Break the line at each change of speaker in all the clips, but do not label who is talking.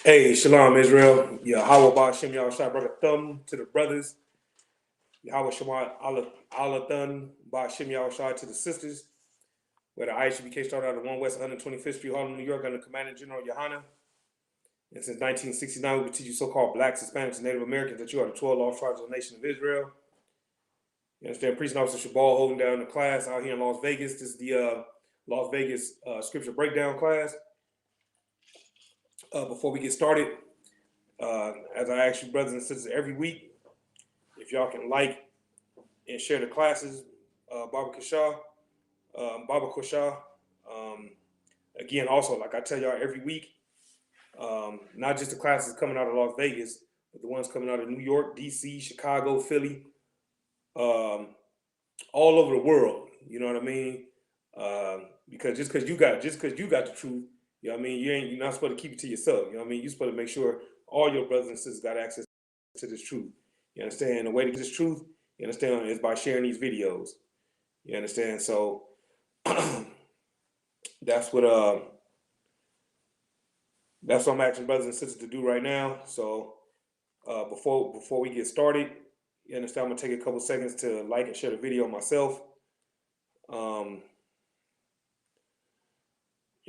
Hey, Shalom Israel. Yahweh Ba'Shem Yahushua brought a thumb to the brothers. Yahweh Shema Allah Thun Ba'Shem Yahushua to the sisters. Where the ISUPK started out at 1 West 125th Street, Harlem, New York, under Commander General Yohana. And since 1969, we teach you so-called blacks, Hispanics, and Native Americans that you are the 12 lost tribes of the nation of Israel. You understand? Preaching Officer Shabal holding down the class out here in Las Vegas. This is the Las Vegas scripture breakdown class. Before we get started, as I ask you brothers and sisters every week, if y'all can like and share the classes, Baba Kushah. Again, also, like I tell y'all every week, not just the classes coming out of Las Vegas, but the ones coming out of New York, DC, Chicago, Philly, all over the world. You know what I mean? Because just because you got the truth, you know what I mean, you're not supposed to keep it to yourself. You know what I mean? You're supposed to make sure all your brothers and sisters got access to this truth. You understand? The way to get this truth, you understand, is by sharing these videos. You understand? So that's what I'm asking brothers and sisters to do right now. So before we get started, you understand, I'm gonna take a couple seconds to like and share the video myself.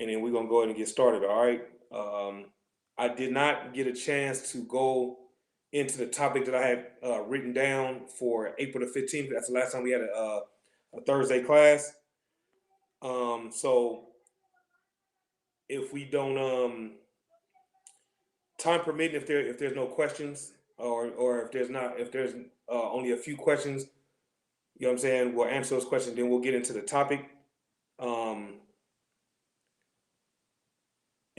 And then we're gonna go ahead and get started. All right. I did not get a chance to go into the topic that I had written down for April the 15th. That's the last time we had a Thursday class. So if we don't, time permitting, if there's no questions, or if there's only a few questions, you know what I'm saying, we'll answer those questions. Then we'll get into the topic.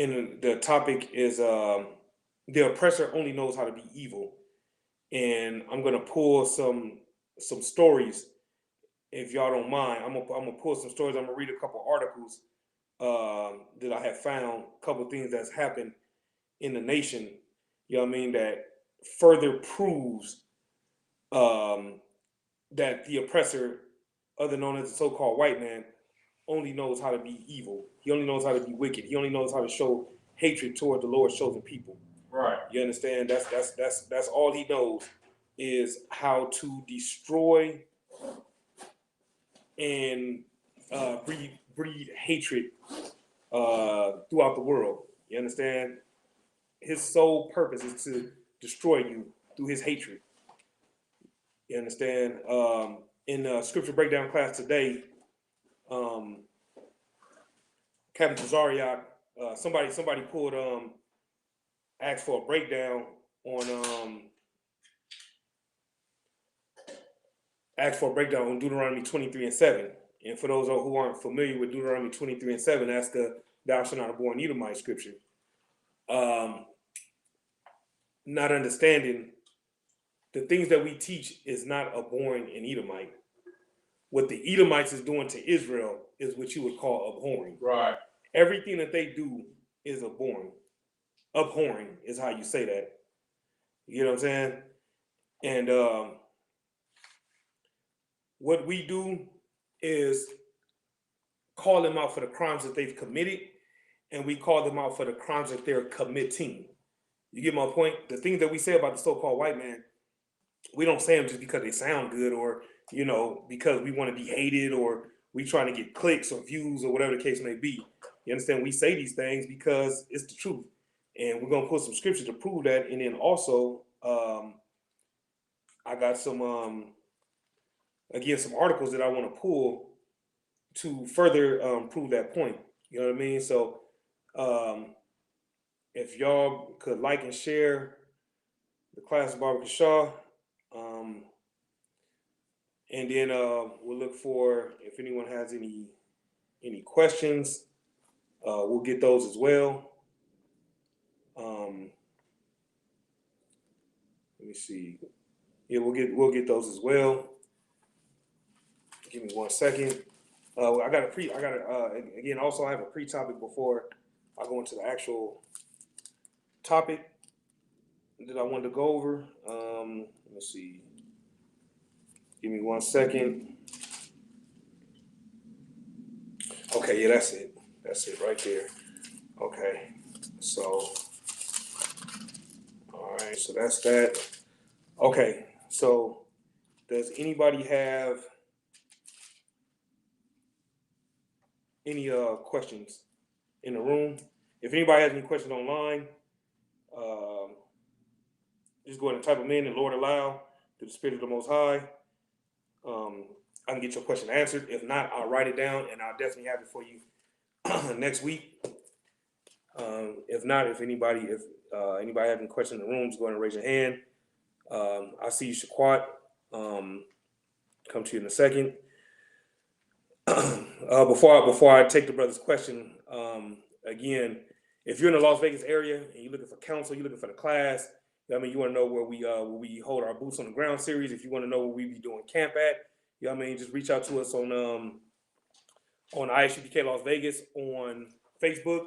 And the topic is the oppressor only knows how to be evil. And I'm gonna pull some stories, if y'all don't mind. I'm gonna pull some stories. I'm gonna read a couple articles that I have found, a couple things that's happened in the nation, you know what I mean, that further proves that the oppressor, other known as the so-called white man, only knows how to be evil. He only knows how to be wicked. He only knows how to show hatred toward the Lord's chosen people.
Right.
You understand? That's all he knows, is how to destroy and breed hatred throughout the world. You understand? His sole purpose is to destroy you through his hatred. You understand? In the scripture breakdown class today, Captain Tazariak, somebody pulled asked for a breakdown on Deuteronomy 23:7. And for those who aren't familiar with Deuteronomy 23:7, that's the "Thou shalt not abhor an Edomite" scripture. Not understanding the things that we teach is not abhorring an Edomite. What the Edomites is doing to Israel is what you would call abhorring.
Right.
Everything that they do is abhorring. Abhorring is how you say that. You know what I'm saying? And what we do is call them out for the crimes that they've committed, and we call them out for the crimes that they're committing. You get my point? The things that we say about the so-called white man, we don't say them just because they sound good, or, you know, because we want to be hated, or we trying to get clicks or views or whatever the case may be. You understand? We say these things because it's the truth. And we're going to put some scripture to prove that. And then also, I got some, again, some articles that I want to pull to further prove that point. You know what I mean? So if y'all could like and share the class of Baba Shaw, and then we'll look for, if anyone has any questions, we'll get those as well. Let me see. Yeah, we'll get those as well. Give me 1 second. Again, also I have a pre-topic before I go into the actual topic that I wanted to go over. Let me see. Give me 1 second. Okay, yeah, that's it. That's it right there. Okay, so so that's that. Okay, so does anybody have any questions in the room? If anybody has any questions online, just go ahead and type them in, and Lord allow, through the Spirit of the Most High, I can get your question answered. If not, I'll write it down, and I'll definitely have it for you next week. If not, if anybody has any questions in the room, just go ahead and raise your hand. I see you, Shaquat. Come to you in a second. Before I take the brother's question, again, if you're in the Las Vegas area and you're looking for counsel, you're looking for the class, I mean, you want to know where we hold our boots on the ground series. If you want to know where we be doing camp at, you know what I mean, just reach out to us on ISUPK Las Vegas on Facebook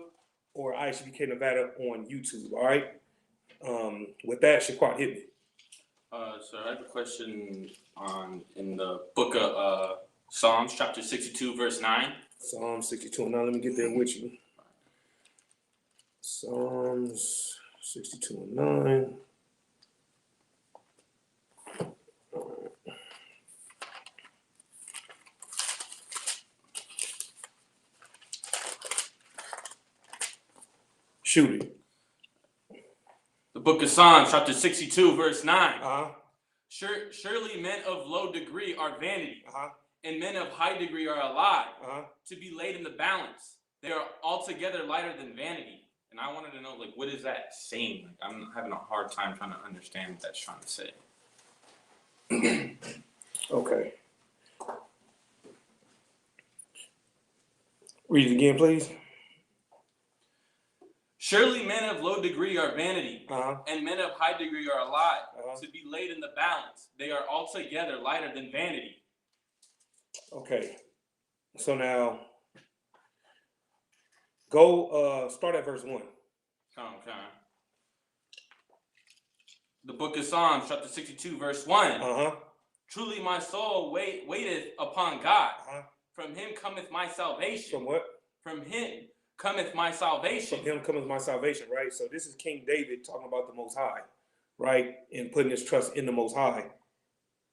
or ISUPK Nevada on YouTube. All right. With that, Shaquat, hit me.
So I have a question in the book of Psalms, chapter 62, verse 9.
Psalm 62. Now let me get there with you. Psalms 62 and 9. Shoot it.
The book of Psalms, chapter 62, verse 9.
Uh-huh.
Surely men of low degree are vanity,
Uh-huh.
and men of high degree are a lie,
Uh-huh.
to be laid in the balance. They are altogether lighter than vanity. And I wanted to know, like, what is that saying? Like, I'm having a hard time trying to understand what that's trying to say.
Okay. Read it again, please.
Surely men of low degree are vanity,
Uh-huh.
and men of high degree are a lie,
Uh-huh.
to be laid in the balance. They are altogether lighter than vanity.
Okay. So now, go start at verse 1.
Okay. The book of Psalms, chapter 62, verse 1.
Uh-huh.
Truly my soul waiteth upon God.
Uh-huh.
From him cometh my salvation.
From what?
From him cometh my salvation.
From him cometh my salvation, right? So this is King David talking about the Most High, right? And putting his trust in the Most High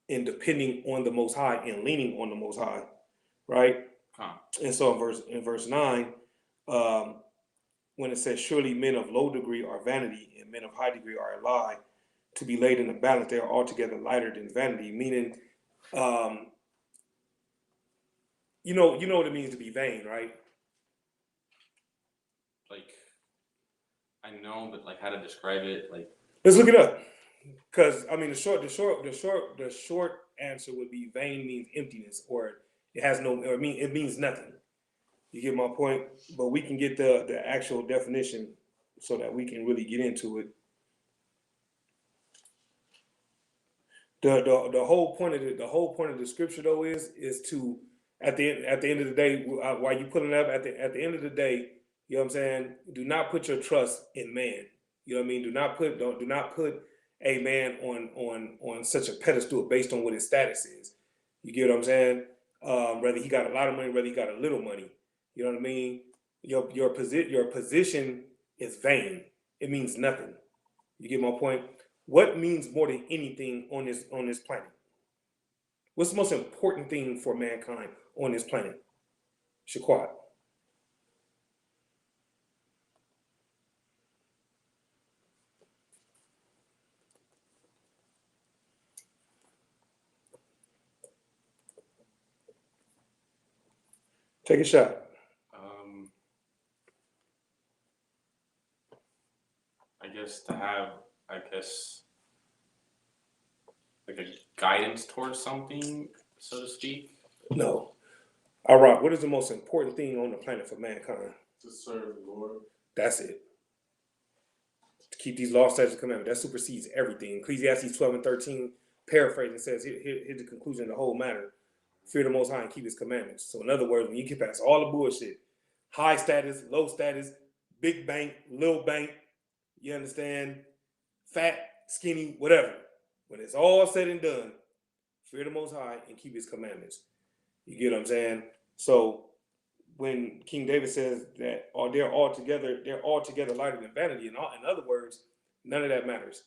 and depending on the Most High and leaning on the Most High, right?
Huh.
And so in verse 9, when it says, surely men of low degree are vanity and men of high degree are a lie, to be laid in the balance, they are altogether lighter than vanity, meaning, you know what it means to be vain, right?
Like, I know, but like how to describe it, like.
Let's look it up. Because I mean, the short answer would be vain means emptiness, or it means nothing. You get my point? But we can get the actual definition so that we can really get into it. The whole point of the scripture though is to at the end of the day, while you putting it up at the end of the day, you know what I'm saying? Do not put your trust in man. You know what I mean? Do not put a man on such a pedestal based on what his status is. You get what I'm saying? Whether he got a lot of money, whether he got a little money. You know what I mean? Your position is vain. It means nothing. You get my point? What means more than anything on this planet? What's the most important thing for mankind on this planet? Shaquat. Take a shot.
I guess to have, like a guidance towards something, so to speak.
No. All right. What is the most important thing on the planet for mankind?
To serve the Lord.
That's it. To keep these laws, statutes, and commandments. That supersedes everything. Ecclesiastes 12 and 13, paraphrasing, says, here's the conclusion of the whole matter. Fear the Most High and keep his commandments. So in other words, when you get past all the bullshit, high status, low status, big bank, little bank, you understand, fat, skinny, whatever. When it's all said and done, fear the Most High and keep his commandments. You get what I'm saying? So when King David says that they're all together lighter than vanity, in other words, none of that matters.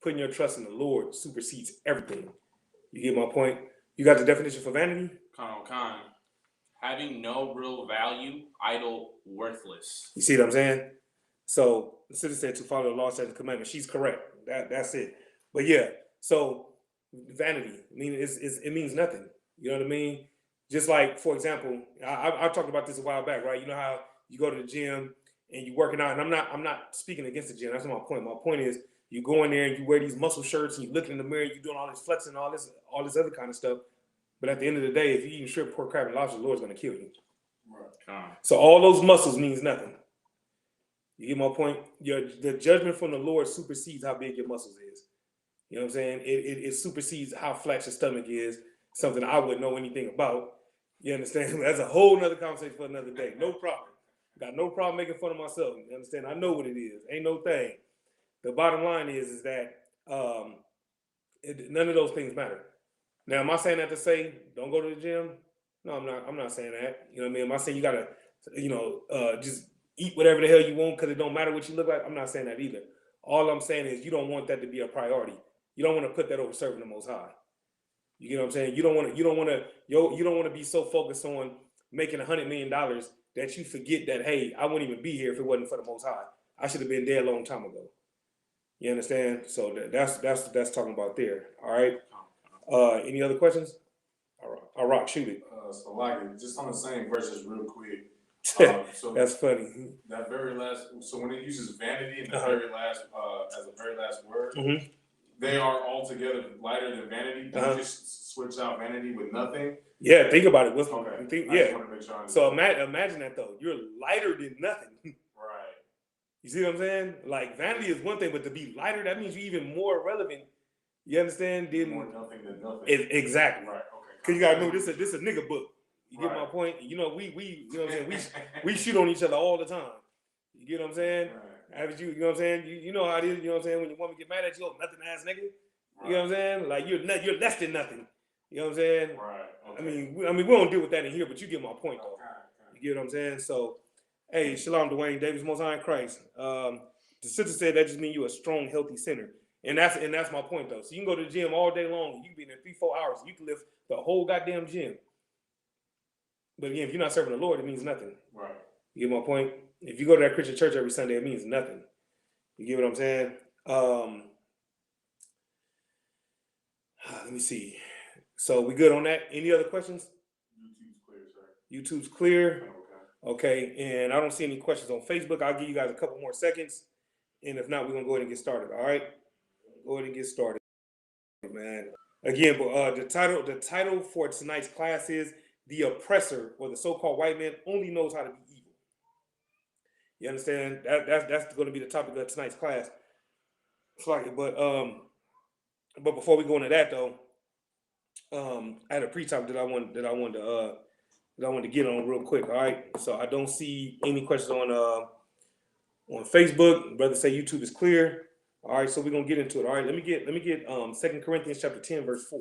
putting your trust in the Lord supersedes everything. You get my point? You got the definition for vanity?
Con. Having no real value, idle, worthless.
You see what I'm saying? So the sister said to follow the law, statutes, and commandments. She's correct. That's it. But yeah, so vanity, I mean, it means nothing. You know what I mean? Just like, for example, I talked about this a while back, right? You know how you go to the gym and you're working out, and I'm not speaking against the gym. That's not my point. My point is you go in there and you wear these muscle shirts and you look in the mirror, and you're doing all this flexing and all this other kind of stuff. But at the end of the day, if you're eating shrimp, pork, crab, and lobster, the Lord's going to kill you.
Right.
So all those muscles means nothing. You get my point? The judgment from the Lord supersedes how big your muscles is. You know what I'm saying? It supersedes how flat your stomach is, something I wouldn't know anything about. You understand? That's a whole nother conversation for another day. No problem. Got no problem making fun of myself. You understand? I know what it is. Ain't no thing. The bottom line is that none of those things matter. Now, am I saying that to say don't go to the gym? No, I'm not. I'm not saying that. You know what I mean? Am I saying you gotta, just eat whatever the hell you want because it don't matter what you look like? I'm not saying that either. All I'm saying is you don't want that to be a priority. You don't want to put that over serving the Most High. You get what I'm saying? You don't want to be so focused on making $100 million that you forget that, hey, I wouldn't even be here if it wasn't for the Most High. I should have been dead a long time ago. You understand? So that's talking about there. All right. Any other questions? All right, shoot it.
So like just on the same verses real quick. So
that's funny.
That very last. So when it uses vanity in the very last as the very last word, they are altogether lighter than vanity. You just switch out vanity with nothing.
Yeah, think about it.
Okay. I
yeah.
just want to make sure
So imagine that though. You're lighter than nothing.
Right.
You see what I'm saying? Like vanity is one thing, but to be lighter, that means you're even more relevant. You understand?
More nothing than nothing.
Exactly.
Right. Okay.
Because you gotta know this is a nigga book. You get my point? You know, we you know what I'm saying? We shoot on each other all the time. You get what I'm saying? Right. You know what I'm saying? You know how it is, you know what I'm saying? When your woman get mad at you, oh, nothing ass nigga. Right. You know what I'm saying? Like you're less than nothing. You know what I'm saying?
Right. Okay.
I mean, we don't deal with that in here, but you get my point though. Okay. You get what I'm saying? So, hey, shalom, Dwayne Davis, Most High in Christ. The sister said that just means you're a strong, healthy sinner. And that's my point though. So you can go to the gym all day long, you can be in there 3-4 hours, and you can lift the whole goddamn gym. But again, if you're not serving the Lord, it means nothing.
Right.
You get my point? If you go to that Christian church every Sunday, it means nothing. You get what I'm saying? Let me see. So we good on that? Any other questions?
YouTube's clear, sir.
YouTube's clear. Okay. And I don't see any questions on Facebook. I'll give you guys a couple more seconds. And if not, we're gonna go ahead and get started. All right. Go ahead and get started, man. Again, but the title for tonight's class is "The Oppressor," or the so-called white man only knows how to be evil. You understand? That's going to be the topic of tonight's class. But before we go into that though, I had a pre-topic that I wanted to get on real quick. All right. So I don't see any questions on Facebook. Brother say YouTube is clear. All right, so we're gonna get into it. All right, let me get 2 Corinthians chapter 10, verse 4.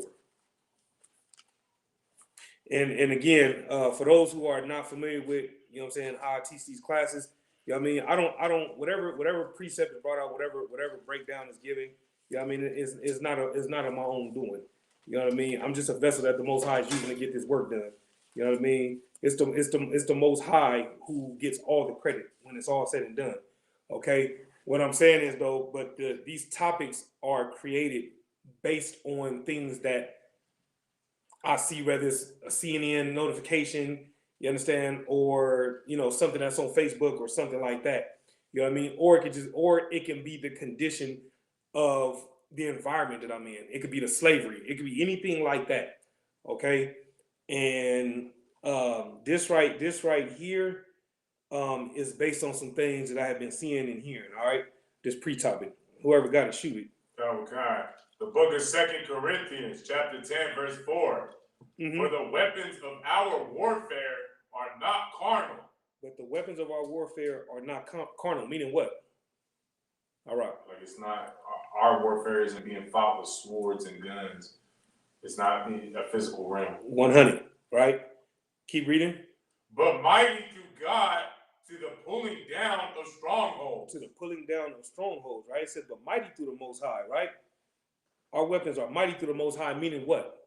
And again, for those who are not familiar with, you know what I'm saying, how I teach these classes, you know what I mean, I don't whatever precept is brought out, whatever breakdown is given, you know what I mean, it's not of my own doing. You know what I mean? I'm just a vessel that the Most High is using to get this work done. You know what I mean? It's the Most High who gets all the credit when it's all said and done. Okay. What I'm saying is though, but these topics are created based on things that I see, whether it's a CNN notification, you understand, or something that's on Facebook or something like that. You know what I mean? Or it can be the condition of the environment that I'm in. It could be the slavery. It could be anything like that. Okay. And this right here is based on some things that I have been seeing and hearing. All right, this pre-topic. Whoever got it, shoot it.
Okay. The book of 2 Corinthians, chapter 10, verse 4. For the weapons of our warfare are not carnal.
But the weapons of our warfare are not carnal. Meaning what? All right.
Like it's not, our warfare isn't being fought with swords and guns. It's not a physical realm.
100. Right. Keep reading.
But mighty through God to the pulling down of strongholds.
To the pulling down of strongholds, right? It says, but mighty through the Most High, right? our weapons are mighty through the Most High, meaning what?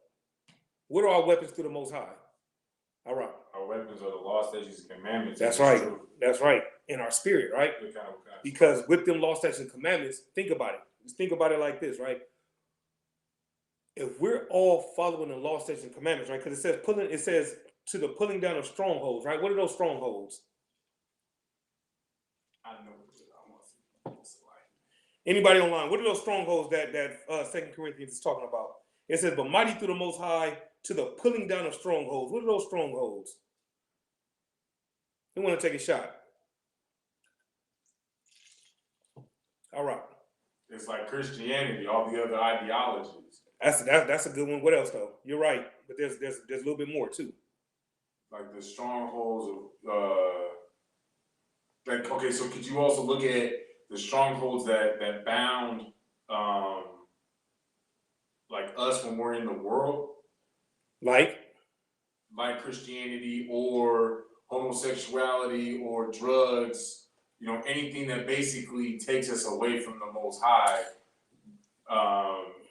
What are our weapons through the Most High? All right.
Our weapons are the law, statutes, and commandments.
That's right. That's right. In our spirit, right? Because with them law, statutes, and commandments, think about it. Just think about it like this, right? If we're all following the law, statutes, and commandments, right? Because it says to the pulling down of strongholds, right? What are those strongholds?
I know.
Anybody online? What are those strongholds that 2 Corinthians is talking about? It says, but mighty through the Most High to the pulling down of strongholds. What are those strongholds? You want to take a shot? All right.
It's like Christianity, all the other ideologies.
That's a good one. What else though? You're right, but there's a little bit more too.
Like the strongholds of like, okay, so could you also look at the strongholds that bound like us when we're in the world? Like Christianity or homosexuality or drugs, you know, anything that basically takes us away from the Most High.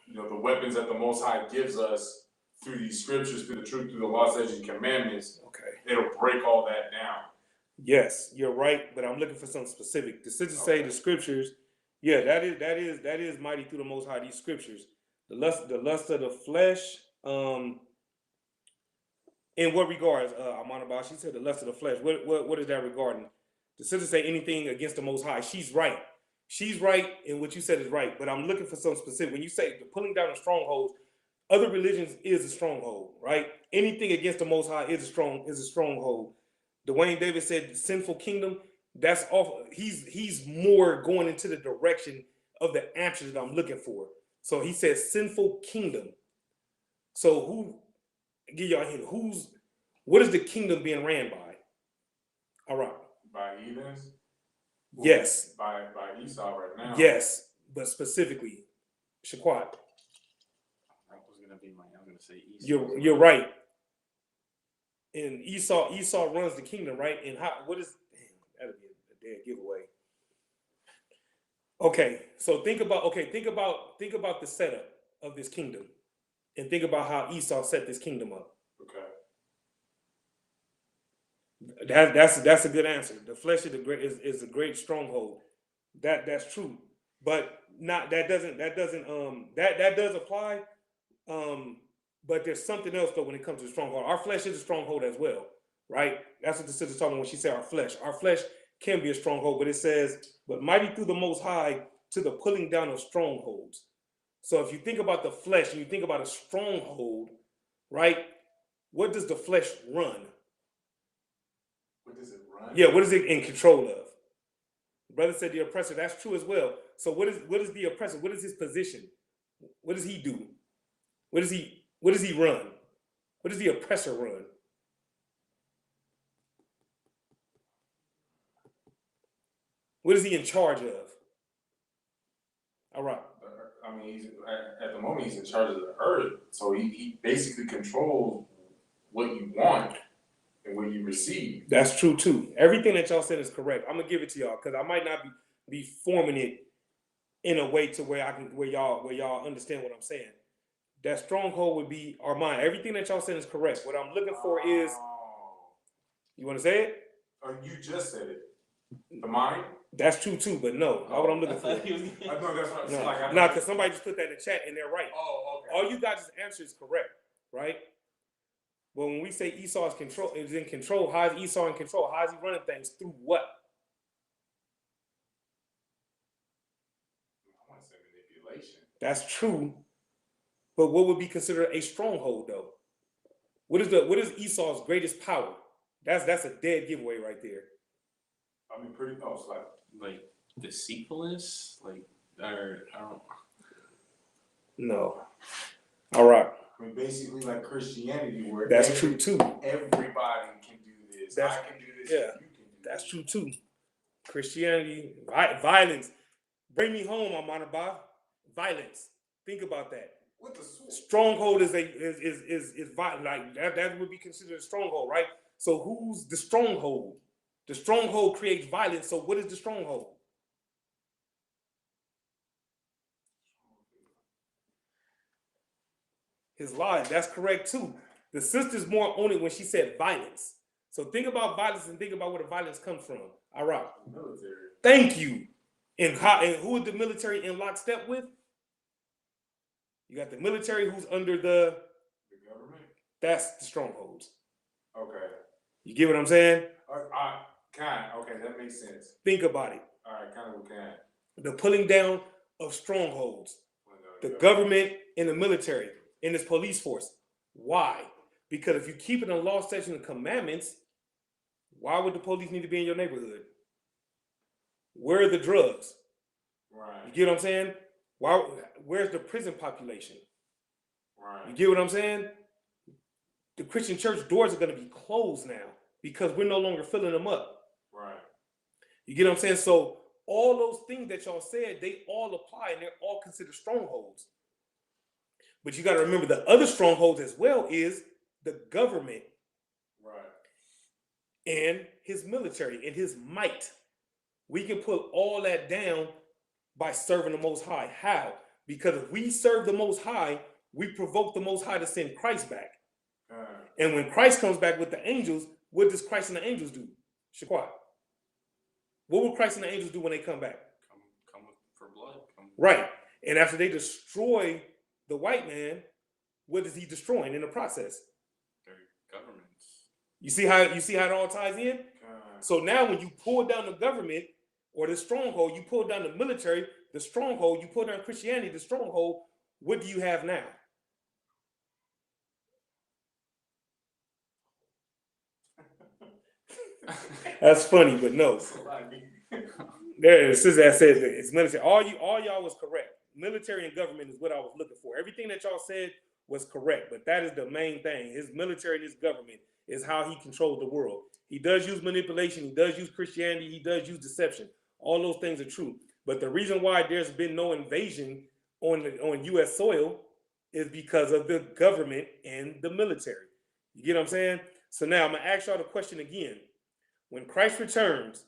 You know, the weapons that the Most High gives us through these scriptures, through the truth, through the law, statutes, and commandments. Okay. It'll break all that down.
Yes, you're right, but I'm looking for something specific. The sisters say the scriptures, yeah, that is mighty through the Most High, these scriptures. The lust of the flesh, in what regards, Amon about? She said the lust of the flesh. What is that regarding? The sisters say anything against the Most High. She's right. She's right, and what you said is right. But I'm looking for something specific. When you say the pulling down of strongholds, other religions is a stronghold, right? Anything against the Most High is a stronghold. Dwayne Davis said sinful kingdom. That's awful. He's more going into the direction of the answer that I'm looking for. So he says sinful kingdom. So who? Give y'all a hint. What is the kingdom being ran by? All right.
By heathens?
Yes.
By Esau right now.
Yes, but specifically, Shaquat.
I'm gonna say Esau.
You're right. And Esau runs the kingdom, right? And that'll be a dead giveaway. Okay, so think about the setup of this kingdom, and think about how Esau set this kingdom up.
Okay.
That's a good answer. The flesh is a great stronghold. That's true, but not that does apply. But there's something else though when it comes to the stronghold. Our flesh is a stronghold as well, right? That's what the sister's talking when she said our flesh. Our flesh can be a stronghold, but it says, but mighty through the Most High to the pulling down of strongholds. So if you think about the flesh and you think about a stronghold, right? What does the flesh run?
What does it run?
Yeah, what is it in control of? Brother said the oppressor. That's true as well. So what is the oppressor? What is his position? What does he do? What does he run? What does the oppressor run? What is he in charge of? All right.
I mean, at the moment he's in charge of the earth, so he basically controls what you want and what you receive.
That's true too. Everything that y'all said is correct. I'm gonna give it to y'all because I might not be forming it in a way to where y'all understand what I'm saying. That stronghold would be our mind. Everything that y'all said is correct. What I'm looking for is, you want to say it?
You just said it. The mind.
That's true too, but no, not what I'm looking for.
I know that's what I'm saying.
No, because somebody just put that in the chat and they're right.
Oh, okay.
All you guys' answer is correct, right? But when we say Esau is in control, how is Esau in control? How is he running things? Through what?
I want to say manipulation.
That's true. But what would be considered a stronghold, though? What is Esau's greatest power? That's a dead giveaway right there.
I mean, pretty close,
like deceitfulness, like or I don't.
No. All right.
I mean, basically like Christianity, where
that's true too.
Everybody can do this. I can do this.
Yeah,
you can do
that's true too. Christianity, violence. Bring me home, Amanabah. Violence. Think about that.
What the
stronghold is violent. Like that would be considered a stronghold, right? So who's the stronghold? The stronghold creates violence. So what is the stronghold? His lives. That's correct too. The sister's more on it when she said violence. So think about violence and think about where the violence comes from. All right.
Military.
Thank you. And who is the military in lockstep with? You got the military who's under the
government.
That's the strongholds.
Okay.
You get what I'm saying?
Okay, that makes sense.
Think about it.
All right, kind of can.
The pulling down of strongholds. The government and the military and this police force. Why? Because if you keep it in the law, statutes, and commandments, why would the police need to be in your neighborhood? Where are the drugs?
Right.
You get what I'm saying? Where's the prison population?
Right.
You get what I'm saying? The Christian church doors are going to be closed now because we're no longer filling them up.
Right.
You get what I'm saying? So all those things that y'all said, they all apply and they're all considered strongholds. But you got to remember the other strongholds as well is the government.
Right.
And his military and his might. We can put all that down by serving the Most High. How? Because if we serve the Most High, we provoke the Most High to send Christ back. And when Christ comes back with the angels, what does Christ and the angels do? Shaquat. What will Christ and the angels do when they come back?
Come for blood.
Right. And after they destroy the white man, what is he destroying in the process?
Their governments.
You see how it all ties in? So now when you pull down the government or the stronghold, you pull down the military, the stronghold, you pull down Christianity, the stronghold, what do you have now? That's funny, but no. There, sister that said it's military. All y'all was correct. Military and government is what I was looking for. Everything that y'all said was correct, but that is the main thing. His military and his government is how he controls the world. He does use manipulation. He does use Christianity. He does use deception. All those things are true. But the reason why there's been no invasion on U.S. soil is because of the government and the military. You get what I'm saying? So now I'm going to ask y'all the question again. When Christ returns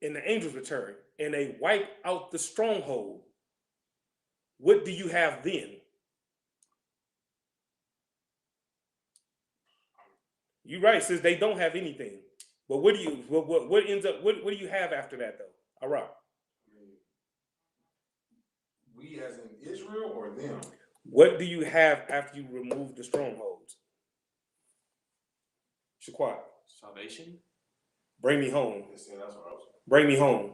and the angels return and they wipe out the stronghold, what do you have then? You're right, sis. They don't have anything. But what do you have after that though? All right.
We as in Israel or them?
What do you have after you remove the strongholds? Shaquat.
Salvation.
Bring me home.
That's what I was.
Bring me home.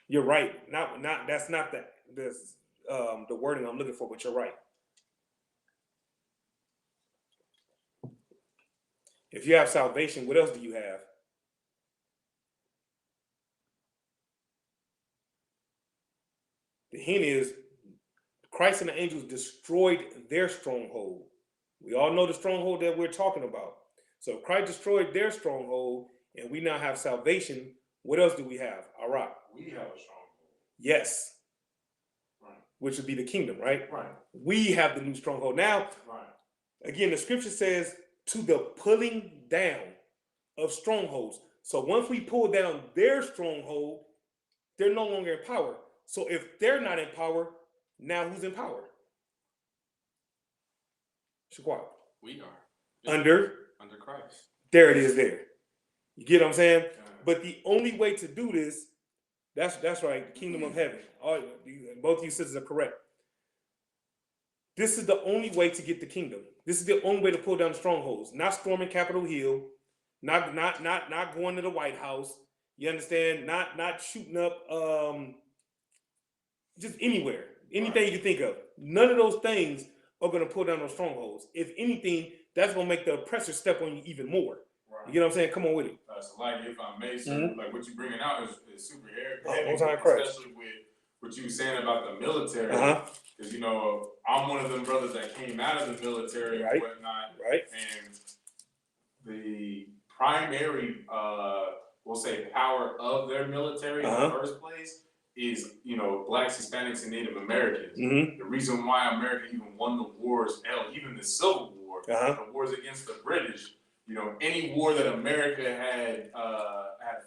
You're right. That's not the wording I'm looking for, but you're right. If you have salvation, what else do you have? The hint is Christ and the angels destroyed their stronghold. We all know the stronghold that we're talking about. So if Christ destroyed their stronghold and we now have salvation, what else do we have? All right.
We have a stronghold.
Yes.
Right.
Which would be the kingdom, right?
Right.
We have the new stronghold. Now,
right.
Again, the scripture says to the pulling down of strongholds. So once we pull down their stronghold, they're no longer in power. So if they're not in power, now who's in power? Shaquat.
We are.
Under
Christ.
There it is there. You get what I'm saying? But the only way to do this, that's right, the kingdom of heaven. Both of you sisters are correct. This is the only way to get the kingdom. This is the only way to pull down the strongholds. Not storming Capitol Hill, not going to the White House. You understand? Not shooting up just anywhere. Anything you can think of. None of those things are going to pull down those strongholds. If anything, that's going to make the oppressor step on you even more. Right. You get what I'm saying? Come on with it.
So like if I may, sir, like what you're bringing out is super heavy,
especially
with what you were saying about the military. Because, you know, I'm one of them brothers that came out of the military and whatnot.
Right.
And the primary, we'll say, power of their military in the first place is, you know, Blacks, Hispanics, and Native Americans. The reason why America even won the wars, hell, even the Civil War, the wars against the British, you know, any war that America had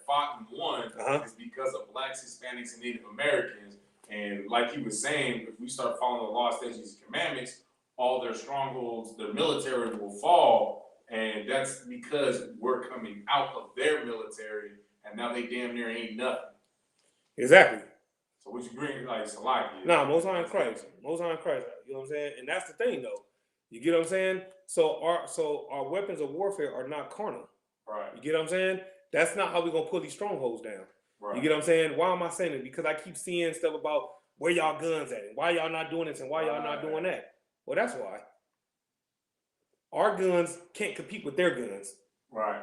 fought and won is because of Blacks, Hispanics, and Native Americans. And like he was saying, if we start following the law, statutes, and commandments, all their strongholds, their military will fall, and that's because we're coming out of their military, and now they damn near ain't nothing.
Exactly.
So what you bring, like Salaki?
Nah, Most High in Christ. Most High in Christ. You know what I'm saying? And that's the thing, though. You get what I'm saying? So our weapons of warfare are not carnal.
Right.
You get what I'm saying? That's not how we're gonna pull these strongholds down.
Right.
You get what I'm saying? Why am I saying it? Because I keep seeing stuff about where y'all guns at and why y'all not doing this and why y'all not doing that. Well, that's why. Our guns can't compete with their guns.
Right.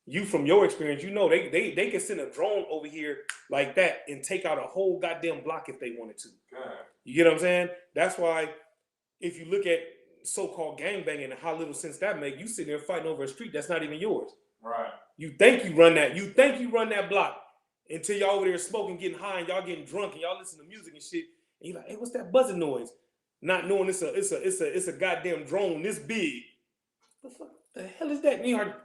You, from your experience, you know they can send a drone over here like that and take out a whole goddamn block if they wanted to.
God.
You get what I'm saying? That's why if you look at so-called gangbanging and how little sense that make, you sit there fighting over a street that's not even yours.
Right.
You think you run that. You think you run that block until y'all over there smoking, getting high, and y'all getting drunk, and y'all listen to music and shit. And you're like, hey, what's that buzzing noise? Not knowing it's a goddamn drone this big. What the fuck? The hell is that? And you're like,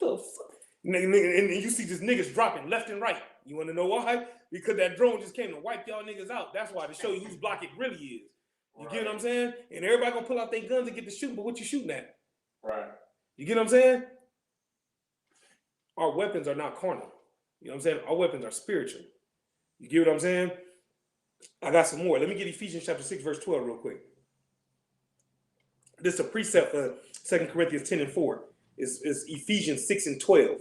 the fuck? And you see just niggas dropping left and right. You want to know why? Because that drone just came to wipe y'all niggas out. That's why, to show you whose block it really is. You get what I'm saying? And everybody gonna pull out their guns and get to shooting, but what you shooting at?
Right.
You get what I'm saying? Our weapons are not carnal. You know what I'm saying? Our weapons are spiritual. You get what I'm saying? I got some more. Let me get Ephesians chapter 6, verse 12 real quick. This is a precept for 2 Corinthians 10 and 4. It's Ephesians 6 and 12.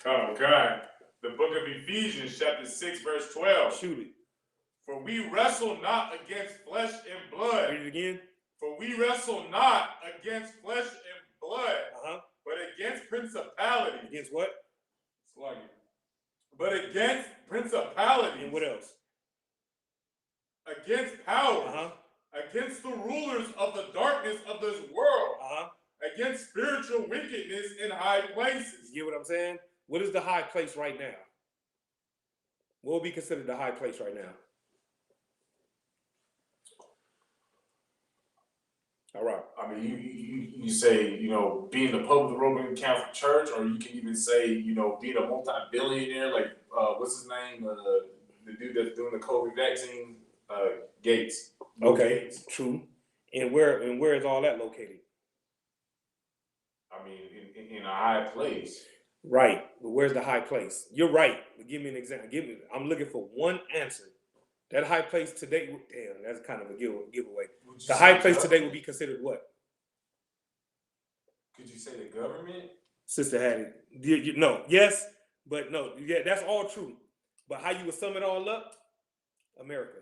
Okay. The book of Ephesians, chapter 6, verse 12.
Shoot it.
For we wrestle not against flesh and blood.
Read it again.
For we wrestle not against flesh and blood, but against principalities.
Against what?
Sluggy. But against principalities.
And what else?
Against powers. Against the rulers of the darkness of this world. Against spiritual wickedness in high places.
You get what I'm saying? What is the high place right now? What will be considered the high place right now? All right.
I mean, you say, being the Pope of the Roman Catholic Church, or you can even say, being a multi-billionaire, like, what's his name? The dude that's doing the COVID vaccine, Gates.
Okay,
Gates.
True. And where is all that located?
I mean, in a high place.
Right. But where's the high place? You're right. But give me an example. I'm looking for one answer. That high place today, damn, that's kind of a giveaway. The high place today would be considered what?
Could you say the government?
Sister had it. No, yes, but no. Yeah, that's all true. But how you would sum it all up? America.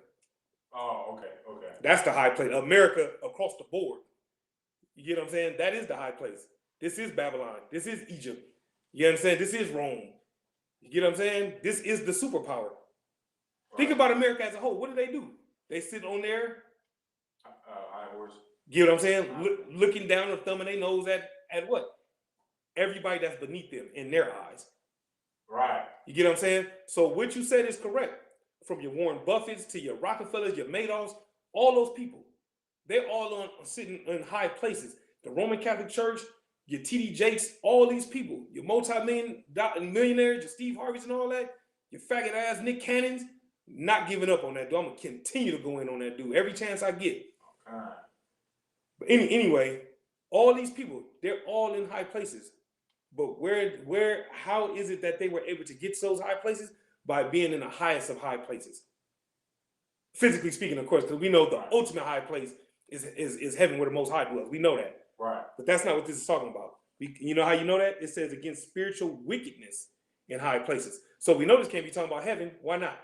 Oh, okay.
That's the high place. America across the board. You get what I'm saying? That is the high place. This is Babylon. This is Egypt. You understand? This is Rome. You get what I'm saying? This is the superpower. Think about America as a whole. What do? They sit on there.
High horse.
Get what I'm saying? Looking down and thumbing their nose at what? Everybody that's beneath them in their eyes.
Right.
You get what I'm saying? So what you said is correct. From your Warren Buffetts to your Rockefellers, your Madoffs, all those people, they're all sitting in high places. The Roman Catholic Church, your TD Jakes, all these people, your multi-millionaires, your Steve Harveys and all that, your faggot ass Nick Cannons, not giving up on that dude. I'm gonna continue to go in on that dude every chance I get.
Okay.
But anyway, all these people, they're all in high places. But how is it that they were able to get to those high places? By being in the highest of high places. Physically speaking, of course, because we know the ultimate high place is heaven where the Most High dwells. We know that.
Right.
But that's not what this is talking about. You know how you know that? It says against spiritual wickedness in high places. So we know this can't be talking about heaven. Why not?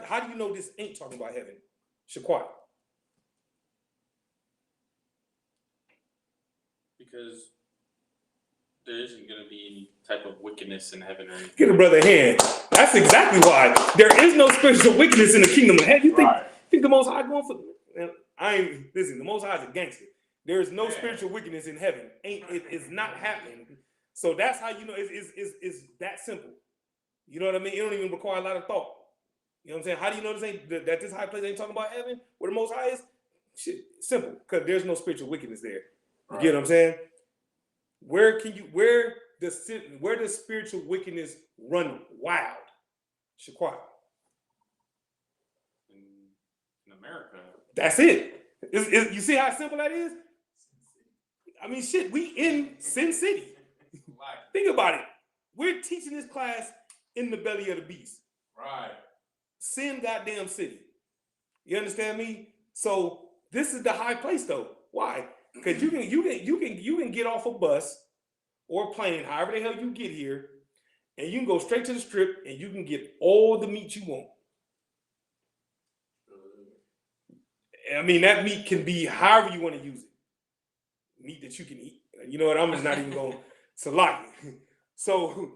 How do you know this ain't talking about heaven? Shaquat.
Because there isn't going to be any type of wickedness in heaven or anything.
Get a brother a hand. That's exactly why. There is no spiritual wickedness in the kingdom of heaven. You think the Most High going for... Listen, the Most High is a gangster. There is no spiritual wickedness in heaven. It's not happening. So that's how you know it's that simple. You know what I mean? It don't even require a lot of thought. You know what I'm saying? How do you know that this high place ain't talking about heaven? Where the Most High is? Shit, simple. Because there's no spiritual wickedness there. You get what I'm saying? Where does spiritual wickedness run wild? Shaquat.
In a America.
That's it. You see how simple that is? I mean, shit, we in Sin City. Think about it. We're teaching this class in the belly of the beast.
Right.
Sin goddamn city. You understand me? So this is the high place though. Why? Because you can get off a bus or a plane, however the hell you get here, and you can go straight to the strip and you can get all the meat you want. I mean, that meat can be however you want to use it. Meat that you can eat. You know what? I'm not even going to lie. So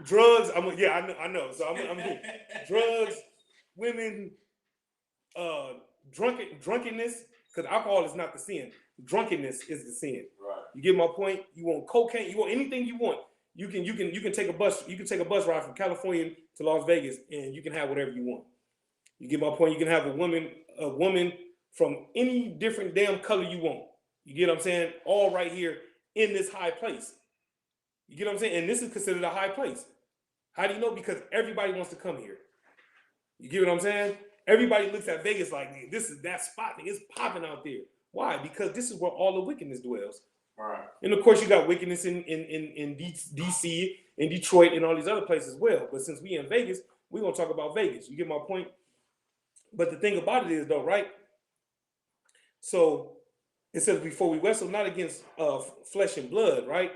drugs. I know. So I'm drugs, women, drunkenness. Because alcohol is not the sin. Drunkenness is the sin.
Right.
You get my point? You want cocaine? You want anything you want? You can take a bus. You can take a bus ride from California to Las Vegas, and you can have whatever you want. You get my point? You can have a woman from any different damn color you want. You get what I'm saying? All right here in this high place. You get what I'm saying? And this is considered a high place. How do you know? Because everybody wants to come here. You get what I'm saying? Everybody looks at Vegas like, this is that spot. It's popping out there. Why? Because this is where all the wickedness dwells.
Right.
And of course, you got wickedness in DC, in Detroit, and all these other places as well. But since we in Vegas, we're going to talk about Vegas. You get my point? But the thing about it is, though, right? So it says, before we wrestle, not against flesh and blood, right?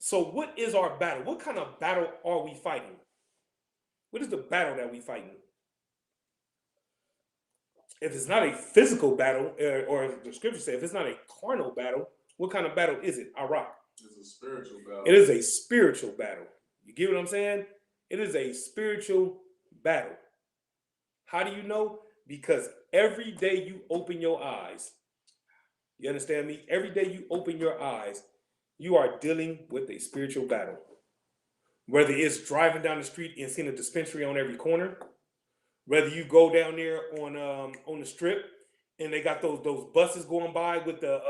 So what is our battle? What kind of battle are we fighting? What is the battle that we fighting? If it's not a physical battle, or the scripture says, if it's not a carnal battle, what kind of battle is it? Iraq.
It's a spiritual battle.
It is a spiritual battle. You get what I'm saying? It is a spiritual battle. How do you know? Because every day you open your eyes, you understand me? Every day you open your eyes, you are dealing with a spiritual battle. Whether it's driving down the street and seeing a dispensary on every corner, whether you go down there on the strip and they got those buses going by with the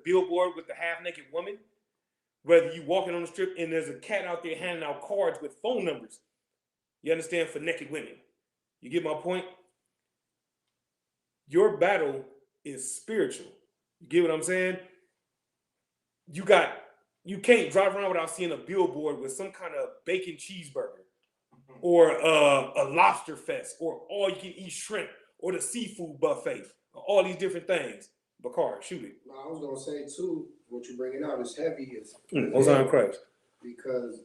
billboard with the half-naked woman, whether you walking on the strip and there's a cat out there handing out cards with phone numbers, you understand, for naked women. You get my point? Your battle is spiritual. You get what I'm saying? You can't drive around without seeing a billboard with some kind of bacon cheeseburger, or a lobster fest, or all you can eat shrimp, or the seafood buffet, or all these different things. Bakar, shoot it.
No, I was gonna say too, what you're bringing out is heavy.
Hosanna Christ.
Because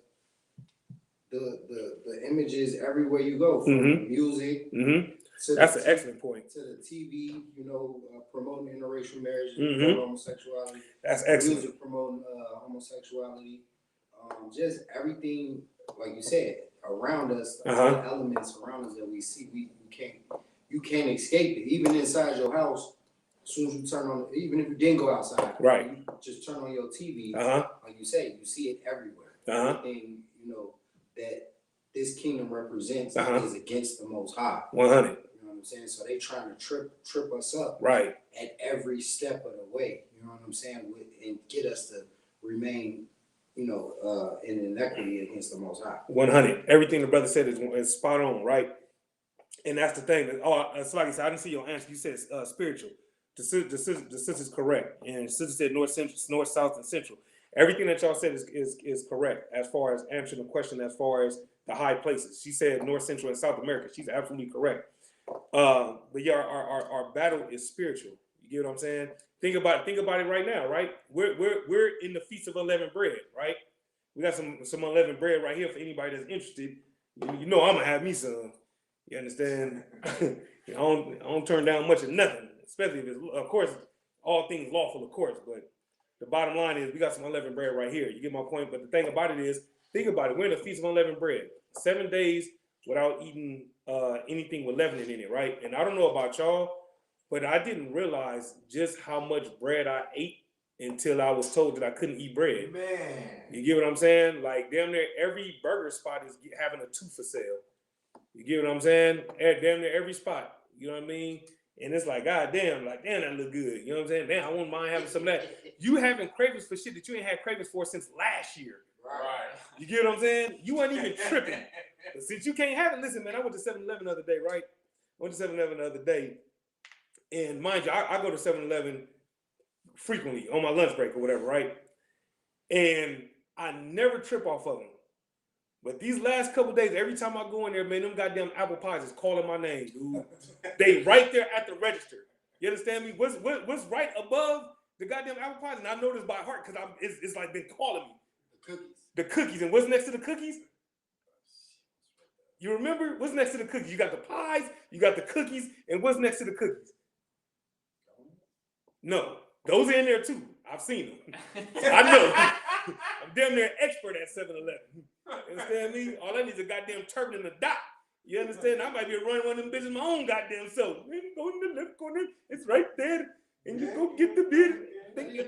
the images everywhere you go, from music to
That's an excellent point.
to the TV, promoting interracial marriage, homosexuality.
That's excellent.
Music promoting homosexuality, just everything, like you said, around us, all the elements around us that we see, you can't escape it. Even inside your house, as soon as you turn on, even if you didn't go outside,
right?
You just turn on your TV, like you say, you see it everywhere. Everything that this kingdom represents is against the Most High.
100.
You know what I'm saying? So they trying to trip us up,
right,
at every step of the way. You know what I'm saying? And get us to remain, in inequity against the Most High.
100. Everything the brother said is spot on, right? And that's the thing. It's like I said, I didn't see your answer. You said spiritual. The sister's correct, and sister said north, south, and central. Everything that y'all said is correct as far as answering the question as far as the high places. She said North, Central, and South America. She's absolutely correct. But yeah, our battle is spiritual. You get what I'm saying? Think about it right now, right? We're in the Feast of Unleavened Bread, right? We got some unleavened bread right here for anybody that's interested. I'm gonna have me some. You understand? I don't turn down much of nothing, especially if it's, of course, all things lawful, of course. But the bottom line is we got some unleavened bread right here. You get my point? But the thing about it is, think about it. We're in the Feast of Unleavened Bread. 7 days without eating anything with leavening in it, right? And I don't know about y'all, but I didn't realize just how much bread I ate until I was told that I couldn't eat bread.
Man.
You get what I'm saying? Like, damn near every burger spot is having a 2 for sale. You get what I'm saying? Damn near every spot. You know what I mean? And it's like, God damn, that look good. You know what I'm saying? Damn, I wouldn't mind having some of that. You having cravings for shit that you ain't had cravings for since last year.
Right.
You get what I'm saying? You weren't even tripping. But since you can't have it, listen, man, I went to 7-Eleven the other day, right? went to 7-Eleven the other day, and mind you, I go to 7-Eleven frequently on my lunch break or whatever, right? And I never trip off of them. But these last couple days, every time I go in there, man, them goddamn apple pies is calling my name, dude. They right there at the register. You understand me? What's right above the goddamn apple pies? And I know this by heart because it's like been calling me.
The cookies.
The cookies. And what's next to the cookies? You remember? What's next to the cookies? You got the pies, you got the cookies, and what's next to the cookies? No. Those are in there too. I've seen them. I know. I'm damn near an expert at 7-Eleven. You understand me? All I need is a goddamn turban and a dot. You understand? I might be running one of them bitches my own goddamn self. Man, go in the left corner. It's right there. And you go get the bid. Then you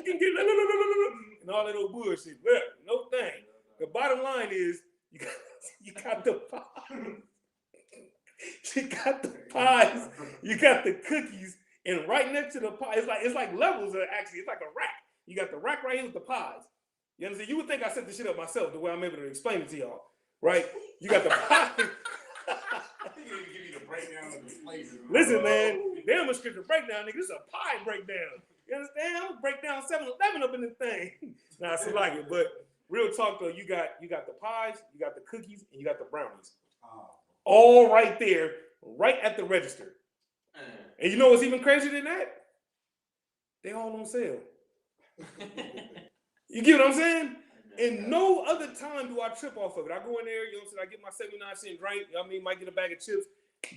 can get and all that old bullshit. Well, no thing. The bottom line is you got the pies. You got the pies. You got the cookies. And right next to the pie, it's like levels of actually. It's like a rack. You got the rack right here with the pies. You understand? You would think I set the shit up myself the way I'm able to explain it to y'all, right? You got the pie.
I think they give you the breakdown of the flavors.
Listen, man, damn a scripture breakdown, nigga. This is a pie breakdown. You understand? I'm gonna break down 7-Eleven up in this thing. Nah, I still like it, but real talk though, you got the pies, you got the cookies, and you got the brownies. All right there, right at the register. And you know what's even crazier than that? They all on sale. You get what I'm saying? And no other time do I trip off of it. I go in there, you know what I'm saying? I get my 79-cent drink. I mean, might get a bag of chips.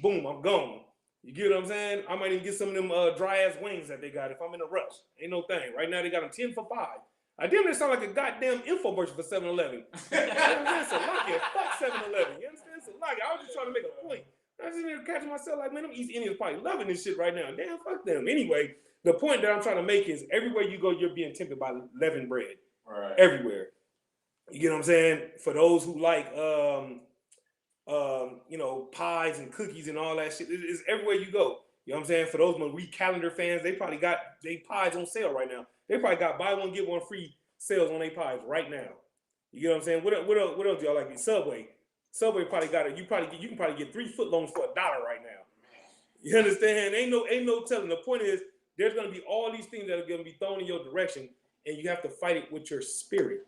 Boom, I'm gone. You get what I'm saying? I might even get some of them dry-ass wings that they got if I'm in a rush. Ain't no thing. Right now, they got them 10 for $5. I damn near sound like a goddamn infomercial for 7-Eleven. You understand? Salakia. Fuck 7-Eleven. You understand? Salakia. I was just trying to make a point. I was just here catching myself like, man, them East Indians probably loving this shit right now. Damn, fuck them. Anyway, the point that I'm trying to make is everywhere you go, you're being tempted by leavened bread.
Right.
Everywhere. You get what I'm saying? For those who like, you know, pies and cookies and all that shit, it's everywhere you go. You know what I'm saying? For those Marie Calendar fans, they probably got their pies on sale right now. They probably got buy one, get one free sales on their pies right now. You get what I'm saying? What else do y'all like? Subway. Subway probably got it. You can probably get 3 footlongs for $1 right now. You understand? Ain't no telling. The point is, there's gonna be all these things that are gonna be thrown in your direction, and you have to fight it with your spirit.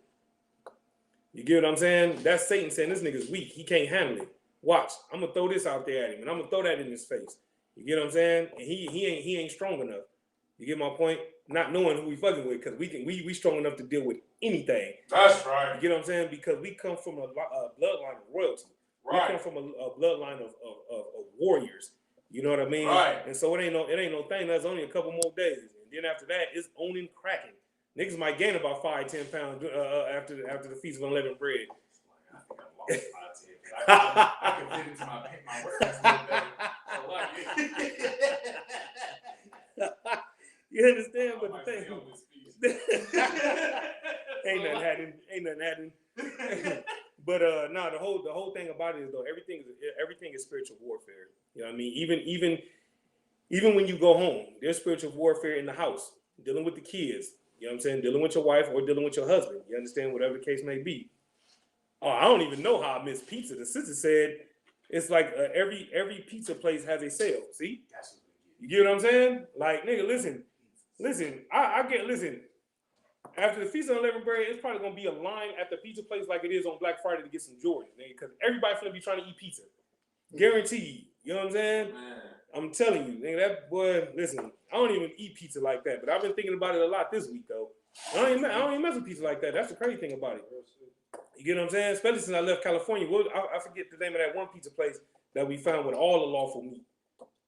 You get what I'm saying? That's Satan saying this nigga's weak. He can't handle it. Watch, I'm gonna throw this out there at him, and I'm gonna throw that in his face. You get what I'm saying? And he ain't strong enough. You get my point? Not knowing who we fucking with, because we strong enough to deal with anything.
That's right.
You get what I'm saying? Because we come from a bloodline of royalty.
Right.
We come from a bloodline of warriors. You know what I mean?
Right.
And so it ain't no thing. That's only a couple more days, and then after that, it's owning cracking. Niggas might gain about 5-10 pounds after the feast of unleavened bread.
I think I lost 5-10. I can fit into my workouts a little better.
You understand? But the thing, ain't nothing happening. But the whole thing about it is though everything is spiritual warfare. You know what I mean? Even when you go home, there's spiritual warfare in the house, dealing with the kids. You know what I'm saying? Dealing with your wife or dealing with your husband. You understand? Whatever the case may be. Oh, I don't even know how I miss pizza. The sister said it's like every pizza place has a sale. See? You get what I'm saying? Like, nigga, listen. I get, listen. After the Feast of Unleavened Bread, it's probably going to be a line at the pizza place like it is on Black Friday to get some Jordans, nigga, because everybody's going to be trying to eat pizza. Guaranteed. You know what I'm saying? Man. I'm telling you, nigga, that boy, listen, I don't even eat pizza like that, but I've been thinking about it a lot this week, though. I don't even mess with pizza like that. That's the crazy thing about it. You get what I'm saying? Especially since I left California. I forget the name of that one pizza place that we found with all the lawful meat.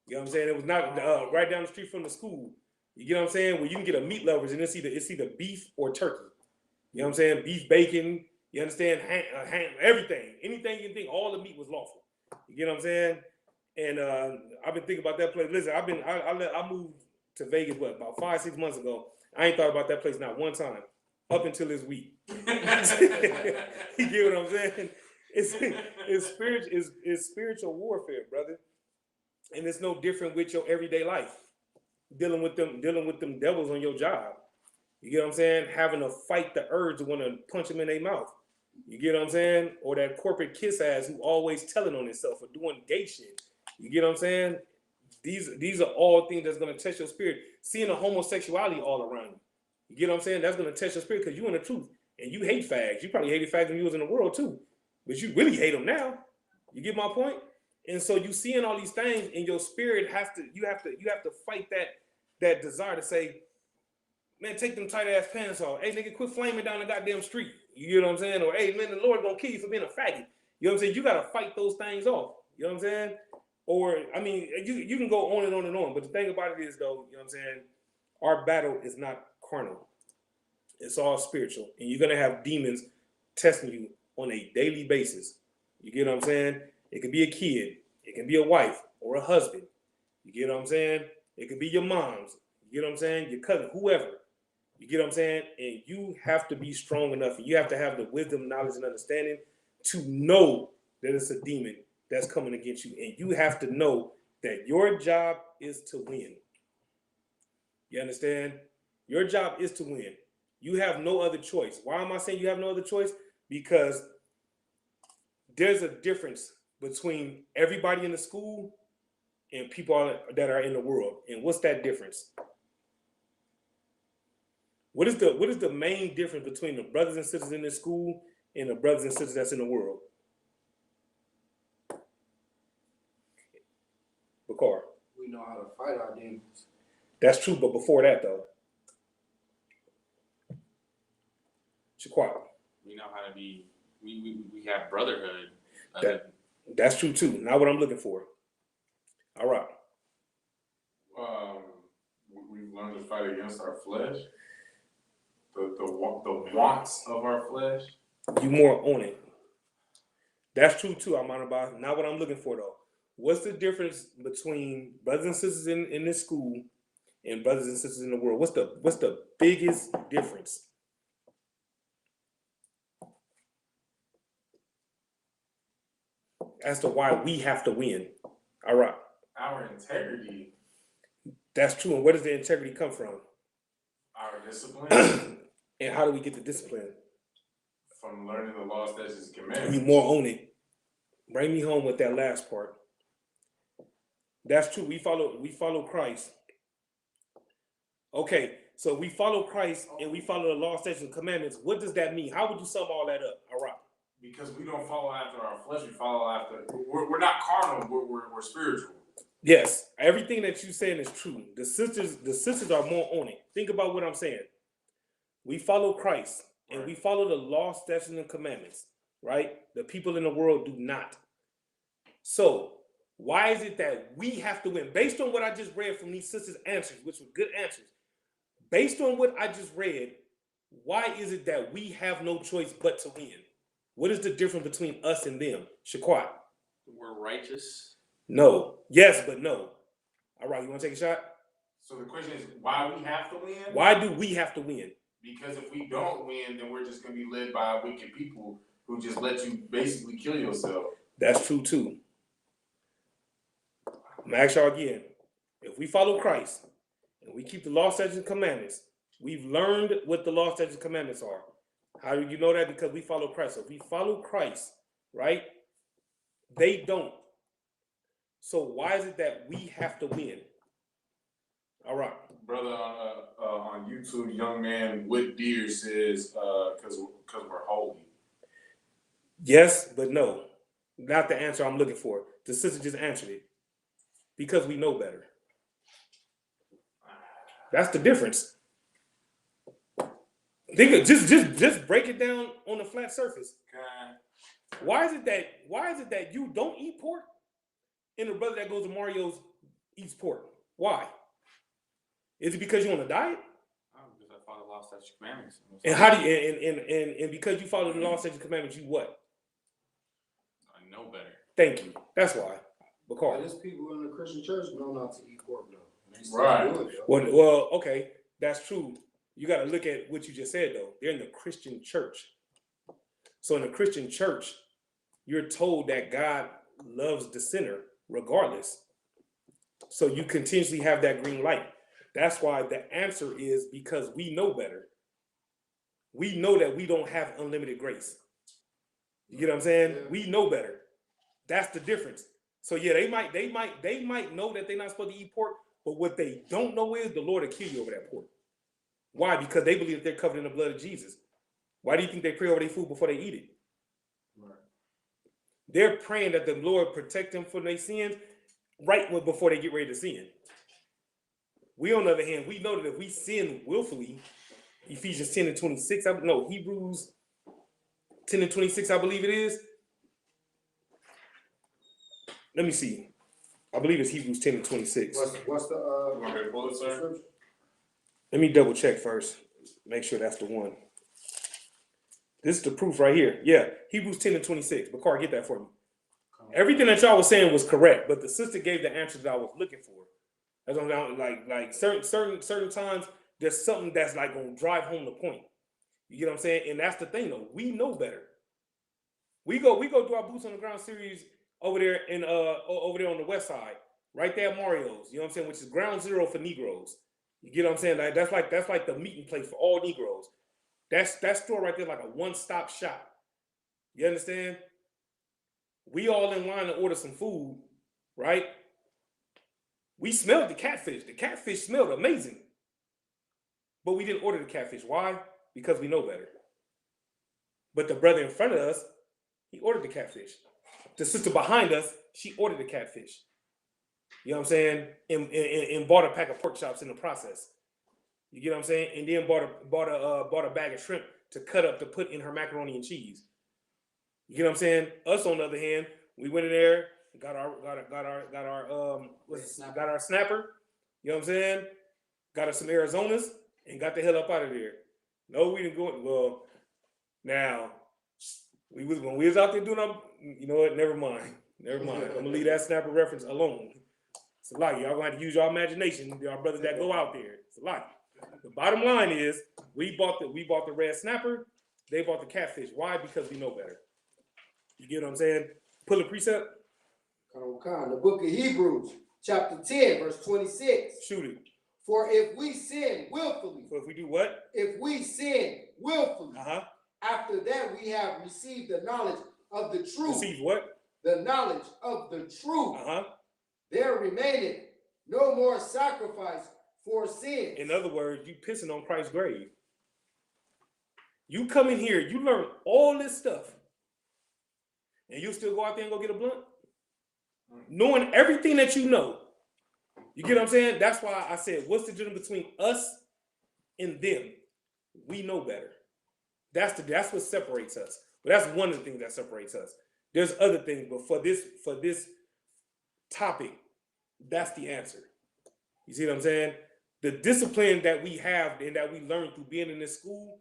You know what I'm saying? It was not right down the street from the school. You get what I'm saying? Where you can get a meat lovers and it's either beef or turkey. You know what I'm saying? Beef, bacon, you understand? Ham, everything. Anything you can think, all the meat was lawful. You get what I'm saying? And I've been thinking about that place. Listen, I moved to Vegas, about 5-6 months ago. I ain't thought about that place not one time up until this week. You get what I'm saying? It's spiritual warfare, brother. And it's no different with your everyday life. Dealing with them devils on your job. You get what I'm saying? Having to fight the urge to want to punch them in their mouth. You get what I'm saying? Or that corporate kiss ass who always telling on himself or doing gay shit. You get what I'm saying? These are all things that's gonna test your spirit. Seeing a homosexuality all around you. You get what I'm saying? That's gonna test your spirit because you in the truth. And you hate fags. You probably hated fags when you was in the world too. But you really hate them now. You get my point? And so you seeing all these things and your spirit you have to fight that desire to say, man, take them tight ass pants off. Hey, nigga, quit flaming down the goddamn street. You get what I'm saying? Or hey, man, the Lord gonna kill you for being a faggot. You know what I'm saying? You gotta fight those things off. You know what I'm saying? Or I mean, you can go on and on and on. But the thing about it is, though, you know what I'm saying? Our battle is not carnal. It's all spiritual, and you're gonna have demons testing you on a daily basis. You get what I'm saying? It could be a kid, it can be a wife or a husband. You get what I'm saying? It could be your mom's. You get what I'm saying? Your cousin, whoever. You get what I'm saying? And you have to be strong enough. And you have to have the wisdom, knowledge, and understanding to know that it's a demon that's coming against you. And you have to know that your job is to win. You understand? Your job is to win. You have no other choice. Why am I saying you have no other choice? Because there's a difference between everybody in the school and people that are in the world. And what's that difference? What is the main difference between the brothers and sisters in this school and the brothers and sisters that's in the world? Bakar.
We know how to fight our demons.
That's true, but before that though. Shaquat.
We know how to be. We have brotherhood.
That's true too. Not what I'm looking for. All right.
We've learned to fight against our flesh. The wants of our flesh.
You more on it. That's true too, Amanabah. Not what I'm looking for though. What's the difference between brothers and sisters in this school and brothers and sisters in the world? What's the biggest difference? As to why we have to win. All right.
Our integrity.
That's true. And where does the integrity come from?
Our discipline.
And how do we get the discipline?
From learning the law, statutes, and commandments.
You more own it. Bring me home with that last part. That's true. We follow Christ. Okay, so we follow Christ and we follow the law, statutes, and commandments. What does that mean? How would you sum all that up? All right.
Because we don't follow after our flesh, we follow after. We're not carnal. We're spiritual.
Yes, everything that you're saying is true. The sisters are more on it. Think about what I'm saying. We follow Christ and we follow the law, statutes, and commandments. Right? The people in the world do not. So why is it that we have to win? Based on what I just read from these sisters' answers, which were good answers. Based on what I just read, why is it that we have no choice but to win? What is the difference between us and them? Shaquat.
We're righteous.
No. Yes, but no. All right, you want to take a shot?
So the question is, why we have to win?
Why do we have to win?
Because if we don't win, then we're just going to be led by wicked people who just let you basically kill yourself.
That's true too. I'm going to ask y'all again. If we follow Christ and we keep the law, statutes, and commandments, we've learned what the law, statutes, and commandments are. How do you know that? Because we follow Christ. So if we follow Christ, right? They don't. So why is it that we have to win? All right.
Brother on YouTube, young man with deer says, because we're holy.
Yes, but no. Not the answer I'm looking for. The sister just answered it. Because we know better. That's the difference. Think just break it down on the flat surface.
Okay.
Why is it that you don't eat pork and the brother that goes to Mario's eats pork? Why? Is it because you're on a diet?
Because I follow the law, statutes, and commandments.
And how do you and because you follow the law, statutes, and commandments, you what?
I know better.
Thank you. That's why. Because
There's people in the Christian church know not to eat pork though. And they still
Right.
do it, though.
well, okay, that's true. You got to look at what you just said though. They're in the Christian church. So in the Christian church, you're told that God loves the sinner regardless. So you continuously have that green light. That's why the answer is because we know better. We know that we don't have unlimited grace. You get what I'm saying?
Yeah.
We know better. That's the difference. So yeah, they might know that they're not supposed to eat pork, but what they don't know is the Lord will kill you over that pork. Why? Because they believe that they're covered in the blood of Jesus. Why do you think they pray over their food before they eat it?
Right.
They're praying that the Lord protect them from their sins right before they get ready to sin. We, on the other hand, we know that if we sin willfully, Ephesians 10 and 26, Hebrews 10 and 26, I believe it is. Let me see. I believe it's Hebrews 10 and 26.
What's the
You want me to pull it, sir?
scripture?
Let me double check first. Make sure that's the one. This is the proof right here. Yeah, Hebrews 10 and 26. Bakar, get that for me. Everything that y'all was saying was correct, but the sister gave the answer that I was looking for. That's what I'm like certain times there's something that's like gonna drive home the point. You get what I'm saying? And that's the thing though. We know better. We go do our boots on the ground series over there over there on the west side, right there at Mario's. You know what I'm saying? Which is ground zero for Negroes. You get what I'm saying? Like, that's like the meeting place for all Negroes. That store right there like a one-stop shop. You understand? We all in line to order some food, right? We smelled the catfish. The catfish smelled amazing. But we didn't order the catfish. Why? Because we know better. But the brother in front of us, he ordered the catfish. The sister behind us, she ordered the catfish. You know what I'm saying? And bought a pack of pork chops in the process. You get what I'm saying? And then bought a bag of shrimp to cut up to put in her macaroni and cheese. You get what I'm saying? Us on the other hand, we went in there, got our snapper. You know what I'm saying? Got us some Arizonas and got the hell up out of there. No, we didn't go. Well, now when we was out there doing our, you know what? Never mind. I'm gonna leave that snapper reference alone. It's a lot. Y'all gonna have to use your imagination. Our brothers that go out there. It's a lot. The bottom line is we bought the red snapper. They bought the catfish. Why? Because we know better. You get what I'm saying? Pull a precept.
The book of Hebrews, chapter 10, verse 26.
Shoot it.
For if we sin willfully.
So if we do what?
If we sin willfully.
Uh-huh.
After that we have received the knowledge of the truth.
Received what?
The knowledge of the truth.
Uh-huh.
There remaineth no more sacrifice for sins.
In other words, you pissing on Christ's grave. You come in here, you learn all this stuff, and you still go out there and go get a blunt? Knowing everything that you know. You get what I'm saying? That's why I said, what's the difference between us and them? We know better. That's what separates us. But that's one of the things that separates us. There's other things, but for this topic, that's the answer. You see what I'm saying? The discipline that we have and that we learn through being in this school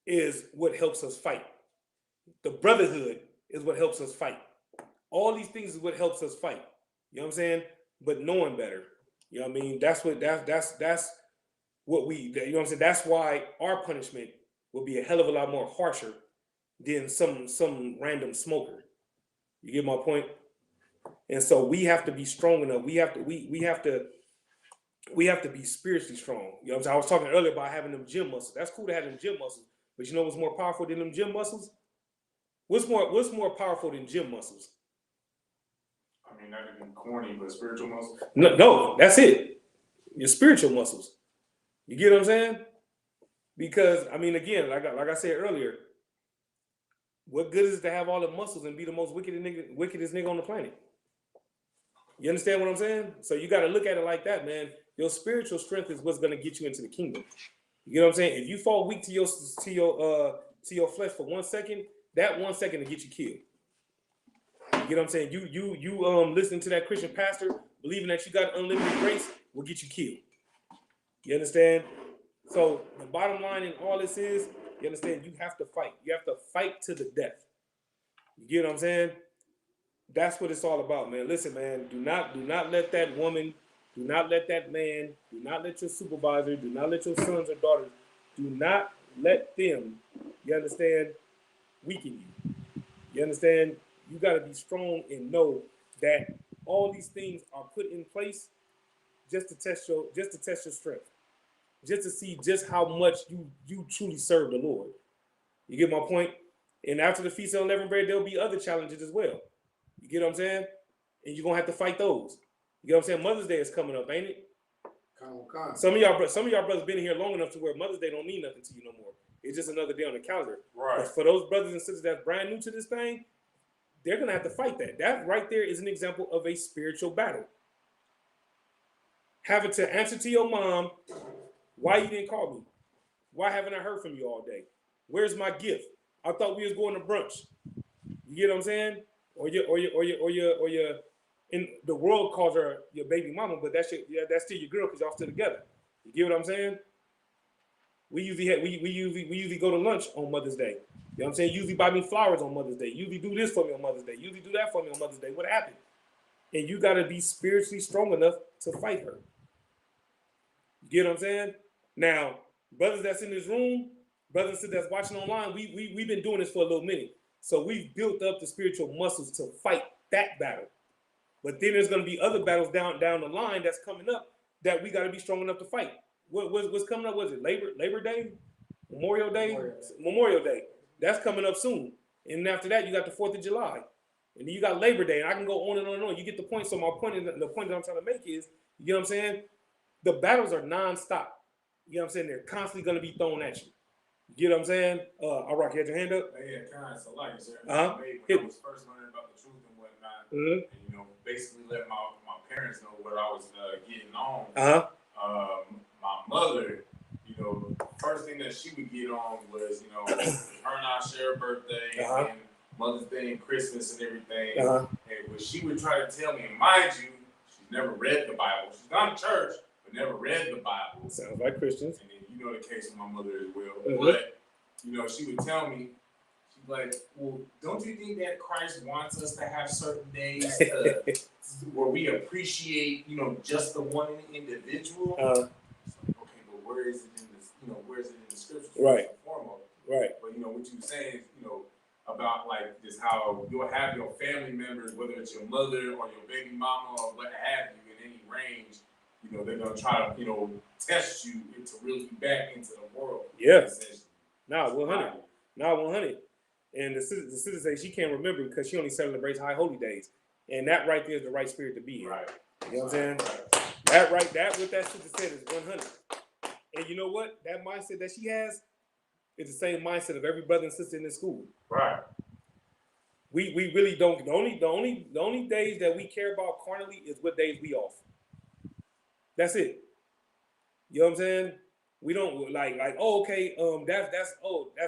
is what helps us fight. The brotherhood is what helps us fight. All these things is what helps us fight. You know what I'm saying? But knowing better. You know what I mean? That's what we, you know what I'm saying? That's why our punishment will be a hell of a lot more harsher than some random smoker. You get my point? And so we have to be strong enough. We have to be spiritually strong. You know what I'm saying? I was talking earlier about having them gym muscles. That's cool to have them gym muscles, but you know what's more powerful than them gym muscles? What's more powerful than gym muscles?
I mean, not even corny, but spiritual muscles.
No, that's it. Your spiritual muscles. You get what I'm saying? Because I mean, again, like I said earlier, what good is it to have all the muscles and be the most wickedest nigga on the planet? You understand what I'm saying? So you got to look at it like that, man. Your spiritual strength is what's going to get you into the kingdom. You know what I'm saying? If you fall weak to your flesh for 1 second, that 1 second will get you killed. You get what I'm saying? You listening to that Christian pastor, believing that you got unlimited grace, will get you killed. You understand? So the bottom line in all this is, you understand, you have to fight. You have to fight to the death. You get what I'm saying? That's what it's all about, man. Listen, man, do not let that woman, do not let that man, do not let your supervisor, do not let your sons or daughters, do not let them, you understand, weaken you. You understand? You got to be strong and know that all these things are put in place just to test your strength. Just to see just how much you truly serve the Lord. You get my point? And after the Feast of Unleavened Bread, there'll be other challenges as well. You get what I'm saying? and you're gonna have to fight those. You know what I'm saying? Mother's Day is coming up, ain't it?
Come.
Some of y'all brothers been here long enough to where Mother's Day don't mean nothing to you no more. It's just another day on the calendar.
Right.
But for those brothers and sisters that's brand new to this thing, they're gonna have to fight that. That right there is an example of a spiritual battle. Having to answer to your mom, why you didn't call me? Why haven't I heard from you all day? Where's my gift? I thought we was going to brunch. You get what I'm saying? Or your in the world calls her your baby mama, but that's still your girl because y'all still together. You get what I'm saying? We usually go to lunch on Mother's Day. You know what I'm saying? Usually buy me flowers on Mother's Day. Usually do this for me on Mother's Day. Usually do that for me on Mother's Day. What happened? And you gotta be spiritually strong enough to fight her. You get what I'm saying? Now, brothers that's in this room, brothers that's watching online, we've been doing this for a little minute. So we've built up the spiritual muscles to fight that battle. But then there's going to be other battles down the line that's coming up that we got to be strong enough to fight. What's coming up? Was it Labor Day? Memorial Day? Memorial Day. That's coming up soon. And after that, you got the 4th of July. And then you got Labor Day. And I can go on and on and on. You get the point. So the point that I'm trying to make is, you know what I'm saying? The battles are nonstop. You know what I'm saying? They're constantly going to be thrown at you. You know what I'm saying? All right, you had your hand up?
Yeah, kind of. So like, sir, when
Uh-huh.
I was first learning about the truth and whatnot,
Mhm.
and, you know, basically let my parents know what I was getting on.
Uh-huh.
My mother, you know, first thing that she would get on was, you know, her and I share a birthday
Uh-huh.
and Mother's Day and Christmas and everything.
Uh-huh.
And what she would try to tell me, and mind you, she's never read the Bible. She's gone to church, but never read the Bible.
Sounds like Christians.
And then you know the case with my mother as well.
Mm-hmm.
But, you know, she would tell me, she'd be like, well, don't you think that Christ wants us to have certain days where we appreciate, you know, just the one individual?
Uh-huh.
Okay, but where is it in the, you know, where is it in the scriptures?
Right.
First and foremost.
Right.
But, you know, what you were saying, you know, about like just how you'll have your family members, whether it's your mother or your baby mama or what have you, in any range, you know, they're gonna try to, you know, test you into really back into the world.
Yeah. Nah, 100. Nah, 100. And the sister says she can't remember because she only celebrates high holy days, and that right there is the right spirit to be in.
Right.
You know what I'm saying?
Right.
That what that sister said is 100. And you know what? That mindset that she has is the same mindset of every brother and sister in this school.
Right.
We really don't. The only days that we care about carnally is what days we off. That's it. You know what I'm saying? We don't like oh, okay, that's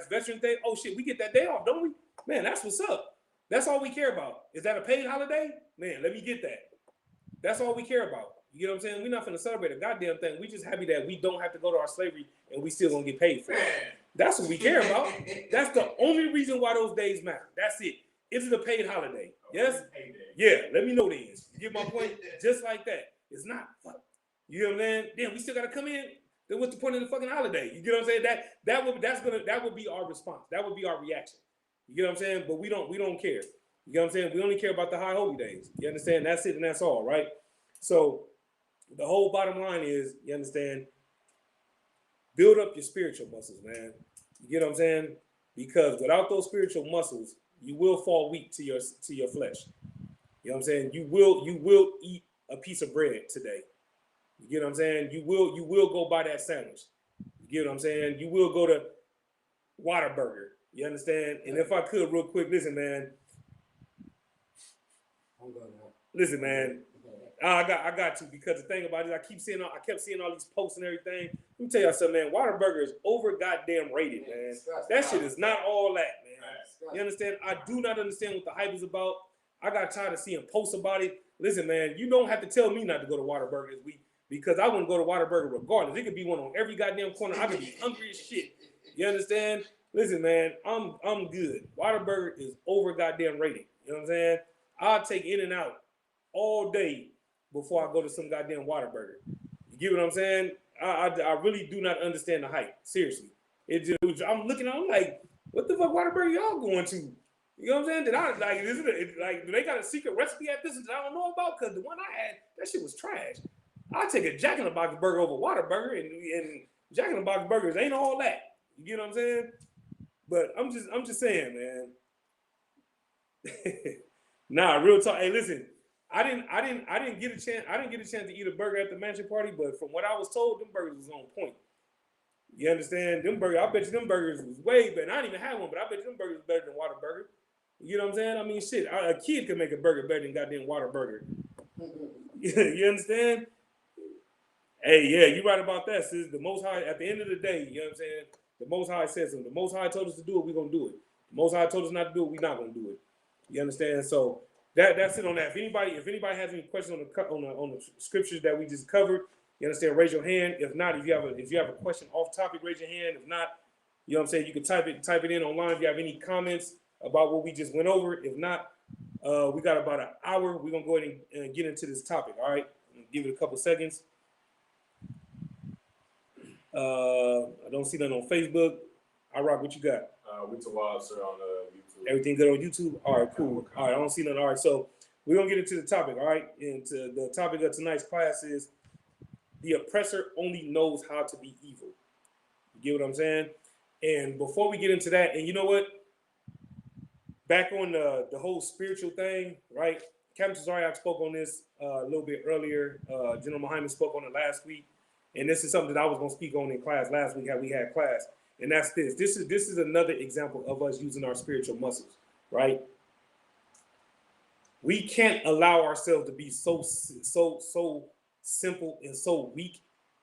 Veterans Day. Oh shit, we get that day off, don't we? Man, that's what's up. That's all we care about. Is that a paid holiday? Man, let me get that. That's all we care about. You know what I'm saying? We're not gonna celebrate a goddamn thing. We just happy that we don't have to go to our slavery and we still gonna get paid for it. That's what we care about. That's the only reason why those days matter. That's it. Is it a paid holiday? Yes? Yeah, let me know then. You get my point? Just like that. It's not. Fuck. You know what I'm saying? Damn, we still gotta come in. Then what's the point of the fucking holiday? You get what I'm saying? That would be our response. That would be our reaction. You get what I'm saying? But we don't care. You get what I'm saying? We only care about the high holy days. You understand? That's it and that's all, right? So the whole bottom line is, you understand, build up your spiritual muscles, man. You get what I'm saying? Because without those spiritual muscles, you will fall weak to your flesh. You know what I'm saying? You will eat a piece of bread today. You get what I'm saying? You will go buy that sandwich. You get what I'm saying? You will go to Whataburger. You understand? And if I could, real quick, listen, man. Listen, man. I got you, because the thing about it, I kept seeing all these posts and everything. Let me tell y'all something, man. Whataburger is over goddamn rated, man. That shit is not all that, man. You understand? I do not understand what the hype is about. I got tired of seeing posts about it. Listen, man, you don't have to tell me not to go to Whataburger this week, because I wouldn't go to Whataburger regardless. It could be one on every goddamn corner. I could be hungry as shit. You understand? Listen, man, I'm good. Whataburger is over goddamn rated. You know what I'm saying? I'll take In-N-Out all day before I go to some goddamn Whataburger. You get what I'm saying? I really do not understand the hype. Seriously. I'm looking, I'm like, what the fuck Whataburger y'all going to? You know what I'm saying? Do they got a secret recipe at this that I don't know about? Because the one I had, that shit was trash. I'll take a Jack in the Box burger over Whataburger, and Jack in the Box burgers ain't all that. You get what I'm saying? But I'm just saying, man. Nah, real talk. Hey, listen, I didn't get a chance. I didn't get a chance to eat a burger at the mansion party, but from what I was told, them burgers was on point. You understand? Them burgers, I bet you them burgers was way better. I didn't even have one, but I bet you them burgers was better than Whataburger. You know what I'm saying? I mean, shit, a kid could make a burger better than goddamn Whataburger. You understand? Hey, yeah, you right about that, sis. The Most High, at the end of the day, you know what I'm saying? The Most High says something. The Most High told us to do it, we're going to do it. The Most High told us not to do it, we're not going to do it. You understand? So that's it on that. If anybody has any questions on the scriptures that we just covered, you understand, raise your hand. If not, if you have a question off topic, raise your hand. If not, you know what I'm saying, you can type it in online if you have any comments about what we just went over. If not, we got about an hour. We're going to go ahead and get into this topic, all right? Give it a couple seconds. I don't see that on Facebook. I rock. What you got?
We to wild, sir, on YouTube.
Everything good on YouTube? All right, cool. All right, I don't see nothing. All right, so we're going to get into the topic, all right? And the topic of tonight's class is the oppressor only knows how to be evil. You get what I'm saying? And before we get into that, and you know what? Back on the whole spiritual thing, right? Captain Cesariak spoke on this a little bit earlier. General Muhammad spoke on it last week. And this is something that I was going to speak on in class last week, how we had class. And that's this. This is another example of us using our spiritual muscles, right? We can't allow ourselves to be so simple and so weak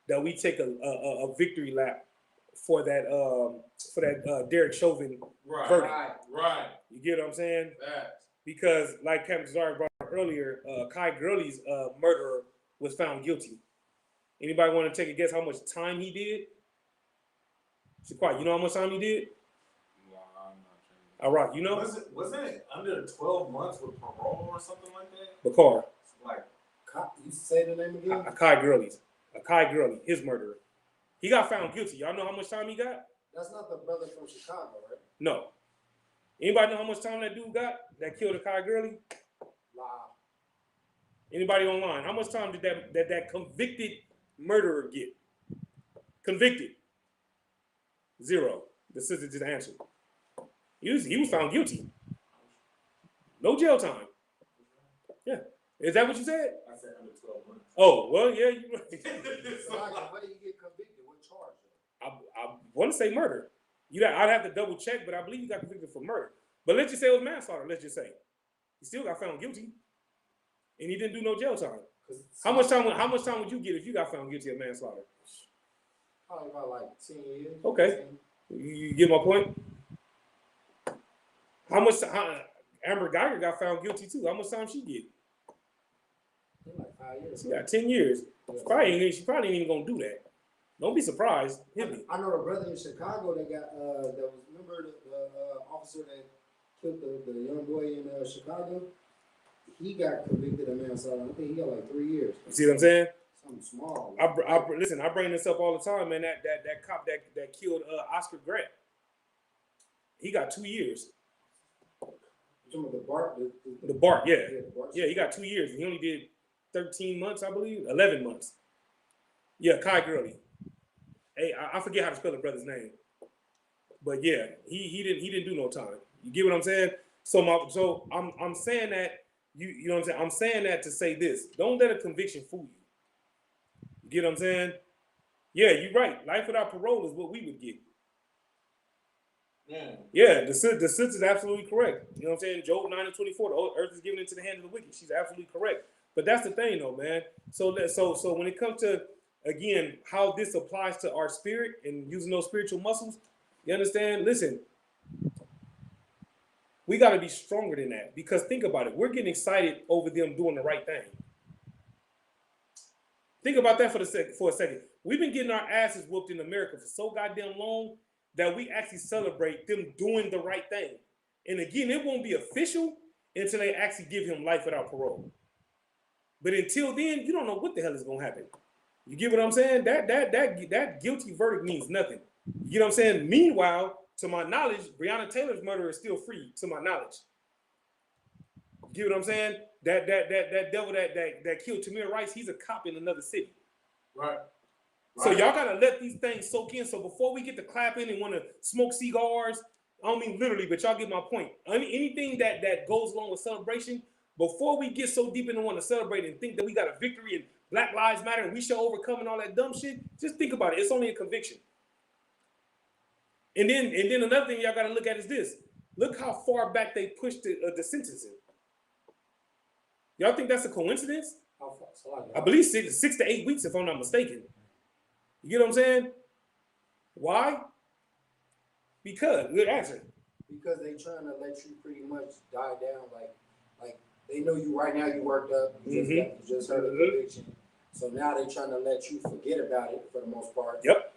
that we take a victory lap for that Derek Chauvin verdict.
Right.
You get what I'm saying?
Facts.
Because like Captain Cesariak brought up earlier, Kai Gurley's murderer was found guilty. Anybody want to take a guess how much time he did? Shaquat, you know how much time he did?
No, I'm not sure.
Rock, you know?
Wasn't it under 12 months with parole or something like that?
Bakar.
Like,
You say the name again?
Kai Gurley, his murderer. He got found guilty. Y'all know how much time he got?
That's not the brother from Chicago, right?
No. Anybody know how much time that dude got that killed Kai Gurley?
Wow.
Anybody online? How much time did that convicted murderer get? Convicted. 0. The sister just answered. He was found guilty. No jail time. Yeah. Is that what you said?
I said under 12 months.
Oh, well, yeah, you're right.
So how do you get convicted? What charge?
I want to say murder. I'd have to double check, but I believe he got convicted for murder. But let's just say it was manslaughter. Let's just say he still got found guilty, and he didn't do no jail time. How much time would you get if you got found guilty of manslaughter?
Probably about like 10 years.
Okay, you get my point. Amber Geiger got found guilty too? How much time she get?
Like 5 years.
She got 10 years. She probably ain't even gonna do that. Don't be surprised. Hit me.
I know a brother in Chicago that got remember the officer that killed the young boy in Chicago? He got convicted of manslaughter. I think he got like 3 years.
You see what I'm saying?
Something small.
Listen, I bring this up all the time, man. That cop that killed Oscar Grant, he got 2 years.
Some of the Bart.
The Bart, yeah.
The Bart.
Yeah, he got 2 years. He only did 13 months, I believe. 11 months. Yeah, Kai Gurley. Hey, I forget how to spell the brother's name. But yeah, he didn't do no time. You get what I'm saying? So I'm saying that you know what I'm saying? I'm saying that to say this. Don't let a conviction fool you. You get what I'm saying? Yeah, you're right. Life without parole is what we would get. Yeah, the sister's absolutely correct. You know what I'm saying? Job 9:24, the earth is given into the hand of the wicked. She's absolutely correct. But that's the thing though, man. So when it comes to, again, how this applies to our spirit and using those spiritual muscles, you understand? Listen, we got to be stronger than that, because think about it. We're getting excited over them doing the right thing. Think about that for a second. We've been getting our asses whooped in America for so goddamn long that we actually celebrate them doing the right thing. And again, it won't be official until they actually give him life without parole. But until then, you don't know what the hell is going to happen. You get what I'm saying? That guilty verdict means nothing. You know what I'm saying? Meanwhile, to my knowledge, Breonna Taylor's murderer is still free, to my knowledge. You get what I'm saying? That devil that killed Tamir Rice, he's a cop in another city.
Right.
So y'all gotta let these things soak in. So before we get to clapping and want to smoke cigars, I don't mean literally, but y'all get my point. Anything that goes along with celebration, before we get so deep into wanting to celebrate and think that we got a victory and Black Lives Matter and we should overcome and all that dumb shit, just think about it. It's only a conviction. And then another thing y'all got to look at is this. Look how far back they pushed the sentencing. Y'all think that's a coincidence?
How far? So
I believe 6 to 8 weeks, if I'm not mistaken. You get what I'm saying? Why? Because, good answer.
because they trying to let you pretty much die down, like they know you right now. You worked up. You just heard a conviction, so now they trying to let you forget about it for the most part.
Yep.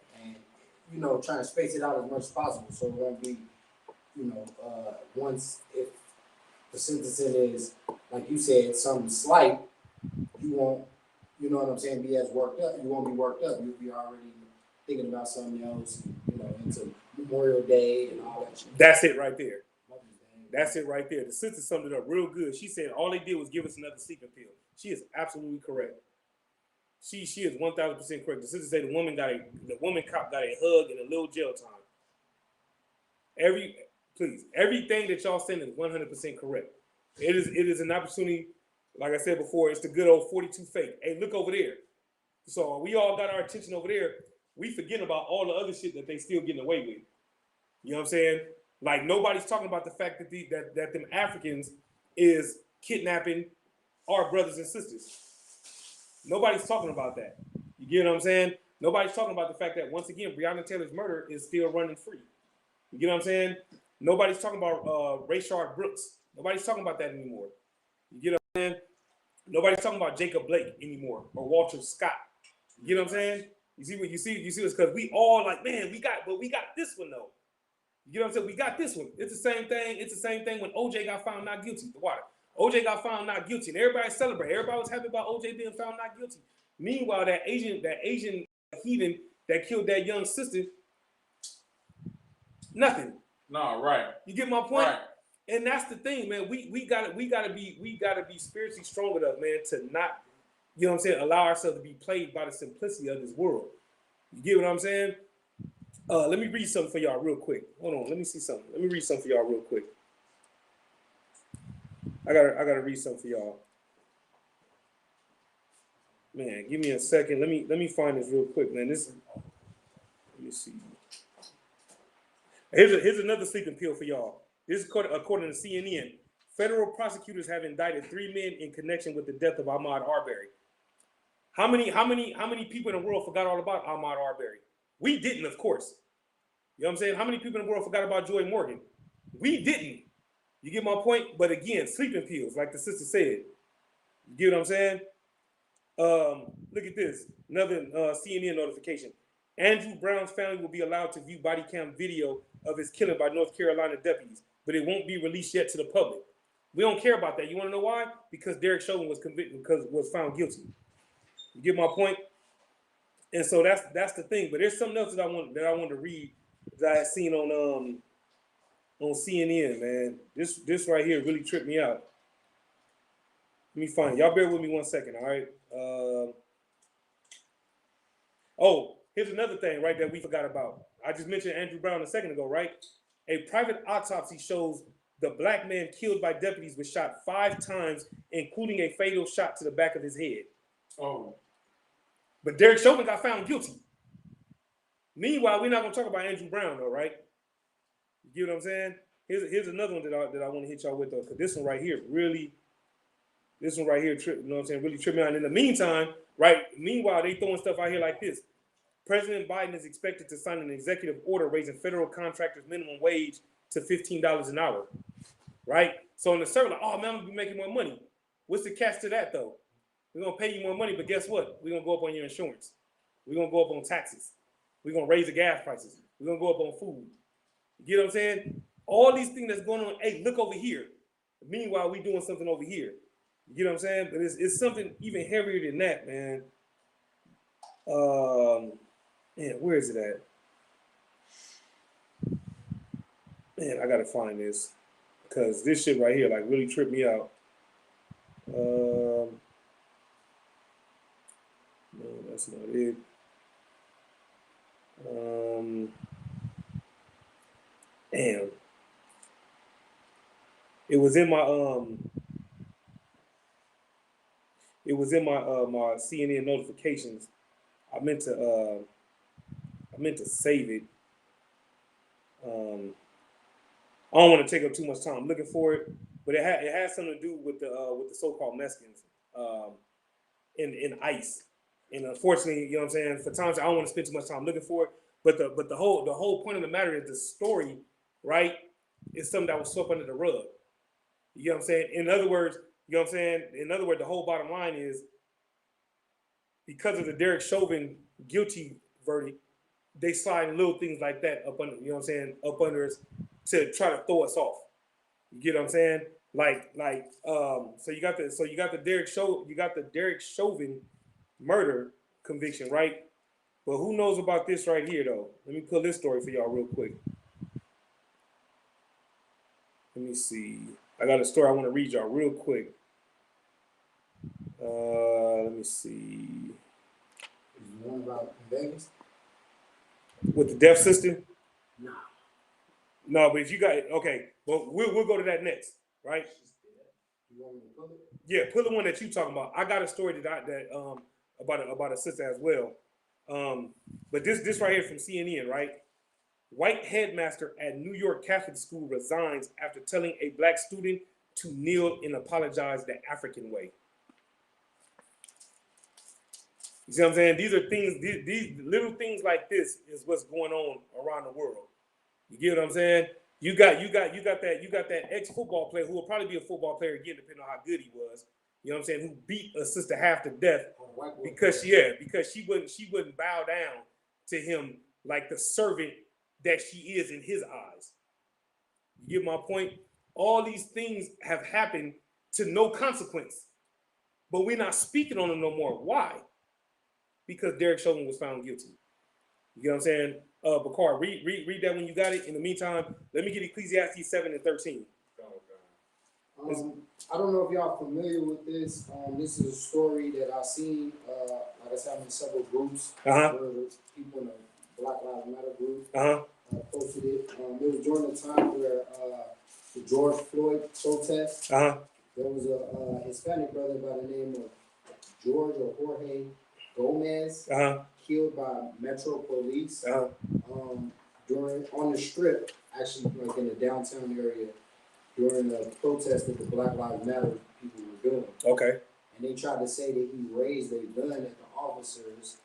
And trying to space it out as much as possible, so it won't be, once if the sentencing is like you said, something slight, you won't, you know what I'm saying, be as worked up. You won't be worked up. You'll be already thinking about something else, into Memorial Day and all that shit.
That's it right there. That's it right there. The sister summed it up real good. She said all they did was give us another sleeping pill. She is absolutely correct. She is 1,000% correct. The sister said the woman cop got a hug and a little jail time. Everything that y'all saying is 100% correct. It is an opportunity. Like I said before, it's the good old 42 fake. Hey, look over there. So we all got our attention over there. We forget about all the other shit that they still getting away with. You know what I'm saying? Like nobody's talking about the fact that them Africans is kidnapping our brothers and sisters. Nobody's talking about that. You get what I'm saying? Nobody's talking about the fact that once again, Breonna Taylor's murder is still running free. You get what I'm saying? Nobody's talking about Rayshard Brooks. Nobody's talking about that anymore. You get what I'm saying? Nobody's talking about Jacob Blake anymore or Walter Scott. You get what I'm saying? You see it's because we all like, man, we got this one though. You get what I'm saying? We got this one. It's the same thing. It's the same thing when OJ got found not guilty. The water. OJ got found not guilty, and everybody celebrated. Everybody was happy about OJ being found not guilty. Meanwhile, that Asian heathen that killed that young sister, nothing.
No, right.
You get my point?
Right.
And that's the thing, man. We gotta be spiritually strong enough, man, to not, you know what I'm saying, allow ourselves to be played by the simplicity of this world. You get what I'm saying? Let me read something for y'all real quick. Hold on, let me see something. Let me read something for y'all real quick. I gotta read something for y'all. Man, give me a second. Let me find this real quick, man. Let me see. Here's another sleeping pill for y'all. This is according to CNN. Federal prosecutors have indicted 3 men in connection with the death of Ahmaud Arbery. How many people in the world forgot all about Ahmaud Arbery? We didn't, of course. You know what I'm saying? How many people in the world forgot about Joy Morgan? We didn't. You get my point? But again, sleeping pills, like the sister said. You get what I'm saying? Look at this. Another CNN notification. Andrew Brown's family will be allowed to view body cam video of his killing by North Carolina deputies, but it won't be released yet to the public. We don't care about that. You want to know why? Because Derek Chauvin was convicted because was found guilty. You get my point? And so that's the thing. But there's something else that I wanted to read that I had seen on CNN, man. This right here really tripped me out. Let me find it. Y'all bear with me 1 second, all right? Here's another thing, right, that we forgot about. I just mentioned Andrew Brown a second ago, right? A private autopsy shows the black man killed by deputies was shot 5 times, including a fatal shot to the back of his head. Oh. But Derek Chauvin got found guilty. Meanwhile, we're not going to talk about Andrew Brown, though, right? You get what I'm saying? Here's another one that I want to hit y'all with, though, because this one right here, really you know what I'm saying, really tripped me out. And in the meantime, right, meanwhile, they throwing stuff out here like this. President Biden is expected to sign an executive order raising federal contractors' minimum wage to $15 an hour, right? So in the circle, like, oh man, I'm gonna be making more money. What's the catch to that though? We're gonna pay you more money, but guess what? We're gonna go up on your insurance. We're gonna go up on taxes. We're gonna raise the gas prices. We're gonna go up on food. You get what I'm saying? All these things that's going on. Hey, look over here. Meanwhile, we doing something over here. You get what I'm saying? But it's something even heavier than that, man. Man, where is it at? Man, I gotta find this because this shit right here like really tripped me out. No, that's not it. Damn. It was in my It was in my my CNN notifications. I meant to save it. I don't want to take up too much time looking for it, but it has something to do with the so-called Mexicans in ICE. And unfortunately, you know what I'm saying, for times I don't want to spend too much time looking for it. But the whole point of the matter is the story, right, is something that was swept under the rug. You know what I'm saying? In other words, you know what I'm saying? In other words, the whole bottom line is because of the Derek Chauvin guilty verdict, they slide little things like that up under, you know what I'm saying, up under us to try to throw us off. You get what I'm saying? So you got the Derek Chauvin murder conviction, right? But who knows about this right here though? Let me pull this story for y'all real quick. Let me see. I got a story I want to read y'all real quick. Let me see.
Is the one about Vegas?
With the deaf system?
Nah.
No, but if you got it, okay. Well, we'll go to that next, right?
You want me to pull it?
Yeah, pull the one that you talking about. I got a story about a sister as well. But this right here from CNN, right? White headmaster at New York Catholic school resigns after telling a black student to kneel and apologize the African way. You see what I'm saying? These are things, these little things like this is what's going on around the world. You get what I'm saying? You got that ex-football player who will probably be a football player again, depending on how good he was. You know what I'm saying? Who beat a sister half to death because she wouldn't bow down to him like the servant that she is in his eyes. You get my point? All these things have happened to no consequence, but we're not speaking on them no more. Why? Because Derek Chauvin was found guilty. You get what I'm saying? Bakar, read that when you got it. In the meantime, let me get Ecclesiastes 7 and 13.
I don't know if y'all familiar with this. This is a story that I've seen, like I said, in several groups. Where people in the Black Lives Matter group posted it. It was during the time where the George Floyd protest. There was a Hispanic brother by the name of George or Jorge Gomez killed by Metro Police on the strip, actually like in the downtown area during the protest that the Black Lives Matter people were doing.
Okay.
And they tried to say that he raised a gun at the officers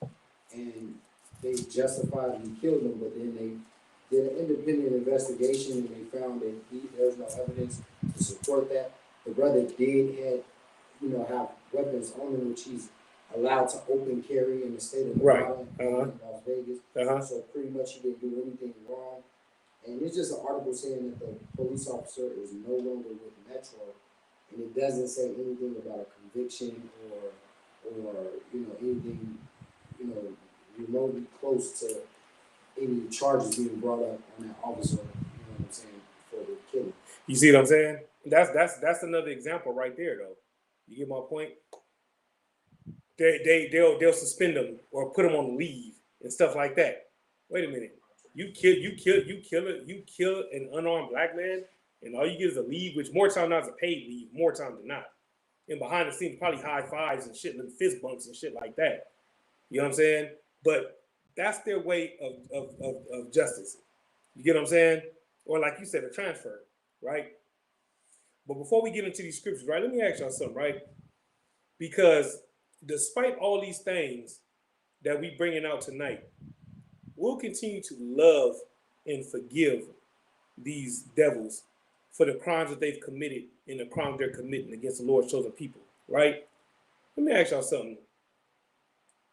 and they justified he killed them, but then they did an independent investigation and they found that there's no evidence to support that. The brother did have weapons on him, which he's allowed to open carry in the state of Nevada and Las Vegas. So pretty much he didn't do anything wrong. And it's just an article saying that the police officer is no longer with Metro, and it doesn't say anything about a conviction or anything remotely close to any charges being brought up on that officer. You know what I'm saying, for the killing.
You see what I'm saying? That's another example right there, though. You get my point? They'll suspend them or put them on leave and stuff like that. Wait a minute. You kill an unarmed black man, and all you get is a leave, which more time not is a paid leave, more time than not. And behind the scenes, probably high fives and shit, and fist bumps and shit like that. You know what I'm saying? But that's their way of justice. You get what I'm saying? Or like you said, a transfer, right? But before we get into these scriptures, right, let me ask y'all something, right? Because despite all these things that we bringing out tonight, we'll continue to love and forgive these devils for the crimes that they've committed and the crimes they're committing against the Lord's chosen people, right? Let me ask y'all something.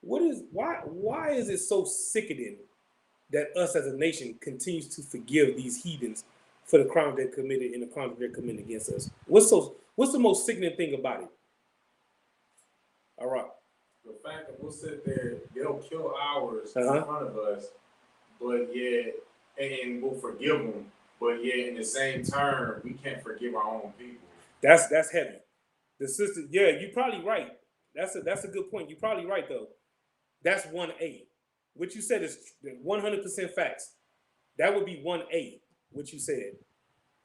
Why is it so sickening that us as a nation continues to forgive these heathens for the crimes they've committed and the crimes they're committing against us? What's the most sickening thing about it? All right.
The fact that we'll sit there, they'll kill ours in front of us, but yet, and we'll forgive them, but yet in the same term, we can't forgive our own people.
That's heavy. The sister, yeah, you're probably right. That's a good point. You're probably right though. That's 1A. What you said is 100% facts. That would be 1A. What you said.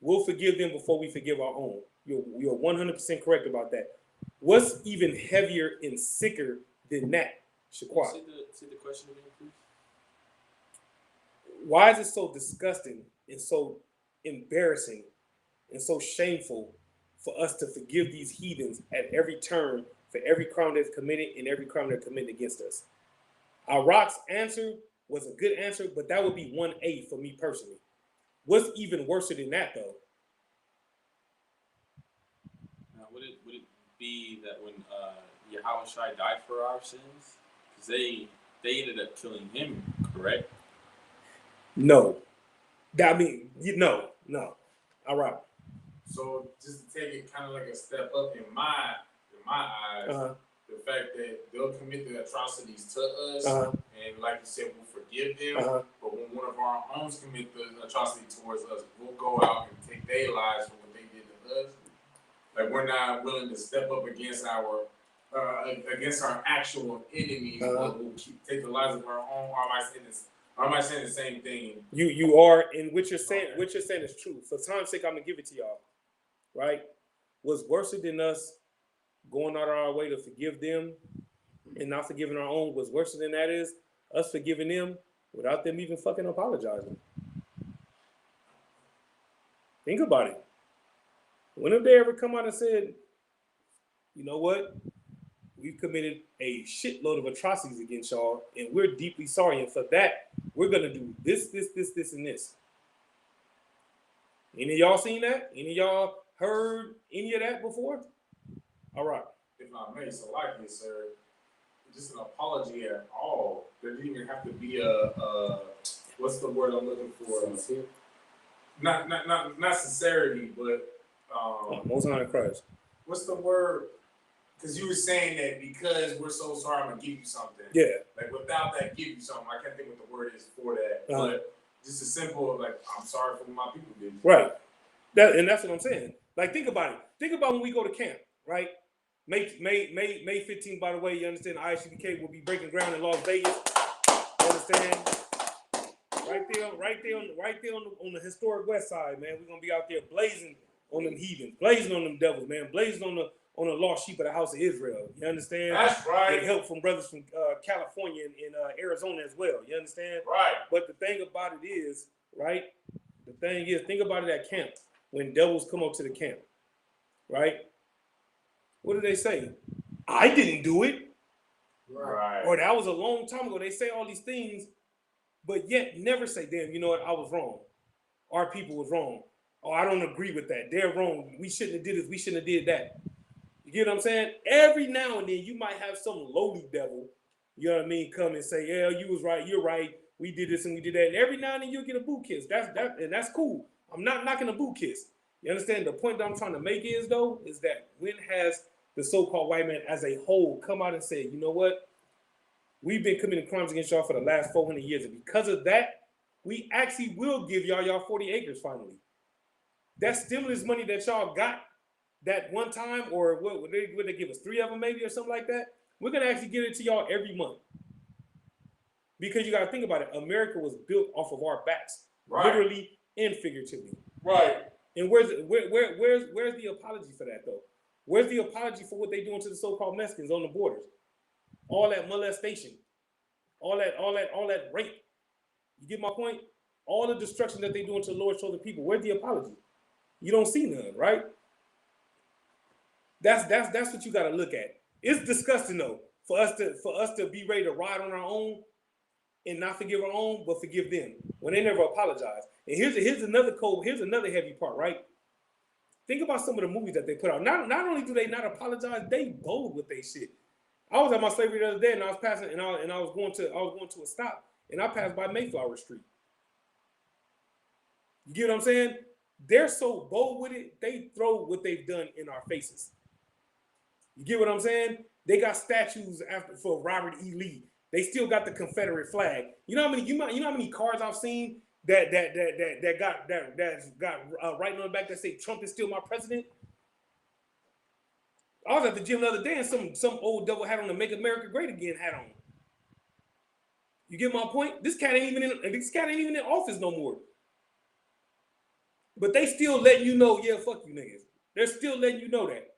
We'll forgive them before we forgive our own. You're 100% correct about that. What's even heavier and sicker than that, Shaquan?
Say the question again, please.
Why is it so disgusting and so embarrassing and so shameful for us to forgive these heathens at every turn for every crime they've committed and every crime they're committing against us? Iraq's answer was a good answer, but that would be 1A for me personally. What's even worse than that, though?
Now, would it be that when Yahushua died for our sins, because they ended up killing him, correct?
No. No. All right.
So just to take it kind of like a step up in my eyes, the fact that they'll commit the atrocities to us, and like you said, we'll forgive them. But when one of our own commit the atrocity towards us, we'll go out and take their lives for what they did to us. Like we're not willing to step up against our actual enemies. But we'll take the lives of our own. Or am I saying the same thing?
You are, and what you're saying is true. For time's sake, I'm gonna give it to y'all. Right? What's worse than us going out of our way to forgive them and not forgiving our own? What's worse than that is us forgiving them without them even fucking apologizing. Think about it. When have they ever come out and said, you know what? We've committed a shitload of atrocities against y'all, and we're deeply sorry. And for that, we're gonna do this, and this. Any of y'all seen that? Any of y'all heard any of that before? All right.
If I may, so like this, sir, just an apology at all. There didn't even have to be a what's the word I'm looking for?
Sincere?
Not sincerity, but
Most High Christ.
What's the word? Because you were saying that because we're so sorry, I'm gonna give you something.
Yeah.
Like without that, give you something. I can't think what the word is for that. But just a simple like, I'm sorry for what my people did.
Right. That's what I'm saying. Like, think about it. Think about when we go to camp, right? May 15th, by the way, you understand, ISUPK will be breaking ground in Las Vegas. You understand? Right there on the historic west side, man. We're gonna be out there blazing on them heathens, blazing on them devils, man, blazing on the lost sheep of the house of Israel. You understand?
That's right.
With help from brothers from California and Arizona as well. You understand?
Right.
But the thing about it is, right? The thing is, think about it at camp. When devils come up to the camp, right? What do they say? I didn't do it.
Right.
Or that was a long time ago. They say all these things, but yet never say, damn, you know what? I was wrong. Our people was wrong. Oh, I don't agree with that. They're wrong. We shouldn't have did this. We shouldn't have did that. You get what I'm saying? Every now and then you might have some lowly devil, you know what I mean, come and say, yeah, you was right. You're right. We did this and we did that. And every now and then you'll get a boot kiss. That's cool. I'm not knocking a boot kiss. You understand? The point that I'm trying to make is, though, is that when has the so-called white man as a whole come out and said, you know what? We've been committing crimes against y'all for the last 400 years. And because of that, we actually will give y'all 40 acres finally. That stimulus money that y'all got that one time, or what would they give us? 3 of them maybe or something like that? We're going to actually give it to y'all every month. Because you got to think about it. America was built off of our backs, literally and figuratively.
Right.
And where's the apology for that, though? Where's the apology for what they doing to the so-called Mexicans on the borders? All that molestation, all that rape. You get my point? All the destruction that they doing to the Lord's chosen people. Where's the apology? You don't see none, right? That's what you got to look at. It's disgusting though for us to be ready to ride on our own and not forgive our own, but forgive them when they never apologize. And here's another heavy part, right? Think about some of the movies that they put out. Not only do they not apologize, they bold with their shit. I was at my slavery the other day, and I was passing, and I was going to a stop, and I passed by Mayflower Street. You get what I'm saying? They're so bold with it, they throw what they've done in our faces. You get what I'm saying? They got statues for Robert E. Lee. They still got the Confederate flag. You know how many cars I've seen that got writing on the back that say Trump is still my president? I was at the gym the other day and some old devil hat on the Make America Great Again hat on. You get my point? This cat ain't even in office no more. But they still letting you know, yeah, fuck you niggas. They're still letting you know that.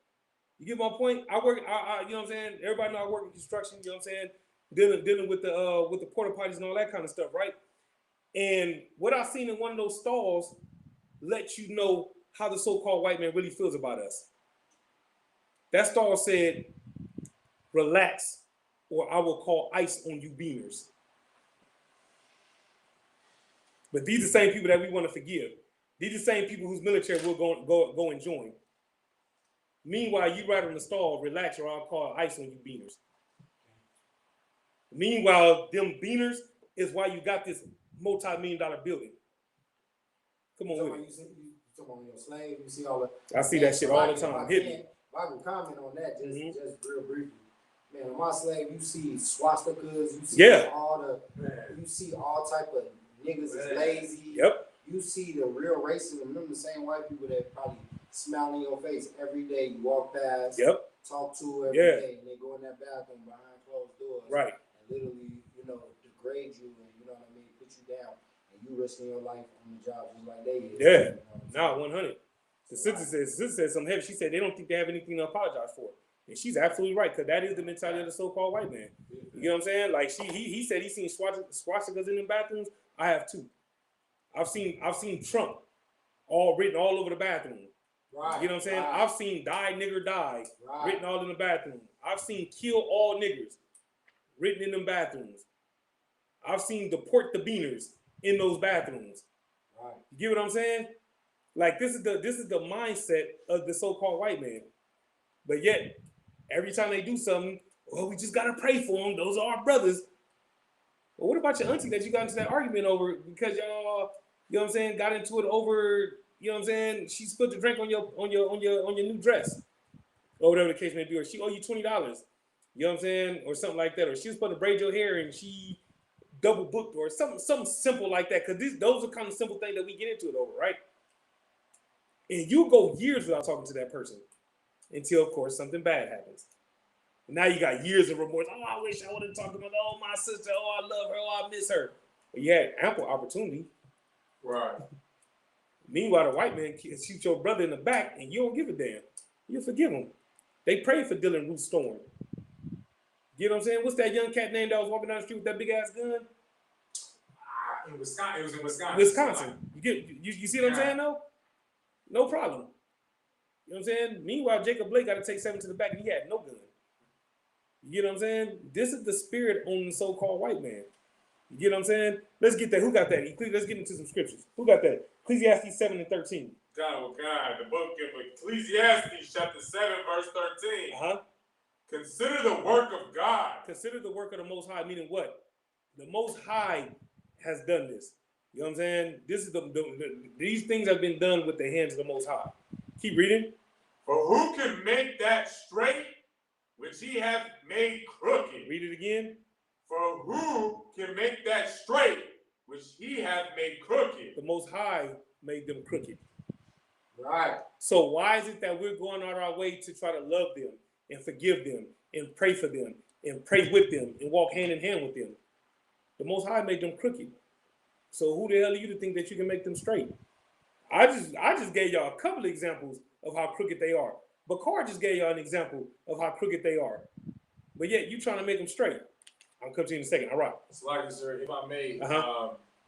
You get my point? I work. You know what I'm saying? Everybody know I work in construction. You know what I'm saying? Dealing with the porta potties and all that kind of stuff, right? And what I seen in one of those stalls lets you know how the so-called white man really feels about us. That stall said, "Relax, or I will call ICE on you, beaners." But these are the same people that we want to forgive. These are the same people whose military will go and join. Meanwhile, you write on the stall, "Relax, or I'll call ICE on you, beaners." Meanwhile, them beaners is why you got this multi-million-dollar building. Come on with it.
You talking about your slave, you see all the.
I see that shit all the time. Hit me.
If I can comment on that just real briefly. Man, on my slave, you see swastikas, you see all type of niggas is lazy.
Yep.
You see the real racism. Them the same white people that probably smile in your face every day. You walk past, talk to every day, and they go in that bathroom behind closed doors.
Right.
And literally, degrade you and put you down. And you risking your life on the job just like they is.
Yeah. Nah, 100. The sister said something heavy. She said they don't think they have anything to apologize for. And she's absolutely right, because that is the mentality of the so-called white man. You know what I'm saying? Like he said he's seen swastikas in the bathrooms. I have too. I've seen Trump written all over the bathroom.
Right.
You know what I'm saying? Right. I've seen "Die nigger die" written all in the bathroom. I've seen "Kill all niggers" written in them bathrooms. I've seen "Deport the beaners" in those bathrooms.
Right.
You get what I'm saying? Like this is the mindset of the so-called white man. But yet, every time they do something, well, we just gotta pray for them. Those are our brothers. Well, what about your auntie that you got into that argument over because y'all, you know what I'm saying, got into it over, you know what I'm saying? She spilled the drink on your new dress, or whatever the case may be, or she owe you $20. You know what I'm saying, or something like that, or she was supposed to braid your hair and she double booked, or something simple like that. Because those are kind of simple things that we get into it over, right? And you go years without talking to that person until, of course, something bad happens. And now you got years of remorse. Oh, I wish I would have talked to her. Oh, my sister. Oh, I love her. Oh, I miss her. But you had ample opportunity.
Right.
Meanwhile, the white man can shoot your brother in the back and you don't give a damn. You forgive him. They prayed for Dylan Ruth Storm. You know what I'm saying? What's that young cat name that was walking down the street with that big ass gun?
In Wisconsin. It was in Wisconsin.
Wisconsin. You see what I'm saying, though? No problem. You know what I'm saying? Meanwhile, Jacob Blake got to take 7 to the back and he had no gun. You know what I'm saying? This is the spirit on the so-called white man. You get what I'm saying? Let's get that. Who got that? Let's get into some scriptures. Who got that? Ecclesiastes 7:13.
God, the book of Ecclesiastes, chapter 7, verse 13. Consider the work of God.
Consider the work of the Most High, meaning what? The Most High has done this. You know what I'm saying? This is these things have been done with the hands of the Most High. Keep reading.
For who can make that straight which he hath made crooked?
Read it again.
For who can make that straight which he hath made crooked?
The Most High made them crooked.
Right.
So why is it that we're going out our way to try to love them and forgive them and pray for them and pray with them and walk hand in hand with them? The Most High made them crooked. So who the hell are you to think that you can make them straight? I just gave y'all a couple of examples of how crooked they are. Bakar just gave y'all an example of how crooked they are. But yet you trying to make them straight. I'll come to you in a second. All right.
Slide, sir, if I may,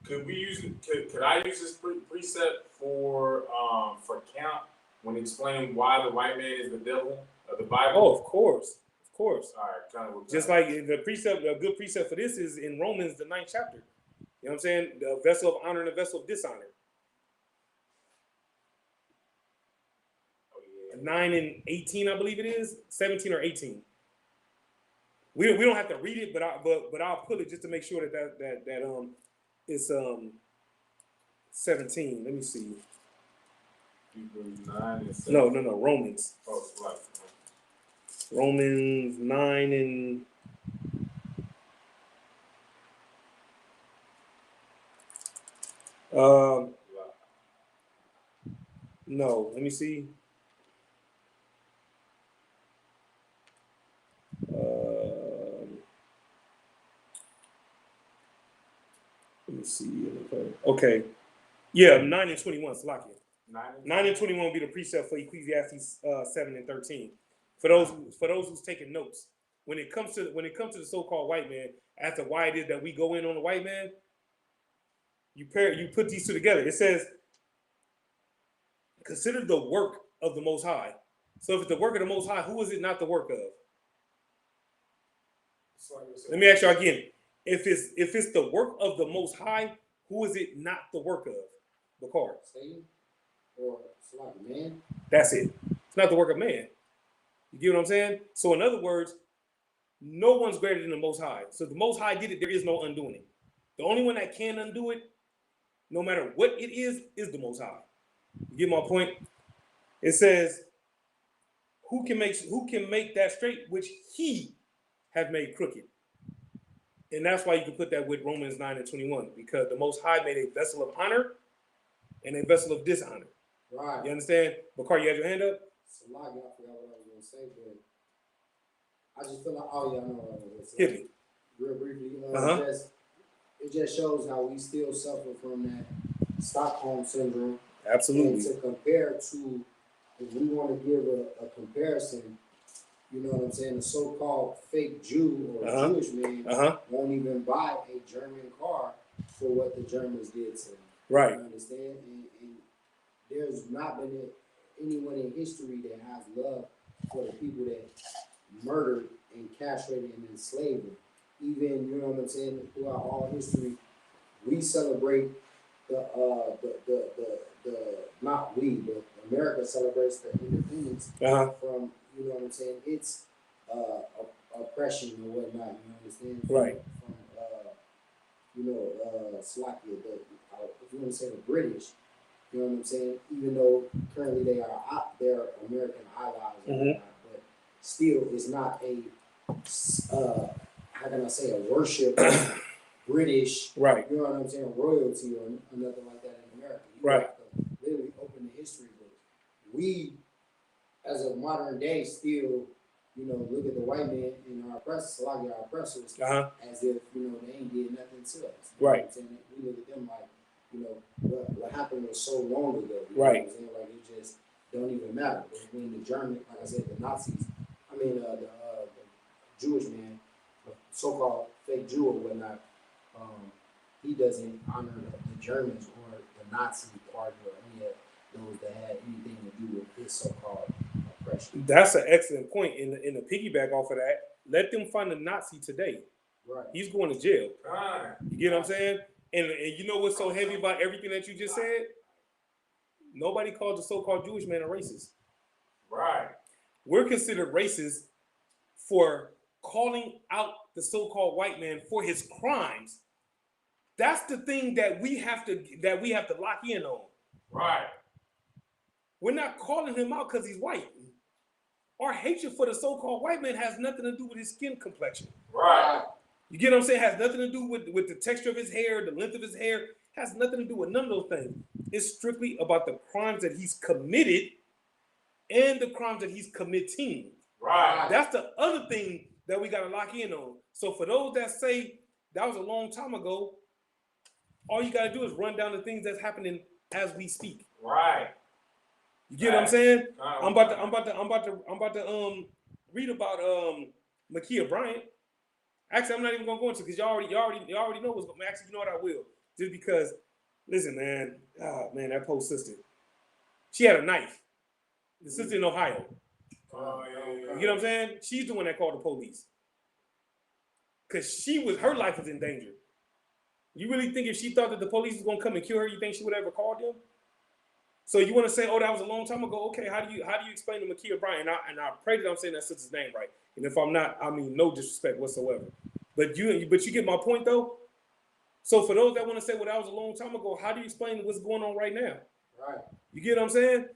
could I use this precept for count when explaining why the white man is the devil of the Bible?
Oh, of course. Of course.
All right, kind of.
Just like the precept, a good precept for this is in Romans, the 9th chapter. You know what I'm saying? The vessel of honor and the vessel of dishonor. 9 and 18, I believe it is. 17 or 18. We don't have to read it, but I'll put it just to make sure that it's 17. Let me see.
9 and 17.
No. Romans.
Oh, right.
Romans 9 and no. Let me see. Let me see. Okay. Yeah, 9 and 21, Salakia. 9 and 21 will be the precept for Ecclesiastes 7 and 13. For those who's taking notes, when it comes to the so-called white man, as to why it is that we go in on the white man, you put these two together. It says, consider the work of the Most High. So if it's the work of the Most High, who is it not the work of? Let me ask you again. If it's the work of the Most High, who is it not the work of? Bakar.
Satan? Or it's like man?
That's it. It's not the work of man. You get what I'm saying? So in other words, no one's greater than the Most High. So if the Most High did it, there is no undoing it. The only one that can undo it, no matter what it is the Most High. You get my point? It says, who can make that straight which he have made crooked? And that's why you can put that with Romans 9:21, because the Most High made a vessel of honor and a vessel of dishonor.
Right.
You understand? Bakar, you have your hand up?
It's a lot, y'all forgot what I was gonna say, but I just feel like, oh yeah, I know what I was gonna say.
Hit me.
Real briefly,
Uh-huh.
it just shows how we still suffer from that Stockholm syndrome.
Absolutely.
And to compare to, if we want to give a comparison, you know what I'm saying, a so-called fake Jew or Jewish man won't even buy a German car for what the Germans did to him.
Right.
You understand? And there's not been anyone in history that has love for the people that murdered and castrated and enslaved them. Even, you know what I'm saying, throughout all history, we celebrate not we, but America celebrates the independence from, you know what I'm saying, its oppression or whatnot, you understand?
Right.
From Slovakia, if you want to say the British, you know what I'm saying, even though currently they're American allies or whatnot, but still it's not a, how can I say, a worship British,
right.
You know what I'm saying, royalty or nothing like that in America. You
right.
have to literally open the history book. We, as a modern day, still, you know, look at the white man and our oppressors, a lot of our oppressors, as if, you know, they ain't did nothing to us. You know what I'm saying? We look at them like, you know, what happened was so long ago. You know what I'm saying? Like, it just don't even matter. But when the German, like I said, the Nazis, the Jewish man, the so-called fake Jew or whatnot, he doesn't honor the Germans or the Nazi party or any of those that had anything to do with his so-called oppression.
That's an excellent point. In the piggyback off of that, let them find a Nazi today.
Right.
He's going to jail. You get what I'm saying? And you know what's so heavy about everything that you just said? Nobody called the so-called Jewish man a racist.
Right.
We're considered racist for calling out the so-called white man for his crimes. That's the thing that we have to lock in on.
Right.
We're not calling him out because he's white. Our hatred for the so-called white man has nothing to do with his skin complexion.
Right.
You get what I'm saying? It has nothing to do with the texture of his hair, the length of his hair. It has nothing to do with none of those things. It's strictly about the crimes that he's committed and the crimes that he's committing.
Right.
That's the other thing that we got to lock in on. So for those that say that was a long time ago, all you got to do is run down the things that's happening as we speak.
Right.
You get what I'm saying? I'm about to read about Ma'Khia Bryant. Actually, I'm not even gonna go into it because y'all already know what's going. Actually, you know what, I will, just because. Listen, man. Oh man, that poor sister. She had a knife. The sister in Ohio. You get what I'm saying? She's the one that called the police because her life was in danger. You really think if she thought that the police was gonna come and kill her, you think she would ever call them? So you want to say, oh, that was a long time ago? Okay, how do you explain to Ma'Khia Bryant? And I pray that I'm saying that sister's name right. And if I'm not, I mean no disrespect whatsoever. But you get my point though. So for those that want to say, well, that was a long time ago, how do you explain what's going on right now?
Right.
You get what I'm saying?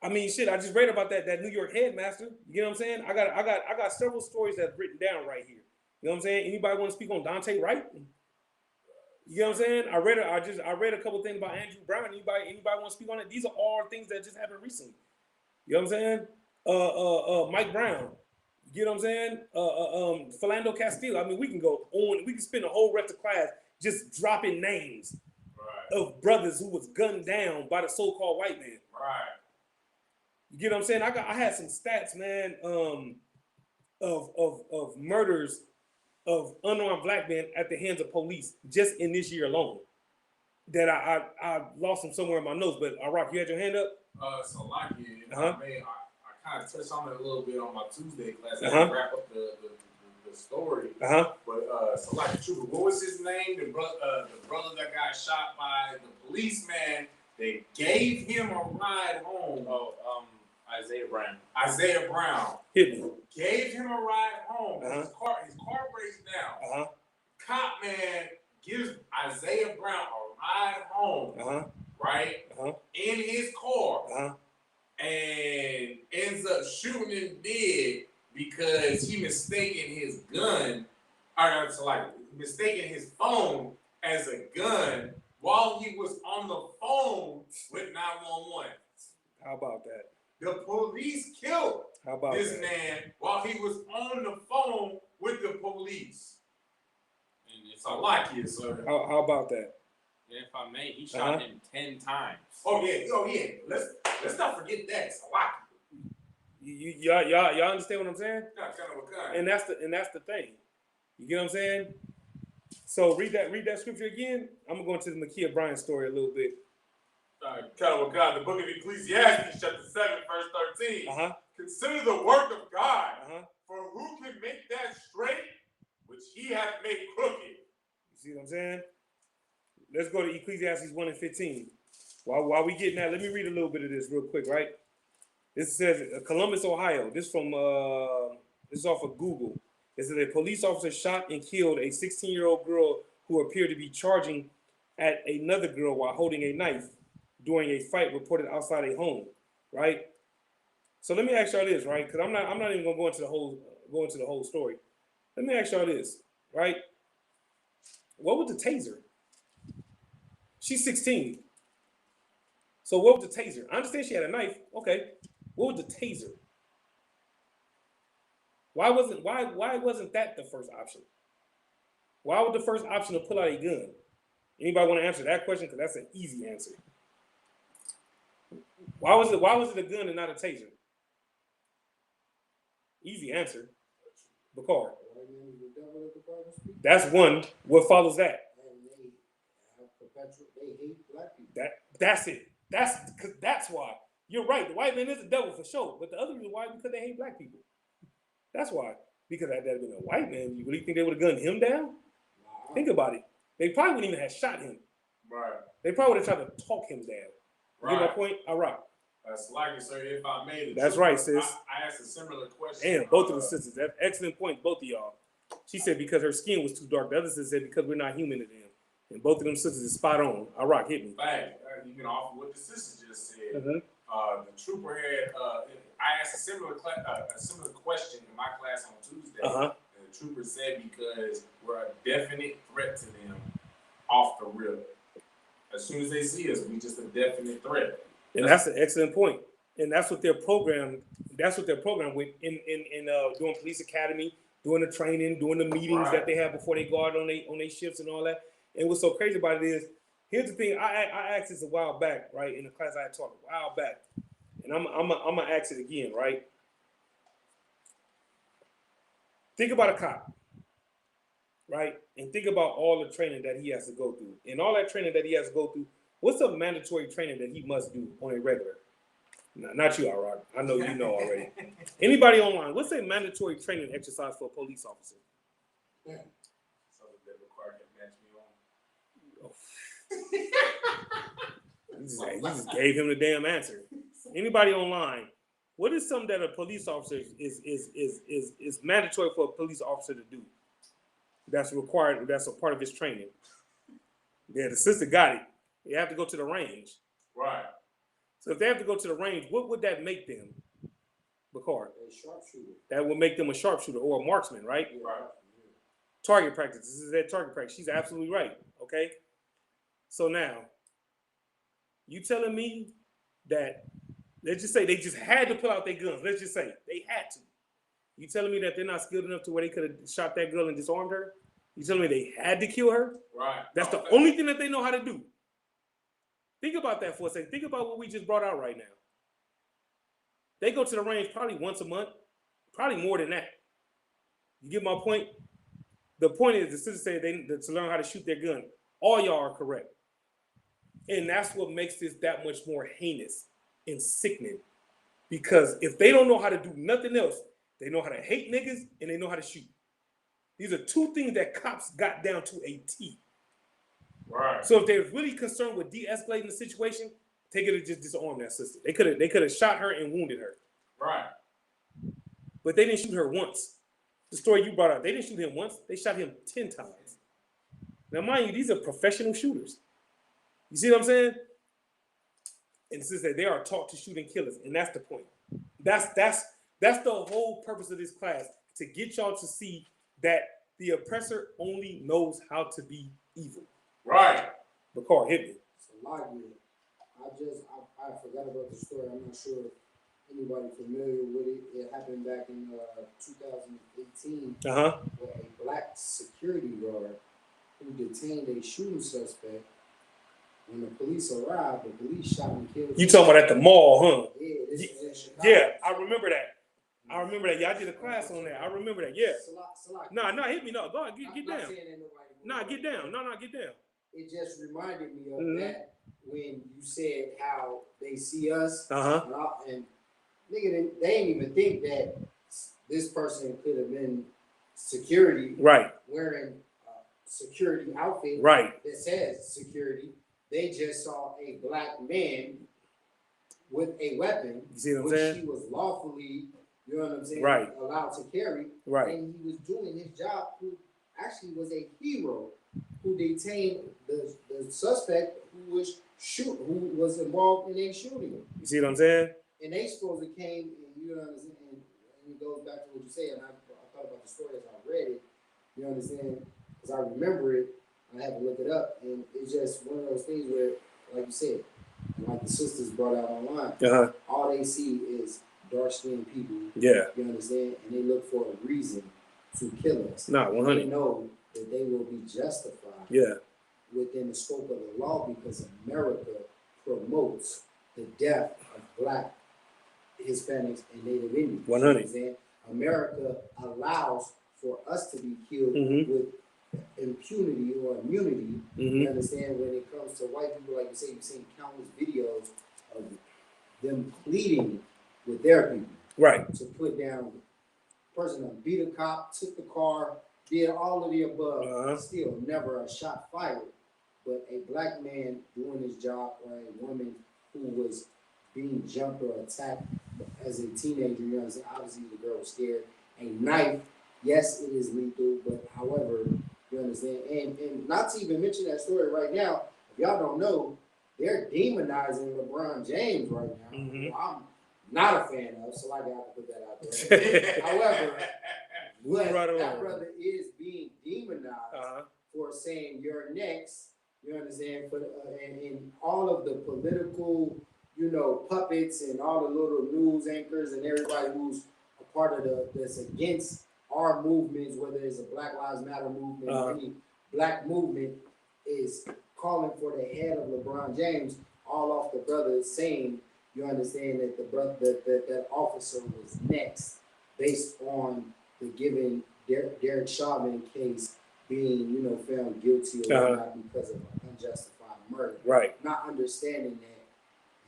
I mean, shit. I just read about that New York headmaster. You get what I'm saying? I got several stories that's written down right here. You know what I'm saying? Anybody want to speak on Dante Wright? You know what I'm saying? I read a couple things about Andrew Brown. Anybody want to speak on it? These are all things that just happened recently. You know what I'm saying? Mike Brown. You know what I'm saying? Philando Castile. I mean, we can go on. We can spend the whole rest of class just dropping names of brothers who was gunned down by the so-called white man.
Right.
You get what I'm saying? I had some stats, man, of murders of unarmed black men at the hands of police just in this year alone. That I lost them somewhere in my notes, but Rock, you had your hand up?
So like it, I kind of touched on it a little bit on my Tuesday class. I didn't wrap up the story. But so like Trooper, what was his name? The brother that got shot by the policeman. They gave him a ride home.
Isaiah Brown.
Isaiah Brown.
Hit me.
Gave him a ride home. His car breaks down. Cop man gives Isaiah Brown a ride home. Right? In his car. And ends up shooting him dead because he mistaken his gun, mistaken his phone as a gun while he was on the phone with 911.
How about that?
The police killed this man while he was on the phone with the police.
And it's
I like it, sir.
How about that?
If I may, he shot him 10 times.
Oh yeah. Let's not forget that. It's a lot.
Y'all understand what I'm saying?
Yeah, kind of a kind.
And that's the thing. You get what I'm saying? So read that scripture again. I'm gonna go into the Ma'Khia Bryant story a little bit.
Kind of God, the book of Ecclesiastes, chapter 7, verse 13. Consider the work of God, for who can make that straight which he hath made crooked?
You see what I'm saying? Let's go to Ecclesiastes 1 and 15. While we getting that, let me read a little bit of this real quick, right? This says Columbus, Ohio. This is off of Google. It says a police officer shot and killed a 16-year-old girl who appeared to be charging at another girl while holding a knife during a fight reported outside a home, right? So let me ask y'all this, right? Because I'm not even gonna go into the whole story. Let me ask y'all this, right? What was the taser? She's 16. So what was the taser? I understand she had a knife. Okay. What was the taser? Why wasn't that the first option? Why was the first option to pull out a gun? Anybody want to answer that question? Because that's an easy answer. Why was it a gun and not a taser? Easy answer. Bakar. That's one. What follows that?
They hate black people.
That's it. That's why. You're right. The white man is the devil for sure. But the other reason why because they hate black people. That's why. Because had that been a white man, you really think they would have gunned him down? Nah. Think about it. They probably wouldn't even have shot him.
Right.
They probably would have tried to talk him down.
Right.
You get my point? All right.
That's like it, sir. If I made it.
That's right, sis.
I asked a similar question.
Damn, both of the sisters. That's excellent points, both of y'all. She said because her skin was too dark. The other sister said because we're not human to them. And both of them sisters is spot on. All right, hit me.
Fact. You can offer what the sister just said. The trooper had. I asked a similar question in my class on Tuesday. And the trooper said because we're a definite threat to them off the rip. As soon as they see us, we just a definite threat.
And that's an excellent point. And that's what they're programmed. That's what they're programmed with in doing police academy, doing the training, doing the meetings that they have before they go out on their shifts and all that. And what's so crazy about it is, here's the thing. I asked this a while back, right, in the class I had taught a while back, and I'm gonna ask it again, right? Think about a cop, right, and think about all the training that he has to go through, and all that training that he has to go through. What's the mandatory training that he must do on a regular? Not you, Alrod. I know you know already. Anybody online? What's a mandatory training exercise for a police officer?
Yeah.
You just gave him the damn answer. Anybody online? What is something that a police officer is mandatory for a police officer to do? That's required. That's a part of his training. Yeah, the sister got it. They have to go to the range.
Right.
So if they have to go to the range, what would that make them? Bakar.
A sharpshooter.
That would make them a sharpshooter or a marksman, right?
Yeah. Right.
Target practice. This is that target practice. She's absolutely right. Okay. So now, you telling me that, let's just say they just had to pull out their guns. Let's just say they had to. You telling me that they're not skilled enough to where they could have shot that girl and disarmed her? You telling me they had to kill her?
Right.
That's the only thing that they know how to do. Think about that for a second. Think about what we just brought out right now. They go to the range probably once a month, probably more than that. You get my point? The point is, the sisters say to learn how to shoot their gun. All y'all are correct. And that's what makes this that much more heinous and sickening. Because if they don't know how to do nothing else, they know how to hate niggas and they know how to shoot. These are two things that cops got down to a T.
Right.
So if they're really concerned with de-escalating the situation, they could have just disarmed that sister. They could have shot her and wounded her.
Right.
But they didn't shoot her once. The story you brought up, they didn't shoot him once. They shot him 10 times. Now, mind you, these are professional shooters. You see what I'm saying? And this is that they are taught to shoot and kill us, and that's the point. That's the whole purpose of this class, to get y'all to see that the oppressor only knows how to be evil.
Right.
But Carl, hit me.
So like I forgot about the story. I'm not sure if anybody familiar with it. It happened back in 2018 where a black security guard who detained a shooting suspect. When the police arrived, the police shot and killed him.
You talking about at the mall, huh?
Yeah, this was in Chicago.
Yeah, I remember that. I remember that. Yeah, I did a class on that. I remember that. Yeah. No, hit me. No, go ahead. Get down. No, get down. No, get down.
It just reminded me of that when you said how they see us. And nigga, they ain't even think that this person could have been security.
Right.
Wearing a security outfit.
Right.
That says security. They just saw a black man with a weapon,
you see what I'm
which
saying?
he was lawfully, you know what I'm saying,
right,
allowed to carry.
Right.
And he was doing his job, who actually was a hero, who detained the suspect who was involved in a shooting.
You see what I'm saying?
And they supposed to came, and you know what I'm saying, and it goes back to what you said, and I thought about the story as I read it, you understand, because I remember it. I had to look it up, and it's just one of those things where, like you said, and like the sisters brought out online, all they see is dark-skinned people.
Yeah.
You understand? And they look for a reason to kill us.
Nah, 100.
They know that they will be justified.
Yeah.
Within the scope of the law, because America promotes the death of Black, Hispanics, and Native Indians.
100.
America allows for us to be killed with impunity or immunity. You understand? When it comes to white people, like you say, you've seen countless videos of them pleading with their people,
right,
to put down the person that beat a cop, took the car, did all of the above, still never a shot fired. But a black man doing his job, or a woman who was being jumped or attacked as a teenager, you know, obviously the girl was scared. A knife, yes, it is lethal, but however, you understand? And not to even mention that story right now, if y'all don't know, they're demonizing LeBron James right now. Well, I'm not a fan of, so I got to put that out there. However, that brother is being demonized for saying you're next, you understand? For and all of the political, you know, puppets and all the little news anchors and everybody who's a part of that's against our movements, whether it's a Black Lives Matter movement or any black movement, is calling for the head of LeBron James, all off the brother saying, you understand, that the brother that officer was next, based on the given Derek Chauvin case being, you know, found guilty or not because of unjustified murder.
Right.
Not understanding that,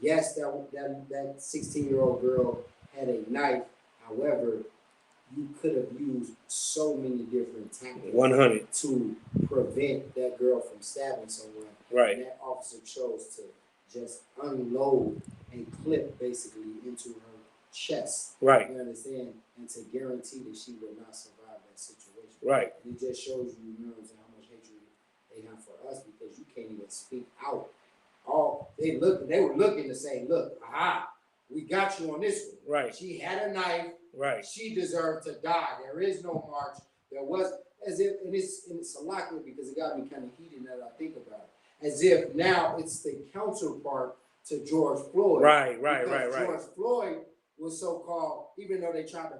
yes, that 16-year-old girl had a knife. However, you could have used so many different tactics
100
to prevent that girl from stabbing someone.
Right.
And that officer chose to just unload a clip basically into her chest.
Right.
You understand? And to guarantee that she would not survive that situation.
Right.
And it just shows you, you know what I'm saying, how much hatred they have for us, because you can't even speak out. They were looking to say, look, we got you on this one.
Right.
She had a knife.
Right.
She deserved to die. There is no march. There was, as if, and it's a lot because it got me kind of heated now that I think about it. As if now it's the counterpart to George Floyd.
Right.
George Floyd was so-called, even though they tried to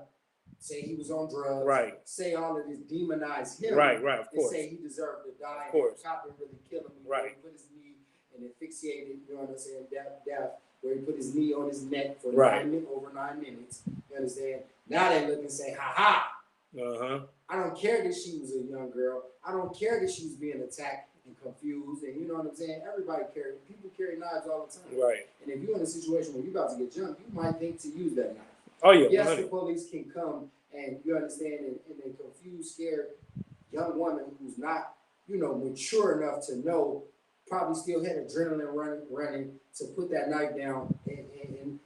say he was on drugs, say all of this, demonize him,
of course,
and say he deserved to die,
of course,
and the cop didn't really kill him, he put his knee and asphyxiated, you know what I'm saying, death. where he put his knee on his neck for
Right.
over 9 minutes. You understand? Now they look and say, ha ha. I don't care that she was a young girl. I don't care that she was being attacked and confused. And you know what I'm saying? People carry knives all the time.
Right.
And if you're in a situation where you're about to get jumped, you might think to use that knife.
Oh yeah.
Yes,
100.
the police can come and you understand, and a confused, scared young woman who's not, mature enough to know, probably still had adrenaline running to put that knife down in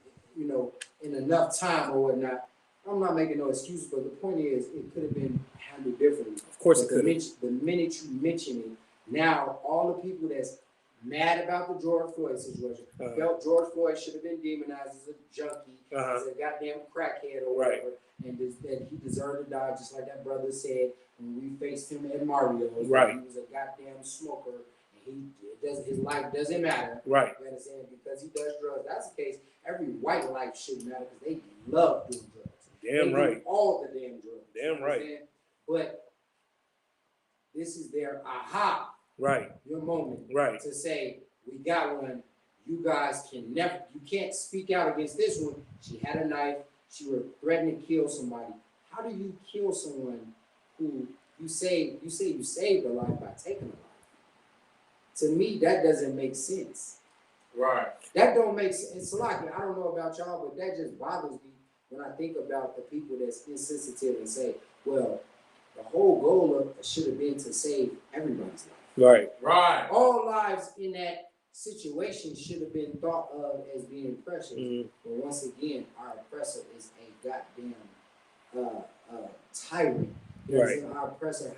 enough time or whatnot. I'm not making no excuses, but the point is, it could have been handled differently.
Of course it could.
The minute you mention it, now all the people that's mad about the George Floyd situation felt George Floyd should have been demonized as a junkie, as a goddamn crackhead or whatever, and that he deserved to die, just like that brother said when we faced him at Mario.
Right.
He was a goddamn smoker, and his life doesn't matter.
Right.
You understand? Because he does drugs. That's the case. Every white life shouldn't matter because they love doing drugs.
Damn
they
right.
do all the damn drugs.
Damn right.
But this is their aha.
Right.
Your moment.
Right.
To say, we got one. You guys you can't speak out against this one. She had a knife. She was threatening to kill somebody. How do you kill someone who you say you saved a life by taking a life? To me, that doesn't make sense.
Right.
That don't make sense. I don't know about y'all, but that just bothers me when I think about the people that's insensitive and say, well, the whole goal should have been to save everybody's life.
Right.
Right.
All lives in that situation should have been thought of as being precious. But once again, our oppressor is a goddamn tyrant.
Right.
Our oppressor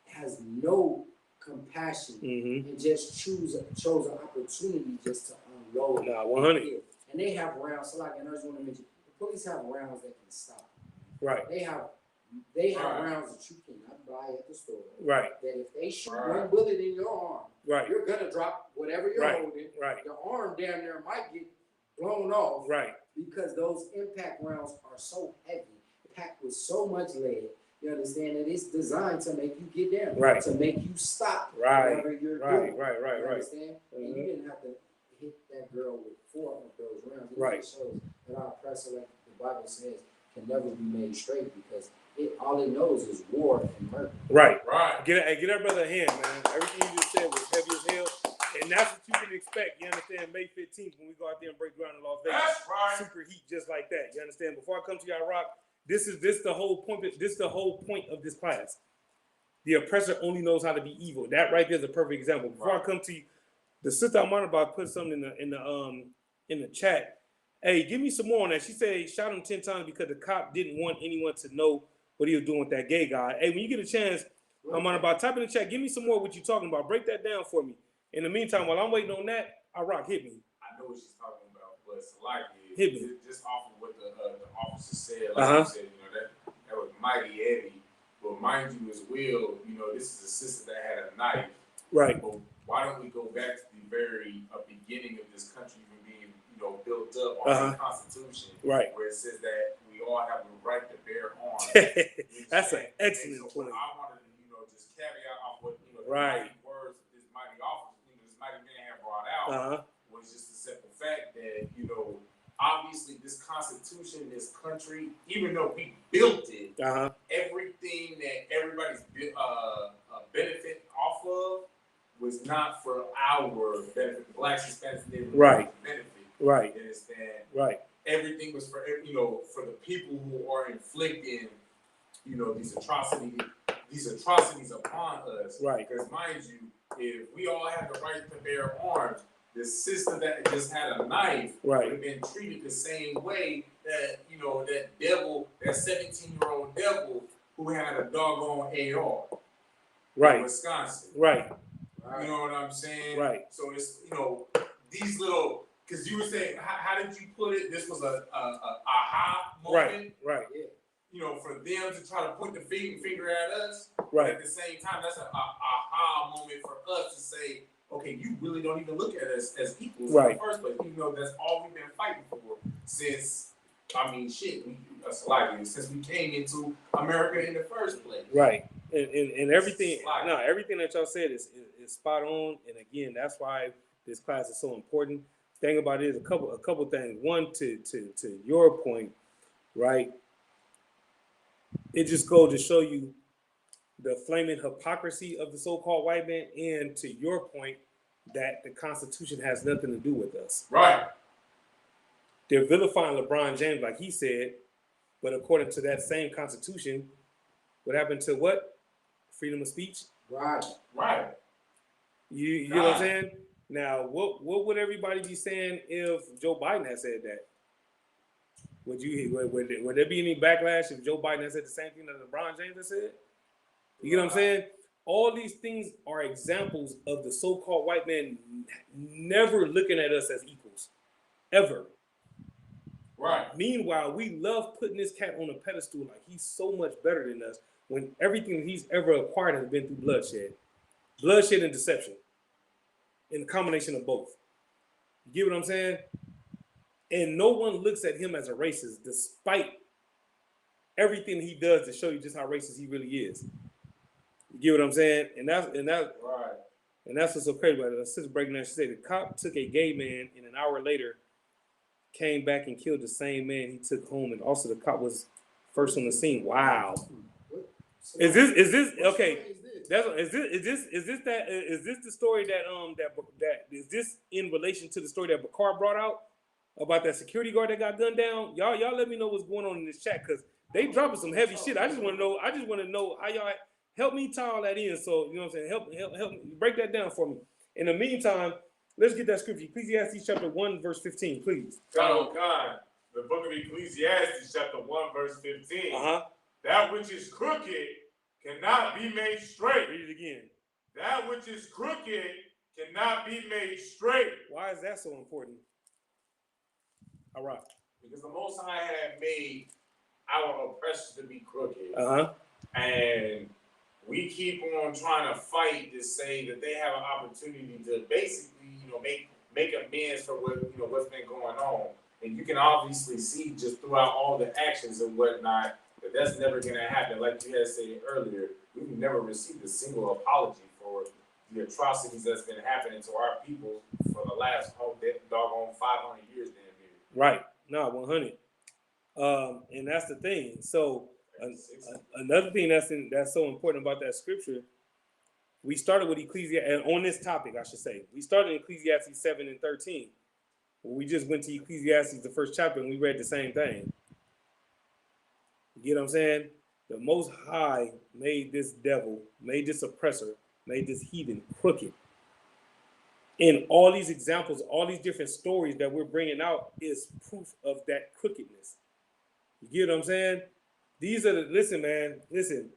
has no compassion and just chose an opportunity just to unload.
100.
And they have rounds. So and I just want to mention, the police have rounds that can stop.
Right.
They have rounds that you cannot buy at the store.
Right.
That if they shoot one bullet in your arm, you're gonna drop whatever you're holding.
Right.
The arm down there might get blown off.
Right.
Because those impact rounds are so heavy, packed with so much lead. You understand that it's designed to make you get down.
Right.
To make you stop.
Right.
Whatever you're
Right.
doing.
Right.
You understand? And you didn't have to hit that girl with 4 of those rounds. It shows that our oppressor, like the Bible says, can never be made straight because all it knows is war and murder.
Right.
Right.
Get that brother a hand, man. Everything you just said was heavy as hell. And that's what you can expect. You understand? May 15th when we go out there and break ground in Las Vegas.
That's right.
Super heat just like that. You understand? Before I come to y'all, Rock, this is the whole point. This is the whole point of this class. The oppressor only knows how to be evil. That right there is a perfect example. Before I come to you, the sister Amanaba put something in the chat. Hey, give me some more on that. She said he shot him 10 times because the cop didn't want anyone to know what he was doing with that gay guy. Hey, when you get a chance, Amanaba, type in the chat. Give me some more what you're talking about. Break that down for me. In the meantime, while I'm waiting on that, Rock, hit me.
I know what she's talking about, but Salaki,
Hit me.
just off of what the officer said, like you said, that was mighty heavy. But mind you as well, this is a sister that had a knife.
Right.
But why don't we go back to the very beginning of this country even being, built up on the Constitution,
right,
where it says that we all have the right to bear arms.
That's an excellent point.
I wanted to, just caveat off what the
right.
mighty words of this mighty officer, this mighty man have brought out was just the simple fact that obviously this Constitution, this country, even though we built it, everything that everybody's benefit off of was not for our benefit, the Blacks, Hispanics, Natives benefit.
Right.
You understand?
Right.
Everything was for for the people who are inflicting, these atrocities upon us.
Right.
Because mind you, if we all had the right to bear arms, the sister that just had a knife would have been treated the same way that that devil, that 17-year-old devil who had a doggone AR.
Right.
In Wisconsin.
Right.
You know what I'm saying?
Right.
So it's these little, because you were saying, how did you put it? This was a aha moment.
Right.
For them to try to point the finger at us.
Right.
At the same time, that's an aha moment for us to say, okay, you really don't even look at us as equals in the first place, even though that's all we've been fighting for since, since we came into America in the first place.
Right. And everything, everything that y'all said is spot on. And again, that's why this class is so important. thing about it is a couple things. One, to your point, right? It just goes to show you the flaming hypocrisy of the so-called white man, and to your point, that the Constitution has nothing to do with us.
Right.
They're vilifying LeBron James, like he said, but according to that same Constitution, what happened to what? Freedom of speech?
Right.
Right.
You know what I'm saying? Now, what would everybody be saying if Joe Biden had said that? Would there be any backlash if Joe Biden had said the same thing that LeBron James has said? You know what I'm saying? All these things are examples of the so-called white man never looking at us as equals, ever.
Right.
Meanwhile, we love putting this cat on a pedestal like he's so much better than us when everything he's ever acquired has been through bloodshed and deception, in the combination of both. You get what I'm saying? And no one looks at him as a racist, despite everything he does to show you just how racist he really is. You get what I'm saying? And that's
Right.
And that's what's so crazy about it. A sister breaking down, she said the cop took a gay man and an hour later came back and killed the same man he took home, and also the cop was first on the scene. Wow. Is this okay? Is this the story that is this in relation to the story that Bakar brought out about that security guard that got gunned down? Y'all let me know what's going on in this chat, because they dropping some heavy shit. I just want to know how y'all help me tie all that in. So you know what I'm saying? Help me break that down for me. In the meantime, let's get that scripture. Ecclesiastes chapter 1, verse 15, please.
God, the book of Ecclesiastes, chapter 1, verse 15. That which is crooked cannot be made straight.
Read it again.
That which is crooked cannot be made straight.
Why is that so important? All right.
Because the Most High had made our oppressors to be crooked. And we keep on trying to fight to say that they have an opportunity to basically, make amends for what's been going on. And you can obviously see just throughout all the actions and whatnot that that's never going to happen. Like you had said earlier, we've never received a single apology for the atrocities that's been happening to our people for the last doggone 500 years damn near.
Right. No, 100. And that's the thing. So another thing that's so important about that scripture, we started with Ecclesiastes, and on this topic, I should say, we started in Ecclesiastes 7 and 13. We just went to Ecclesiastes, the first chapter, and we read the same thing. You get what I'm saying? The Most High made this devil, made this oppressor, made this heathen crooked. And all these examples, all these different stories that we're bringing out is proof of that crookedness. You get what I'm saying? These are listen.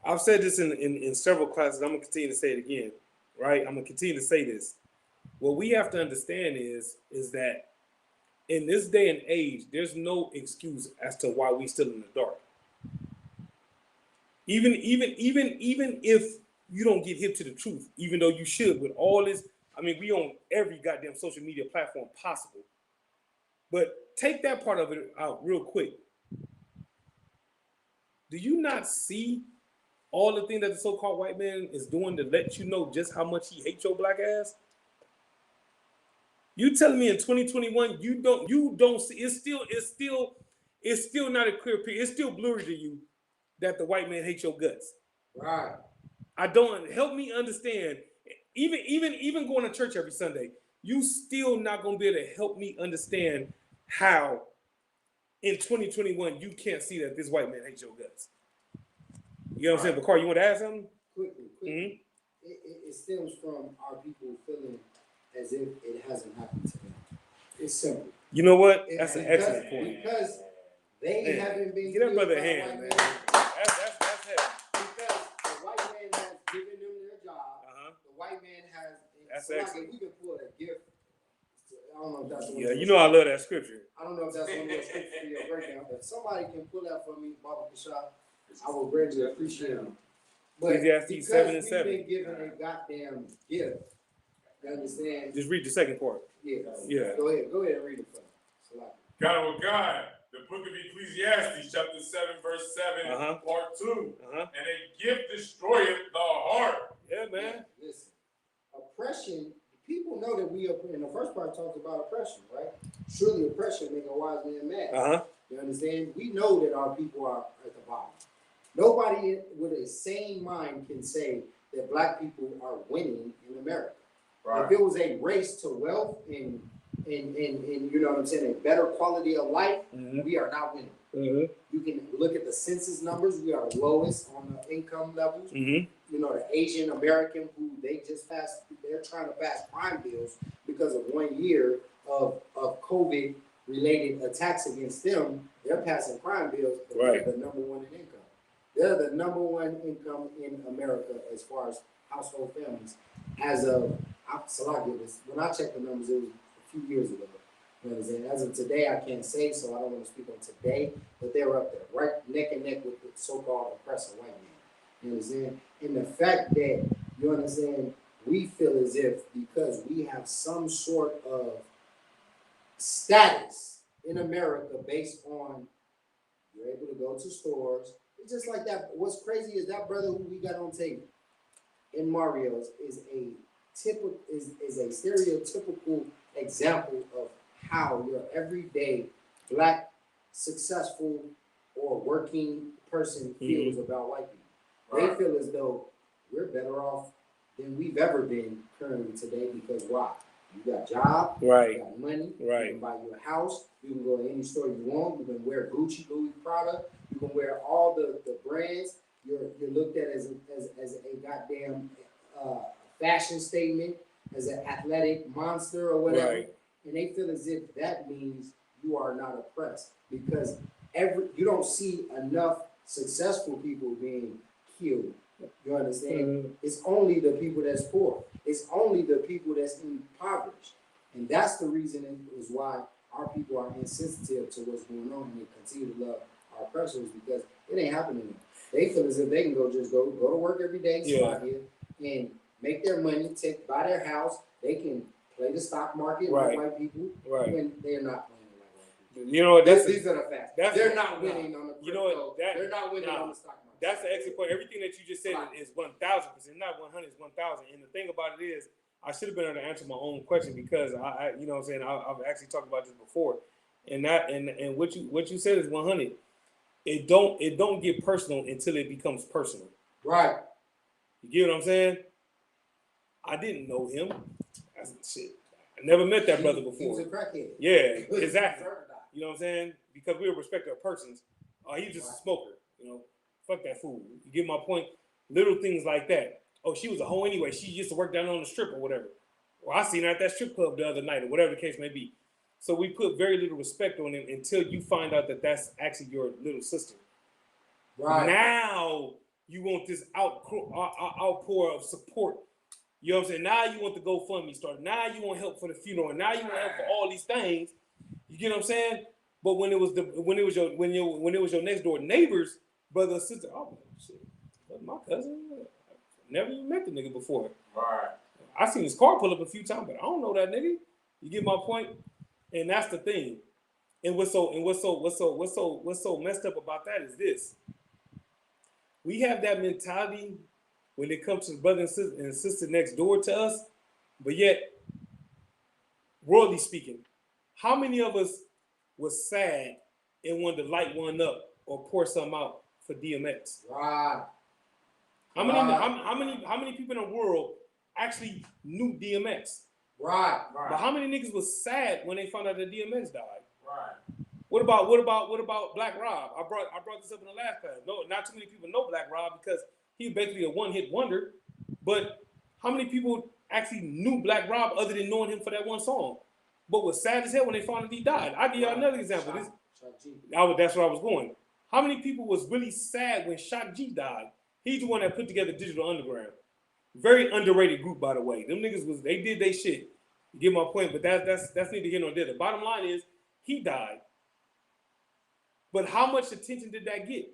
I've said this in several classes. I'm going to continue to say it again, right? I'm going to continue to say this. What we have to understand is that in this day and age, there's no excuse as to why we still in the dark. Even if you don't get hip to the truth, even though you should with all this. I mean, we on every goddamn social media platform possible. But take that part of it out real quick. Do you not see all the things that the so-called white man is doing to let you know just how much he hates your black ass? You telling me in 2021 you don't see it's still not a clear picture. It's still blurry to you that the white man hates your guts.
Right.
I don't help me understand. Even going to church every Sunday, you still not gonna be able to help me understand how in 2021 you can't see that this white man hates your guts. You know what I'm saying? Bakar, you want to add something?
Quickly. Mm-hmm. It stems from our people feeling as if it hasn't happened to them. It's simple.
You know what? That's an excellent point.
Because they haven't been.
Get that brother a hand, man. That's heavy.
Because the white man has given them their job. The white man has.
That's
excellent. Like we can pull a gift. I don't know if that's one.
Yeah, you know I love that scripture.
I don't know if that's one of those scriptures for your breakdown, but somebody can pull that for me, Baba Kashah. I will greatly appreciate it. But
Ecclesiastes 7 and 7.
We've been given a goddamn gift. You understand?
Just read the second part.
Yeah. Go ahead and read it for me.
God, the book of Ecclesiastes, chapter 7, verse 7, part 2. And a gift destroyeth the heart.
Yeah, man.
Listen, oppression, people know that we talks about oppression, right? Surely oppression make a wise man mad.
Uh-huh.
You understand? We know that our people are at the bottom. Nobody with a sane mind can say that black people are winning in America.
Right.
If it was a race to wealth and you know what I'm saying, a better quality of life, we are not winning. You can look at the census numbers. We are lowest on the income levels. You know, the Asian American who they just passed, they're trying to pass crime bills because of 1 year of COVID related attacks against them. They're passing crime bills, but they're the number one in income. They're the number one income in America as far as household families. As of, when I checked the numbers, it was a few years ago. You know what I'm saying? As of today, I can't say, so I don't want to speak on today, but they're up there, right neck and neck with the so-called oppressor white man. You understand? And the fact that, you understand, we feel as if because we have some sort of status in America based on you're able to go to stores. It's just like that. What's crazy is that brother who we got on tape in Mario's is a stereotypical example of how your everyday black successful or working person feels about white people. They feel as though we're better off than we've ever been currently today because why? You got a job, you got money, you can buy you a house, you can go to any store you want, you can wear Gucci, Louis, Prada, you can wear all the brands. You're looked at as a goddamn fashion statement, as an athletic monster or whatever. And they feel as if that means you are not oppressed because you don't see enough successful people being killed. You understand? It's only the people that's poor. It's only the people that's impoverished. And that's the reason is why our people are insensitive to what's going on and they continue to love our oppressors because it ain't happening to them. They feel as if they can go to work every day, slide here, and make their money, buy their house. They can play the stock market like white people when they're not playing like white people.
You know,
these are the facts. They're not winning on the crypto.
You know,
they're not winning on the stock market.
That's the exit point. Everything that you just said is 1,000%, not 100, it's 1,000. And the thing about it is, I should have been able to answer my own question because I you know what I'm saying, I've actually talked about this before. And what you said is 100. It don't get personal until it becomes personal.
Right.
You get what I'm saying? I didn't know him. Shit. I never met that brother before.
He was a crackhead.
Yeah, exactly. You know what I'm saying? Because we respect our persons. He was just a smoker. You know, fuck that fool. You get my point? Little things like that. Oh, she was a hoe anyway. She used to work down on the strip or whatever. Or I seen her at that strip club the other night or whatever the case may be. So we put very little respect on him until you find out that that's actually your little sister. Right. Now you want this outpour of support. You know what I'm saying? Now you want the GoFundMe started. Now you want help for the funeral. And now you want help for all these things. You get what I'm saying? But when it was your next door neighbors, brother or sister, oh shit, that's my cousin. Never even met the nigga before.
Right.
I seen his car pull up a few times, but I don't know that nigga. You get my point? And that's the thing. And what's so messed up about that is this. We have that mentality when it comes to brother and sister next door to us, but yet, worldly speaking, how many of us was sad and wanted to light one up or pour something out for DMX?
Right.
How many people in the world actually knew DMX?
Right.
But how many niggas was sad when they found out that DMX died?
Right.
What about Black Rob? I brought this up in the last class. No, not too many people know Black Rob because he's basically a one-hit wonder. But how many people actually knew Black Rob other than knowing him for that one song? But was sad as hell when they found out he died. I'll give y'all another example. That's where I was going. How many people was really sad when Shock G died? He's the one that put together Digital Underground. Very underrated group, by the way. Them niggas they did they shit. You get my point, but that's neither here nor there. The bottom line is he died. But how much attention did that get?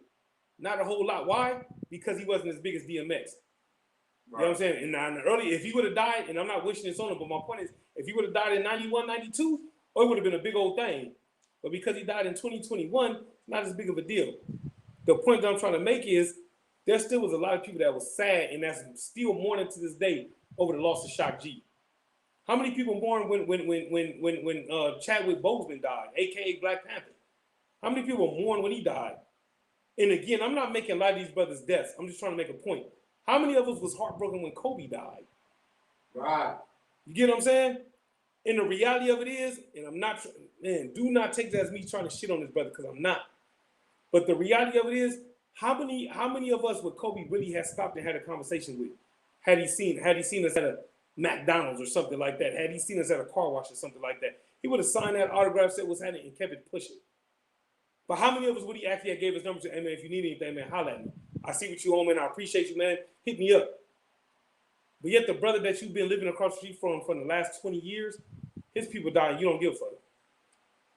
Not a whole lot. Why? Because he wasn't as big as DMX. Right. You know what I'm saying? And early, if he would have died, and I'm not wishing this on him, but my point is, if he would have died in 91, 92, oh, it would have been a big old thing. But because he died in 2021, not as big of a deal. The point that I'm trying to make is, there still was a lot of people that was sad, and that's still mourning to this day over the loss of Shock G. How many people mourn when Chadwick Boseman died, aka Black Panther? How many people mourn when he died? And again, I'm not making light of these brothers' deaths. I'm just trying to make a point. How many of us was heartbroken when Kobe died?
Right.
You get what I'm saying? And the reality of it is, and I'm not, man, do not take that as me trying to shit on this brother, because I'm not. But the reality of it is, how many of us would Kobe really have stopped and had a conversation with? Had he seen us at a McDonald's or something like that? Had he seen us at a car wash or something like that? He would have signed that autograph, said what's happening, and kept it pushing. But how many of us would he actually have gave his number to? Hey man, if you need anything, man, holler at me. I see what you on, man. I appreciate you, man. Hit me up. But yet the brother that you've been living across the street from the last 20 years, his people died. You don't give a fuck.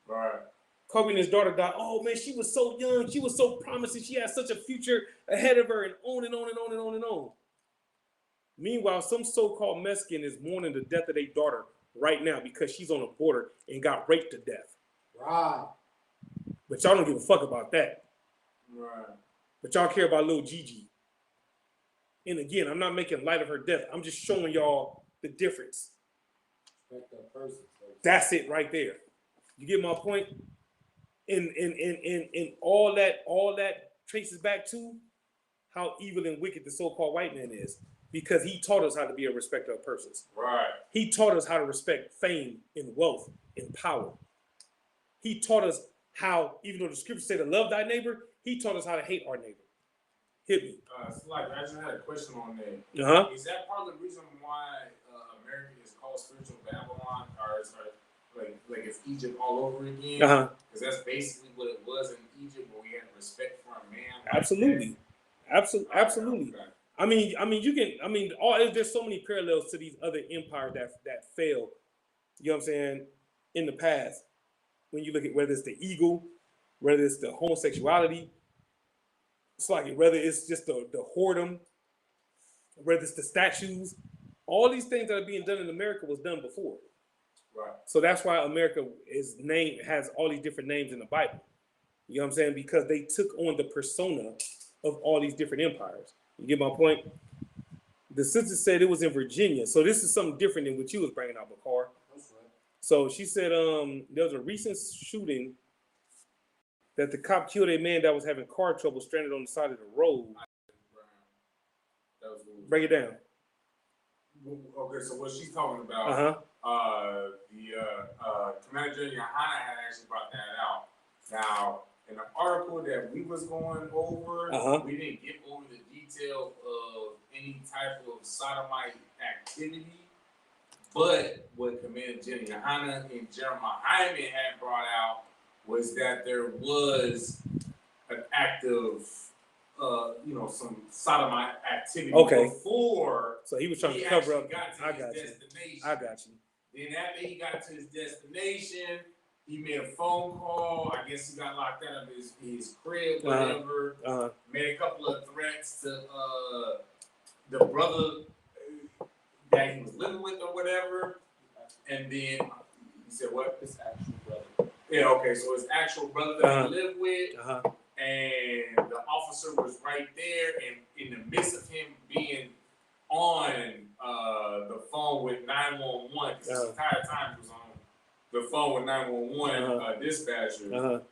Right.
Kobe and his daughter died. Oh man, she was so young. She was so promising. She had such a future ahead of her, and on and on and on and on and on. Meanwhile, some so-called Mexican is mourning the death of their daughter right now because she's on the border and got raped to death.
Right.
But y'all don't give a fuck about that.
Right.
But y'all care about little Gigi. And again, I'm not making light of her death. I'm just showing y'all the difference.
Respect that person.
That's it right there. You get my point? And all that traces back to how evil and wicked the so-called white man is. Because he taught us how to be a respecter of persons.
Right.
He taught us how to respect fame and wealth and power. He taught us how, even though the scriptures say to love thy neighbor, he taught us how to hate our neighbor. Hit me.
It's like I just had a question on that.
Uh-huh.
Is that part of the reason why America is called spiritual Babylon, or it's like it's Egypt all over again?
Uh-huh.
Because that's basically what it was in Egypt, where we had respect for a man.
Absolutely. Absolutely.
Okay.
I mean, there's so many parallels to these other empires that failed, you know what I'm saying, in the past. When you look at whether it's the eagle, whether it's the homosexuality, it's like whether it's just the whoredom, whether it's the statues, all these things that are being done in America was done before.
Right.
So that's why America has all these different names in the Bible. You know what I'm saying? Because they took on the persona of all these different empires. You get my point? The sister said it was in Virginia. So this is something different than what you was bringing out, Bakar.
That's right.
So she said there was a recent shooting that the cop killed a man that was having car trouble stranded on the side of the road.
That was
Break it down.
Okay, so what she's talking about,
Uh-huh.
Commander General Yohana had actually brought that out. Now, in the article that we was going over, we didn't get over the detail of any type of sodomite activity. But what Commander General Yohana and Jeremiah Hyman had brought out was that there was an act of, some sodomite activity before.
So he was trying to cover up.
I got you. Then after he got to his destination, he made a phone call. I guess he got locked out of his crib, whatever. Made a couple of threats to the brother that he was living with or whatever. And then he said, what? His actual brother. Yeah, okay. So his actual brother that he lived with. And the officer was right there. And in the midst of him being on the phone with 911, because this entire time he was on the phone with 911 dispatcher.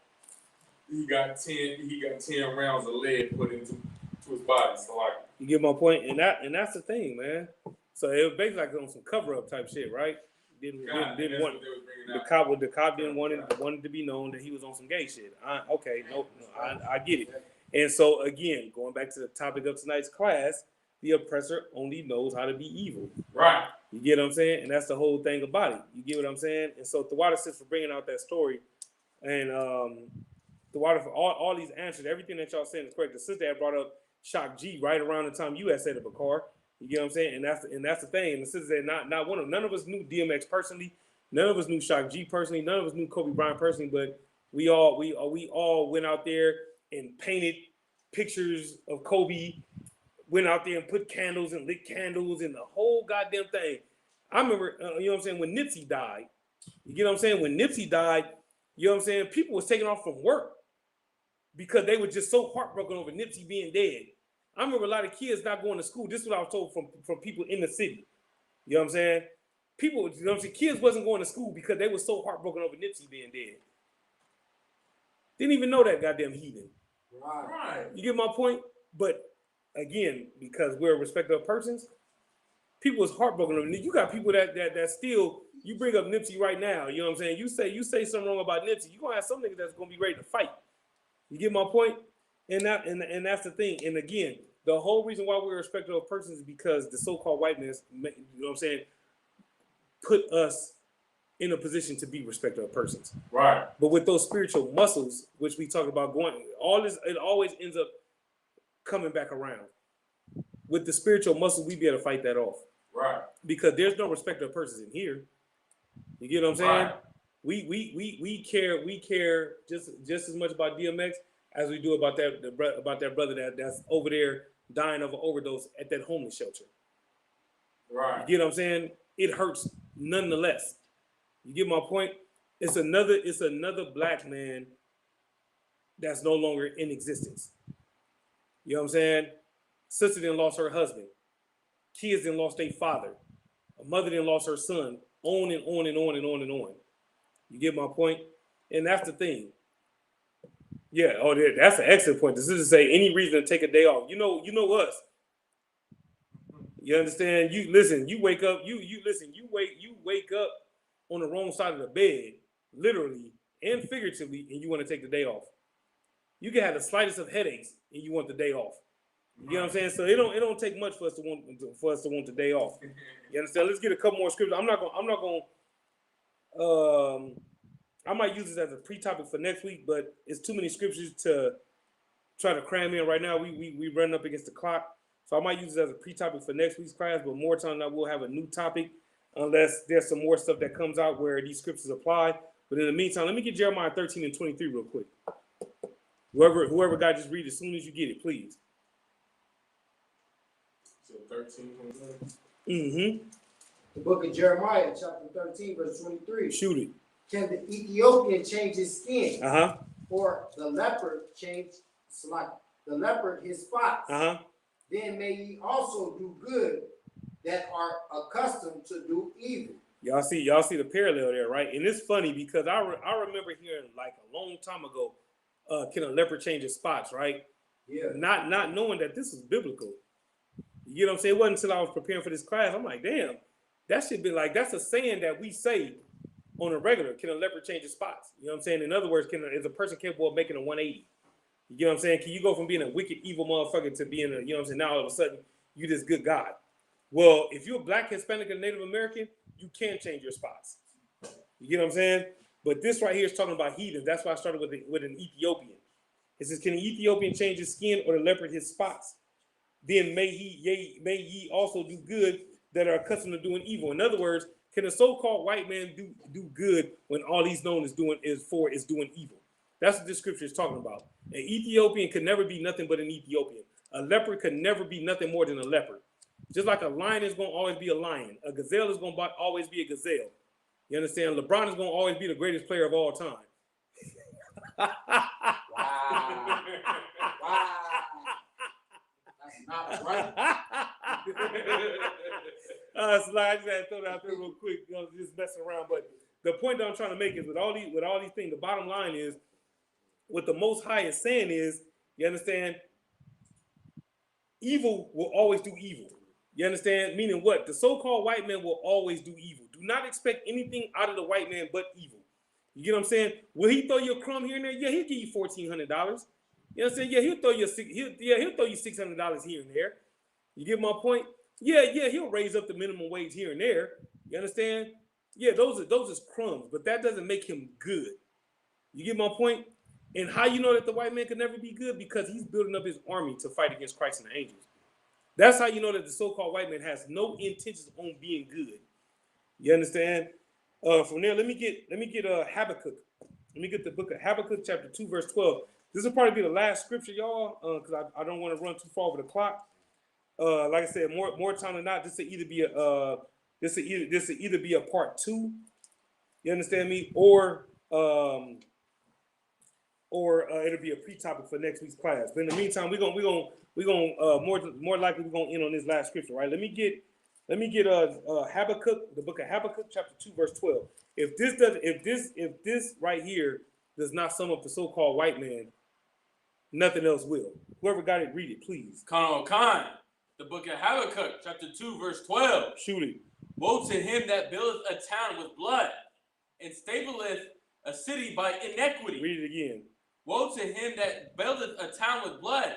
He got 10 rounds of lead put into his body. So like,
you get my point, and that's the thing, man. So it was basically like on some cover up type shit, right? Didn't want the cop didn't want it to be known that he was on some gay shit. I get it. And so again, going back to the topic of tonight's class, the oppressor only knows how to be evil.
Right.
You get what I'm saying? And that's the whole thing about it. You get what I'm saying? And so Tawada says for bringing out that story, and Tawada for all these answers, everything that y'all saying is correct. The sister had brought up Shock G right around the time you had said it, Bakar. You get what I'm saying? And that's the thing. And the sister said none of us knew DMX personally, none of us knew Shock G personally, none of us knew Kobe Bryant personally, but we all went out there and painted pictures of Kobe. Went out there and put candles and lit candles and the whole goddamn thing. I remember, you know what I'm saying, when Nipsey died. You get what I'm saying? When Nipsey died, you know what I'm saying, people was taking off from work because they were just so heartbroken over Nipsey being dead. I remember a lot of kids not going to school. This is what I was told from people in the city. You know what I'm saying? people, you know what I'm saying, kids wasn't going to school because they were so heartbroken over Nipsey being dead. Didn't even know that goddamn heathen.
Right.
You get my point? But again, because we're a respecter of persons, people is heartbroken over it. You got people that still, you bring up Nipsey right now, you know what I'm saying? You say something wrong about Nipsey, you're gonna have some niggas that's gonna be ready to fight. You get my point? And that's the thing. And again, the whole reason why we're a respecter of persons is because the so-called white man, you know what I'm saying, put us in a position to be respecter of persons.
Right.
But with those spiritual muscles, which we talk about going, all this, it always ends up coming back around. With the spiritual muscles, we be able to fight that off.
Right.
Because there's no respecter of persons in here. You get what I'm saying?
Right.
We care just as much about DMX as we do about that brother that's over there dying of an overdose at that homeless shelter.
Right.
You get what I'm saying? It hurts nonetheless. You get my point? It's another black man that's no longer in existence. You know what I'm saying? Sister then lost her husband. Kids then lost their father. A mother then lost her son. On and on and on and on and on. You get my point? And that's the thing. Yeah, that's an excellent point. This is to say any reason to take a day off. You know us. You understand? You listen, you wake up, you wake up on the wrong side of the bed, literally and figuratively, and you want to take the day off. You can have the slightest of headaches and you want the day off. You know what I'm saying? So it don't take much for us to want the day off. You understand? Let's get a couple more scriptures. I might use this as a pre-topic for next week, but it's too many scriptures to try to cram in right now. We running up against the clock. So I might use it as a pre-topic for next week's class, but more time that we'll have a new topic unless there's some more stuff that comes out where these scriptures apply. But in the meantime, let me get Jeremiah 13 and 23 real quick. Whoever got, just read as soon as you get it, please.
So 13.
Mm-hmm.
The book of Jeremiah, chapter 13, verse 23.
Shoot it.
Can the Ethiopian change his skin?
Uh-huh.
Or the leopard change his spots?
Uh-huh.
Then may ye also do good that are accustomed to do evil.
Y'all see the parallel there, right? And it's funny because I remember hearing like a long time ago, can a leopard change his spots, right?
Yeah.
Not knowing that this is biblical. You know what I'm saying? It wasn't until I was preparing for this class, I'm like, damn, that should be like, that's a saying that we say on a regular. Can a leopard change his spots? You know what I'm saying? In other words, is a person capable of making a 180? You know what I'm saying? Can you go from being a wicked, evil motherfucker to being a, you know what I'm saying, now all of a sudden, you this good God? Well, if you're Black, Hispanic, and Native American, you can change your spots. You get what I'm saying? But this right here is talking about heathens. That's why I started with an Ethiopian. It says, can an Ethiopian change his skin or the leopard his spots? Then may ye also do good that are accustomed to doing evil. In other words, can a so-called white man do good when all he's known is doing evil? That's what this scripture is talking about. An Ethiopian could never be nothing but an Ethiopian. A leopard could never be nothing more than a leopard. Just like a lion is going to always be a lion. A gazelle is going to always be a gazelle. You understand? LeBron is going to always be the greatest player of all time.
Wow. Wow. That's not right.
So I just had to throw that out there real quick, just messing around. But the point that I'm trying to make is with all these things, the bottom line is what the Most High is saying is, you understand, evil will always do evil. You understand? Meaning what? The so-called white man will always do evil. Do not expect anything out of the white man but evil. You get what I'm saying? Will he throw you a crumb here and there? Yeah, he'll give you $1,400. You know what I'm saying? Yeah, he'll throw you $600 here and there. You get my point? Yeah, he'll raise up the minimum wage here and there. You understand? Yeah, those is crumbs, but that doesn't make him good. You get my point? And how you know that the white man could never be good? Because he's building up his army to fight against Christ and the angels. That's how you know that the so-called white man has no intentions on being good. You understand? From there, let me get Habakkuk. Let me get the book of Habakkuk, chapter 2, verse 12. This will probably be the last scripture, y'all, because I don't want to run too far over the clock. Like I said, more time than not, this will either be a part 2. You understand me? Or it'll be a pre-topic for next week's class. But in the meantime, we're gonna more likely we're gonna end on this last scripture, right? Let me get Let me get Habakkuk, the book of Habakkuk, chapter 2, verse 12. If this right here does not sum up the so-called white man, nothing else will. Whoever got it, read it, please.
Khan, the book of Habakkuk, chapter 2, verse 12.
Shoot it.
Woe to him that buildeth a town with blood, and stableth a city by iniquity.
Read it again.
Woe to him that buildeth a town with blood,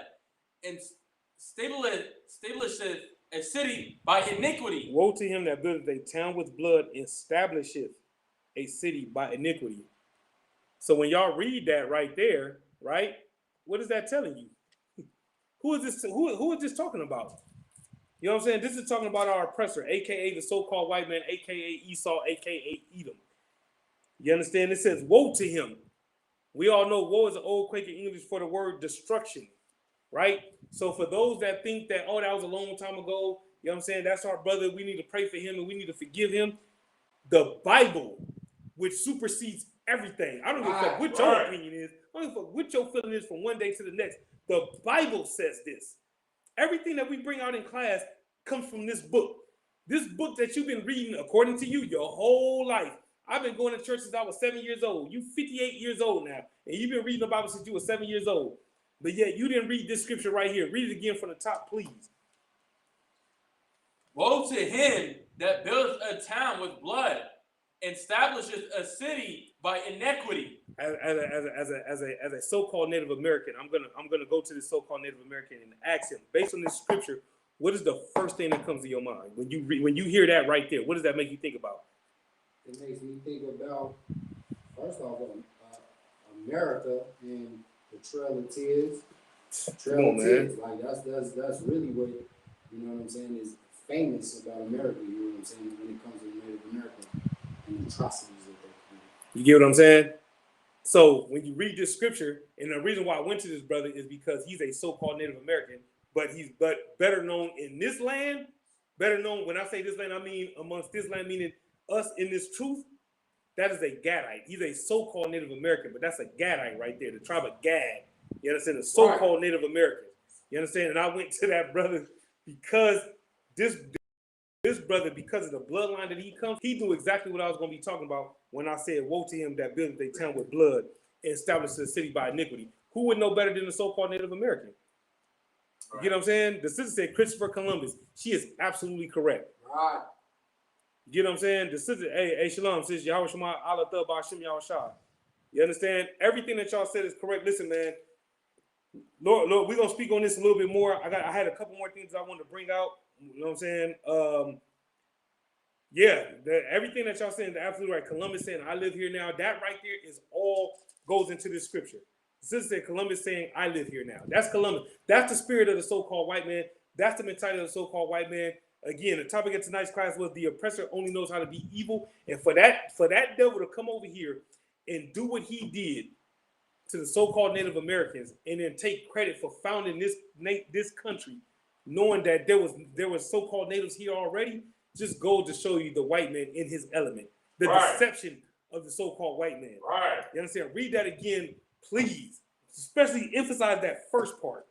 and stablisheth a city by iniquity.
Woe to him that buildeth a town with blood, and establisheth a city by iniquity. So when y'all read that right there, right, what is that telling you? Who is this? Who is this talking about? You know what I'm saying? This is talking about our oppressor, aka the so-called white man, aka Esau, aka Edom. You understand? It says, woe to him. We all know woe is an old Quaker English for the word destruction, right? So for those that think that, oh, that was a long time ago, you know what I'm saying? That's our brother. We need to pray for him and we need to forgive him. The Bible, which supersedes everything. I don't give a fuck what your opinion is. I don't give a fuck what your feeling is from one day to the next. The Bible says this. Everything that we bring out in class comes from this book. This book that you've been reading, according to you, your whole life. I've been going to church since I was 7 years old. You 58 years old now. And you've been reading the Bible since you were 7 years old. But yet you didn't read this scripture right here. Read it again from the top, please.
Woe to him that buildeth a town with blood, and establisheth a city by iniquity.
As a so-called Native American, I'm gonna go to this so-called Native American and ask him, based on this scripture, what is the first thing that comes to your mind when you hear that right there? What does that make you think about?
It makes me think about, first off, America and the Trail of Tears. Trail of Tears, like that's really what, you know what I'm saying, is famous about America. You know what I'm saying, when it comes to Native American and the atrocities that they commit.
You get what I'm saying? So when you read this scripture, and the reason why I went to this brother is because he's a so-called Native American, but he's better known in this land. Better known, when I say this land, I mean amongst this land, meaning us in this truth. That is a Gadite. He's a so-called Native American, but that's a Gadite right there, the tribe of Gad. You understand? The so-called Native Americans. You understand? And I went to that brother because this brother, because of the bloodline that he comes, he knew exactly what I was going to be talking about when I said, woe to him that buildeth a town with blood and established a city by iniquity. Who would know better than the so-called Native American? You get what I'm saying? The sister said Christopher Columbus. She is absolutely correct.
Right.
You get what I'm saying? The sister, hey, shalom, says Yahweh Shema, Allah Thub, Hashem Yahweh Shah. You understand? Everything that y'all said is correct. Listen, man. Lord, we're going to speak on this a little bit more. I had a couple more things I wanted to bring out. You know what I'm saying? Yeah, everything that y'all saying is absolutely right. Columbus saying, I live here now. That right there is all goes into this scripture. The sister said Columbus saying, I live here now. That's Columbus. That's the spirit of the so-called white man. That's the mentality of the so-called white man. Again, the topic of tonight's class was the oppressor only knows how to be evil. And for that devil to come over here and do what he did to the so-called Native Americans and then take credit for founding this country, knowing that there was so-called natives here already, just goes to show you the white man in his element. The deception of the so-called white man.
Right.
You understand? Read that again, please. Especially emphasize that first part.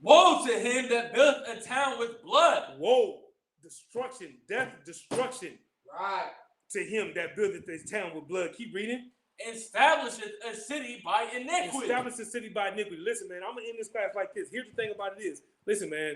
Woe to him that built a town with blood.
Woe, destruction, death, destruction.
Right.
To him that buildeth this town with blood. Keep reading.
Establisheth a city by iniquity.
Establish a city by iniquity. Listen, man, I'm gonna end this class like this. Here's the thing about it is, listen, man,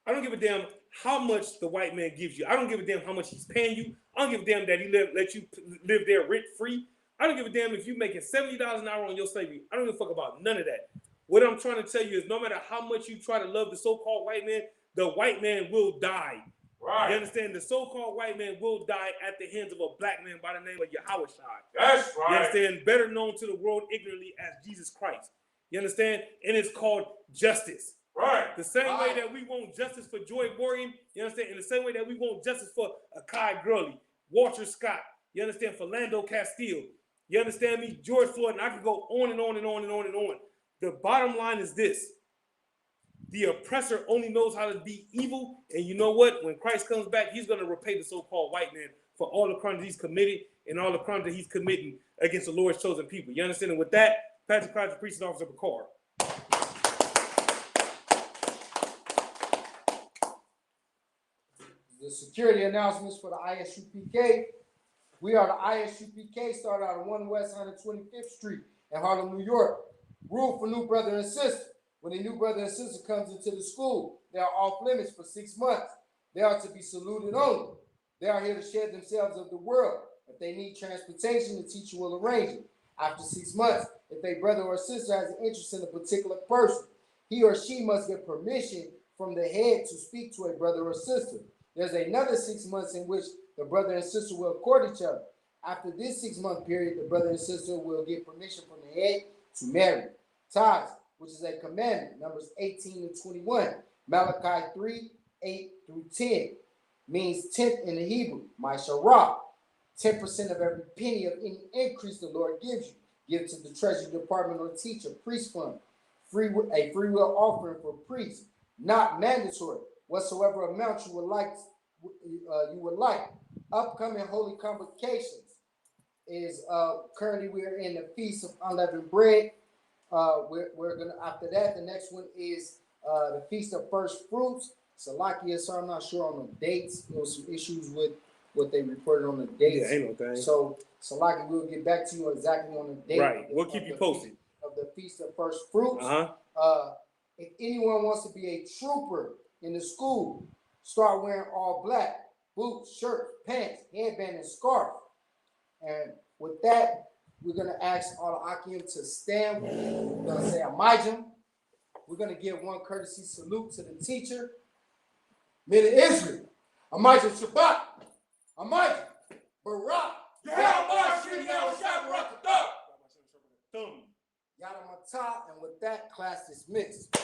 I don't give a damn how much the white man gives you. I don't give a damn how much he's paying you. I don't give a damn that he let you live there rent free. I don't give a damn if you're making $70 an hour on your slavery. I don't give a fuck about none of that. What I'm trying to tell you is no matter how much you try to love the so-called white man, the white man will die.
Right.
You understand? The so-called white man will die at the hands of a black man by the name of Yahweh Shai.
That's right.
You understand? Better known to the world ignorantly as Jesus Christ. You understand? And it's called justice.
Right.
The same way that we want justice for Joy Morgan, you understand? In the same way that we want justice for Akai Gurley, Walter Scott, you understand? For Philando Castile, you understand me? George Floyd, and I could go on and on and on and on and on. The bottom line is this. The oppressor only knows how to be evil. And you know what? When Christ comes back, he's going to repay the so-called white man for all the crimes he's committed and all the crimes that he's committing against the Lord's chosen people. You understand? And with that, Patrick Crouch, Preaching Officer Picard.
the security announcements for the ISUPK. We are the ISUPK, started out on 1 West 125th Street in Harlem, New York. Rule for new brother and sister. When a new brother and sister comes into the school, they are off limits for 6 months. They are to be saluted only. They are here to shed themselves of the world. If they need transportation, the teacher will arrange it. After 6 months, if a brother or sister has an interest in a particular person, he or she must get permission from the head to speak to a brother or sister. There's another 6 months in which the brother and sister will court each other. After this 6 month period, the brother and sister will get permission from the head to marry. Tithes, which is a commandment, Numbers 18 and 21. Malachi 3, 8 through 10, means tenth in the Hebrew, Ma'asharah. 10% of every penny of any increase the Lord gives you. Give to the treasury department or teacher, priest fund, a free will offering for priests, not mandatory. Whatsoever amount you would like. Upcoming holy convocations is currently we're in the Feast of Unleavened Bread. We're gonna, after that, the next one is the Feast of First Fruits. Salakia, so I'm not sure on the dates. There was some issues with what they reported on the dates.
Yeah, ain't no thing.
So Salakia, we'll get back to you exactly on the date.
Right, we'll keep you posted.
Of the Feast of First Fruits. If anyone wants to be a trooper in the school, start wearing all black, boots, shirt, pants, headband, and scarf. And with that, we're gonna ask all the Akim to stand. We're gonna say Amijam. We're gonna give one courtesy salute to the teacher. Men of Israel, Amijam Shabbat, Amijam Barak, Yadam Atah, and with that, class dismissed.